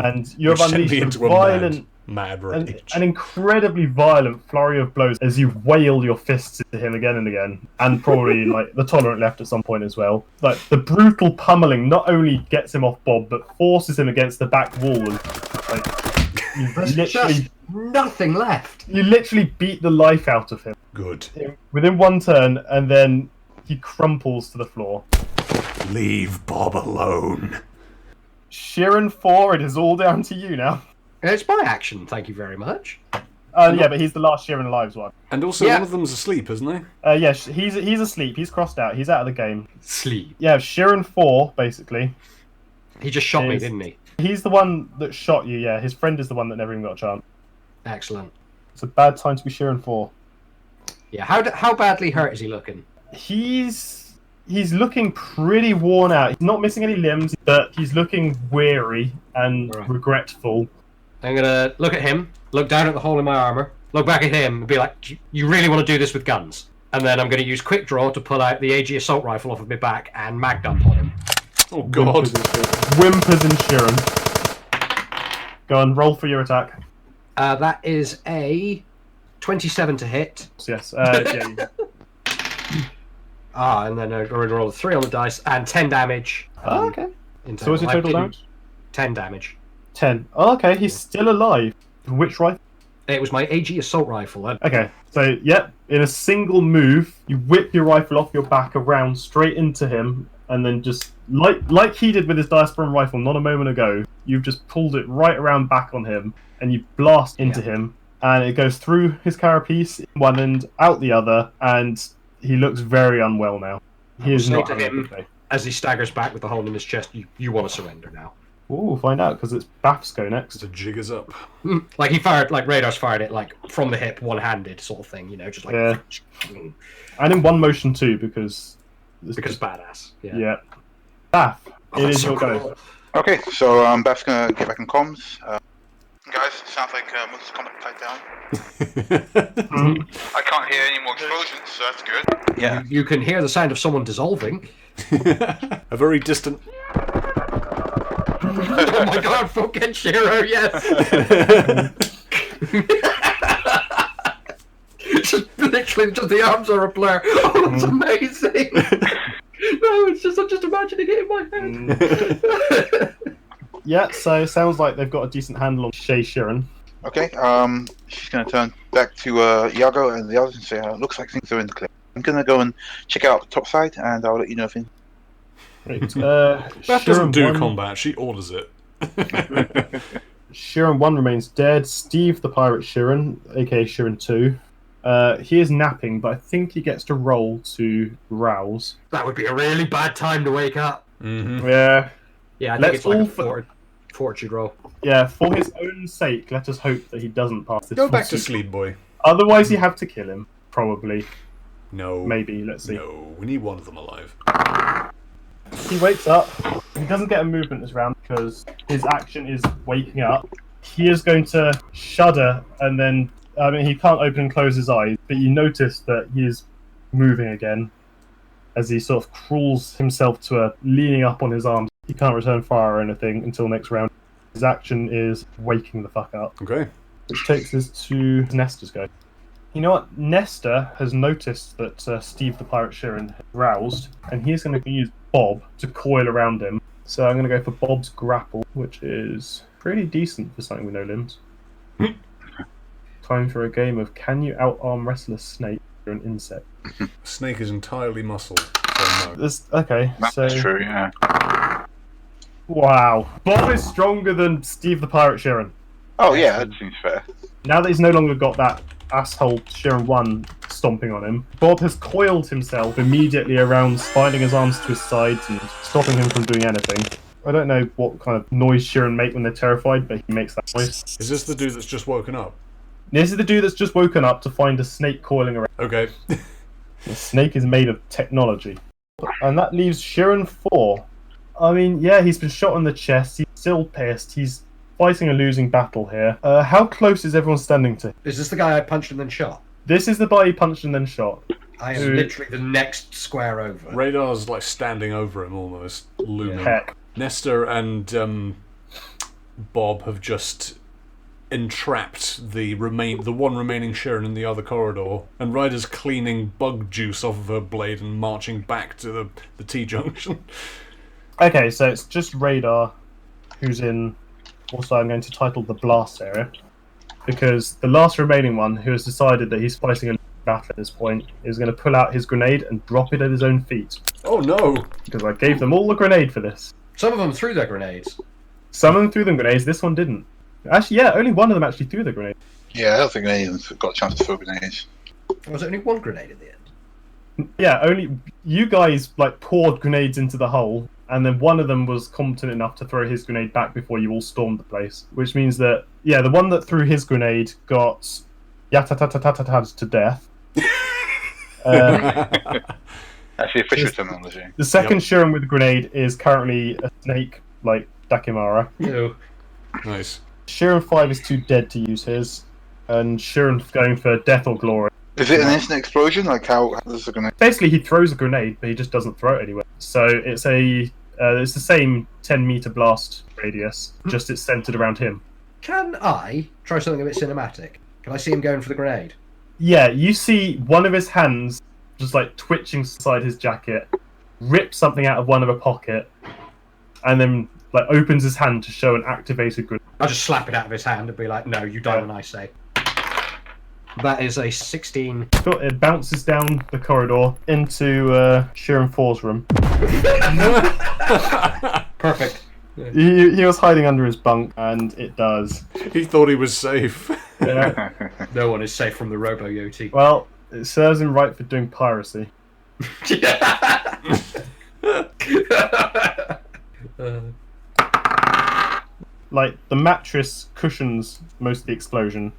[SPEAKER 2] and you have
[SPEAKER 1] Which sent
[SPEAKER 2] unleashed
[SPEAKER 1] me
[SPEAKER 2] a
[SPEAKER 1] into a
[SPEAKER 2] violent,
[SPEAKER 1] mad rage.
[SPEAKER 2] an incredibly violent flurry of blows as you wail your fists into him again and again, and probably like the tolerant left at some point as well. Like the brutal pummeling not only gets him off Bob, but forces him against the back wall. And, like, you
[SPEAKER 3] There's
[SPEAKER 2] literally,
[SPEAKER 3] just nothing left.
[SPEAKER 2] you literally beat the life out of him
[SPEAKER 1] Good.
[SPEAKER 2] within one turn, and then he crumples to the floor.
[SPEAKER 1] Leave Bob alone.
[SPEAKER 2] Sheeran 4, it is all down to you now.
[SPEAKER 3] It's my action, thank you very much.
[SPEAKER 2] Yeah, but he's the last Sheeran alive one.
[SPEAKER 1] And also,
[SPEAKER 3] Yeah.
[SPEAKER 1] one of them's asleep, isn't he?
[SPEAKER 2] Yeah, he's asleep. He's crossed out. He's out of the game.
[SPEAKER 3] Sleep.
[SPEAKER 2] Yeah, Sheeran 4, basically.
[SPEAKER 3] He just shot me,
[SPEAKER 2] Is-
[SPEAKER 3] didn't he?
[SPEAKER 2] He's the one that shot you, yeah. His friend is the one that never even got a chance.
[SPEAKER 3] Excellent.
[SPEAKER 2] It's a bad time to be Sheeran 4.
[SPEAKER 3] Yeah, how badly hurt is he looking?
[SPEAKER 2] He's looking pretty worn out. He's not missing any limbs, but he's looking weary and
[SPEAKER 3] Right.
[SPEAKER 2] regretful.
[SPEAKER 3] I'm gonna look at him, look down at the hole in my armor, look back at him, and be like, "You really want to do this with guns?" And then I'm gonna use quick draw to pull out the AG assault rifle off of my back and mag dump on him.
[SPEAKER 1] Oh, God.
[SPEAKER 2] Whimpers and Sheeran. Go on, roll for your attack.
[SPEAKER 3] That is a 27 to hit.
[SPEAKER 2] Yes. Yeah.
[SPEAKER 3] And then I'm going to roll a 3 on the dice and 10 damage.
[SPEAKER 2] Okay.
[SPEAKER 3] In
[SPEAKER 2] So what's your
[SPEAKER 3] I
[SPEAKER 2] total
[SPEAKER 3] didn't-
[SPEAKER 2] damage?
[SPEAKER 3] 10 damage.
[SPEAKER 2] 10. Oh, okay, he's still alive. Which rifle?
[SPEAKER 3] It was my AG assault rifle.
[SPEAKER 2] Okay, so, yep, in a single move, you whip your rifle off your back around straight into him, and then just, like he did with his Diasporan rifle not a moment ago, you've just pulled it right around back on him, and you blast into him, and it goes through his carapace, one end, out the other, and he looks very unwell now. He is
[SPEAKER 3] say
[SPEAKER 2] not
[SPEAKER 3] to
[SPEAKER 2] having a
[SPEAKER 3] him-
[SPEAKER 2] good day.
[SPEAKER 3] As he staggers back with the hole in his chest, you want to surrender now.
[SPEAKER 2] Ooh, we'll find out, because it's Bath's go next.
[SPEAKER 1] The jig is up.
[SPEAKER 3] Like he fired, like Radar's fired it, like from the hip, one-handed sort of thing, just like
[SPEAKER 2] Yeah. And in one motion too, because
[SPEAKER 3] badass. Yeah.
[SPEAKER 2] yeah. Bath,
[SPEAKER 3] Oh,
[SPEAKER 2] it
[SPEAKER 3] that's
[SPEAKER 2] is
[SPEAKER 3] so
[SPEAKER 2] your go.
[SPEAKER 3] cool.
[SPEAKER 4] Okay, so Beth's gonna get back in comms. Guys, sounds like most of the combat died down. I can't hear any more explosions, so that's good. Yeah.
[SPEAKER 3] You can hear the sound of someone dissolving.
[SPEAKER 1] A very distant...
[SPEAKER 3] Oh my god, fucking Shiro, yes! Literally, just the arms are a blur. Oh, that's amazing! No, I'm just imagining it in my head.
[SPEAKER 2] Yeah, so it sounds like they've got a decent handle on Shay Sheeran.
[SPEAKER 4] Okay, she's gonna turn back to Iago and the others and say, looks like things are in the clear. I'm gonna go and check out the top side, and I'll let you know if anything.
[SPEAKER 2] Right.
[SPEAKER 1] Beth doesn't do
[SPEAKER 2] 1,
[SPEAKER 1] combat, she orders it.
[SPEAKER 2] Sheeran 1 remains dead. Steve the Pirate Sheeran, aka Sheeran 2. He is napping, but I think he gets to roll to rouse.
[SPEAKER 3] That would be a really bad time to wake up.
[SPEAKER 1] Mm-hmm.
[SPEAKER 2] Yeah.
[SPEAKER 3] Yeah, I think
[SPEAKER 2] Let's
[SPEAKER 3] it's like
[SPEAKER 2] all
[SPEAKER 3] a fortitude roll.
[SPEAKER 2] Yeah, for his own sake, let us hope that he doesn't pass this.
[SPEAKER 1] Go back to
[SPEAKER 2] fortitude.
[SPEAKER 1] sleep, boy.
[SPEAKER 2] Otherwise, you have to kill him. Probably.
[SPEAKER 1] No.
[SPEAKER 2] Maybe, let's see.
[SPEAKER 1] No, we need one of them alive.
[SPEAKER 2] He wakes up. He doesn't get a movement this round because his action is waking up. He is going to shudder and then... I mean, he can't open and close his eyes, but you notice that he is moving again as he sort of crawls himself to leaning up on his arms. He can't return fire or anything until next round. His action is waking the fuck up,
[SPEAKER 1] Okay.
[SPEAKER 2] which takes us to Nestor's go. You know what? Nestor has noticed that Steve the Pirate Sheeran has roused, and he's going to use Bob to coil around him. So I'm going to go for Bob's grapple, which is pretty decent for something with no limbs. Time for a game of Can You Out-Arm Wrestle a Snake or an Insect?
[SPEAKER 1] Snake is entirely muscle. So no.
[SPEAKER 2] Okay,
[SPEAKER 4] That's
[SPEAKER 2] so...
[SPEAKER 4] true, yeah.
[SPEAKER 2] Wow. Bob is stronger than Steve the Pirate Sheeran.
[SPEAKER 4] Oh, yeah, that seems fair.
[SPEAKER 2] Now that he's no longer got that asshole Sheeran 1 stomping on him, Bob has coiled himself immediately around, spiraling his arms to his sides and stopping him from doing anything. I don't know what kind of noise Sheeran make when they're terrified, but he makes that noise.
[SPEAKER 1] Is this the dude that's just woken up?
[SPEAKER 2] This is the dude that's just woken up to find a snake coiling around.
[SPEAKER 1] Okay.
[SPEAKER 2] The snake is made of technology. And that leaves Sheeran 4. I mean, yeah, he's been shot in the chest, he's still pissed, he's fighting a losing battle here. How close is everyone standing to?
[SPEAKER 3] Is this the guy I punched and then shot?
[SPEAKER 2] This is the guy he punched and then shot.
[SPEAKER 3] I am literally the next square over.
[SPEAKER 1] Radar's like standing over him almost, looming.
[SPEAKER 2] Heck.
[SPEAKER 1] Nestor and Bob have just entrapped the one remaining Sheeran in the other corridor, and Ryder's cleaning bug juice off of her blade and marching back to the T-junction.
[SPEAKER 2] Okay, so it's just Radar who's in, also I'm going to title the blast area, because the last remaining one who has decided that he's fighting a battle at this point is going to pull out his grenade and drop it at his own feet.
[SPEAKER 1] Oh no!
[SPEAKER 2] Because I gave them all the grenade for this.
[SPEAKER 3] Some of them threw their grenades.
[SPEAKER 2] Some of them threw them grenades, this one didn't. Actually, yeah, only one of them actually threw the grenade.
[SPEAKER 4] Yeah, I don't think any of them got a chance to throw grenades.
[SPEAKER 3] Was it only one grenade at the end?
[SPEAKER 2] Yeah, only you guys like poured grenades into the hole, and then one of them was competent enough to throw his grenade back before you all stormed the place. Which means that, yeah, the one that threw his grenade got yatatatatatatas to death.
[SPEAKER 4] That's the official terminology.
[SPEAKER 2] The second Sheeran with the grenade is currently a snake, like Dakimara.
[SPEAKER 3] No.
[SPEAKER 1] Nice.
[SPEAKER 2] Sheeran 5 is too dead to use his, and Sheeran's going for death or glory.
[SPEAKER 4] Is it an instant explosion? Like how does it gonna?
[SPEAKER 2] Basically, he throws a grenade, but he just doesn't throw it anywhere. So it's it's the same 10-meter blast radius, just it's centered around him.
[SPEAKER 3] Can I try something a bit cinematic? Can I see him going for the grenade?
[SPEAKER 2] Yeah, you see one of his hands just like twitching inside his jacket, rips something out of one of a pocket, and then like opens his hand to show an activated grenade.
[SPEAKER 3] I'll just slap it out of his hand and be like, no, you die when I say. That is a 16.
[SPEAKER 2] It bounces down the corridor into Sheeran 4's room.
[SPEAKER 3] Perfect.
[SPEAKER 2] He was hiding under his bunk, and it does.
[SPEAKER 1] He thought he was safe.
[SPEAKER 2] Yeah.
[SPEAKER 3] No one is safe from the Robo-Yoti.
[SPEAKER 2] Well, it serves him right for doing piracy. Like, the mattress cushions most of the explosion.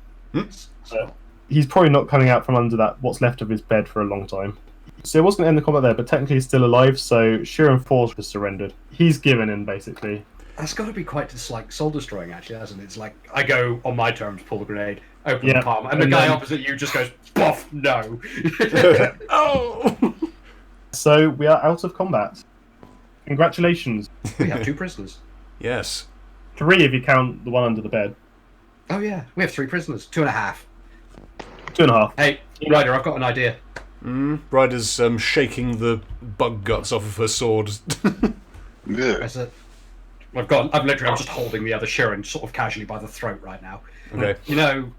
[SPEAKER 2] He's probably not coming out from under that what's left of his bed for a long time. So it wasn't going to end the combat there, but technically he's still alive, so Sheeran 4 has surrendered. He's given in, basically.
[SPEAKER 3] That's got to be quite just like soul-destroying, actually, hasn't it? It's like, I go on my terms, pull the grenade, open the palm, and the guy opposite you just goes, boff, no.
[SPEAKER 1] Oh!
[SPEAKER 2] So we are out of combat. Congratulations.
[SPEAKER 3] We have 2 prisoners.
[SPEAKER 1] Yes.
[SPEAKER 2] 3 if you count the one under the bed.
[SPEAKER 3] Oh, yeah. We have 3 prisoners. 2.5.
[SPEAKER 2] 2.5.
[SPEAKER 3] Hey, Ryder, I've got an idea.
[SPEAKER 1] Ryder's shaking the bug guts off of her sword.
[SPEAKER 3] I'm just holding the other Sheeran sort of casually by the throat right now.
[SPEAKER 1] Okay.
[SPEAKER 3] You know,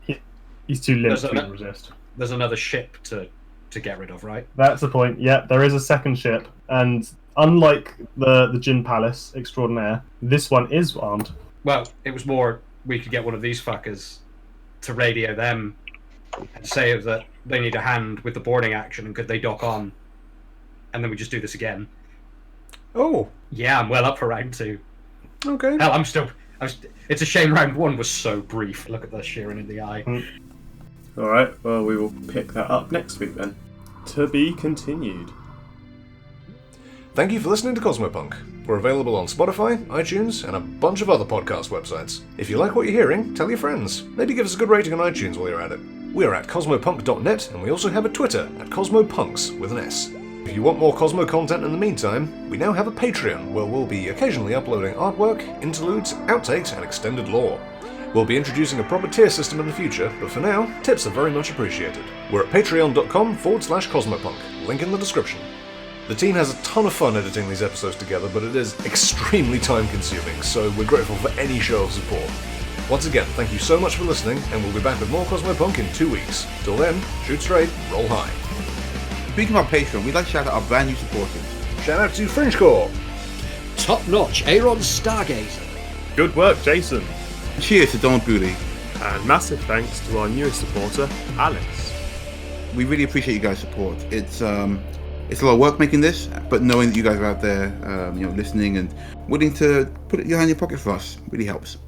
[SPEAKER 2] he's too limp to resist.
[SPEAKER 3] There's another ship to get rid of, right?
[SPEAKER 2] That's the point. Yeah, there is a second ship, and unlike the Jin Palace Extraordinaire, this one is armed.
[SPEAKER 3] Well, it was more we could get one of these fuckers to radio them and say that they need a hand with the boarding action and could they dock on, and then we just do this again.
[SPEAKER 1] Oh.
[SPEAKER 3] Yeah, I'm well up for round 2.
[SPEAKER 1] Okay.
[SPEAKER 3] Hell, it's a shame round 1 was so brief. Look at the Sheeran in the eye.
[SPEAKER 2] Alright, well, we will pick that up next week then. To be continued.
[SPEAKER 1] Thank you for listening to Cosmopunk. We're available on Spotify, iTunes, and a bunch of other podcast websites. If you like what you're hearing, tell your friends. Maybe give us a good rating on iTunes while you're at it. We're at cosmopunk.net, and we also have a Twitter at cosmopunks with an S. If you want more Cosmo content in the meantime, we now have a Patreon where we'll be occasionally uploading artwork, interludes, outtakes, and extended lore. We'll be introducing a proper tier system in the future, but for now, tips are very much appreciated. We're at patreon.com/cosmopunk, link in the description. The team has a ton of fun editing these episodes together, but it is extremely time consuming, so we're grateful for any show of support. Once again, thank you so much for listening, and we'll be back with more Cosmopunk in 2 weeks. Till then, shoot straight, roll high.
[SPEAKER 4] Speaking of our Patreon, we'd like to shout out our brand new supporters.
[SPEAKER 1] Shout out to Fringe Corps.
[SPEAKER 3] Top notch, Aaron Stargazer.
[SPEAKER 2] Good work, Jason.
[SPEAKER 4] Cheers to Donald Booley.
[SPEAKER 2] And massive thanks to our newest supporter, Alex.
[SPEAKER 4] We really appreciate you guys' support. It's a lot of work making this, but knowing that you guys are out there, listening and willing to put your hand in your pocket for us really helps.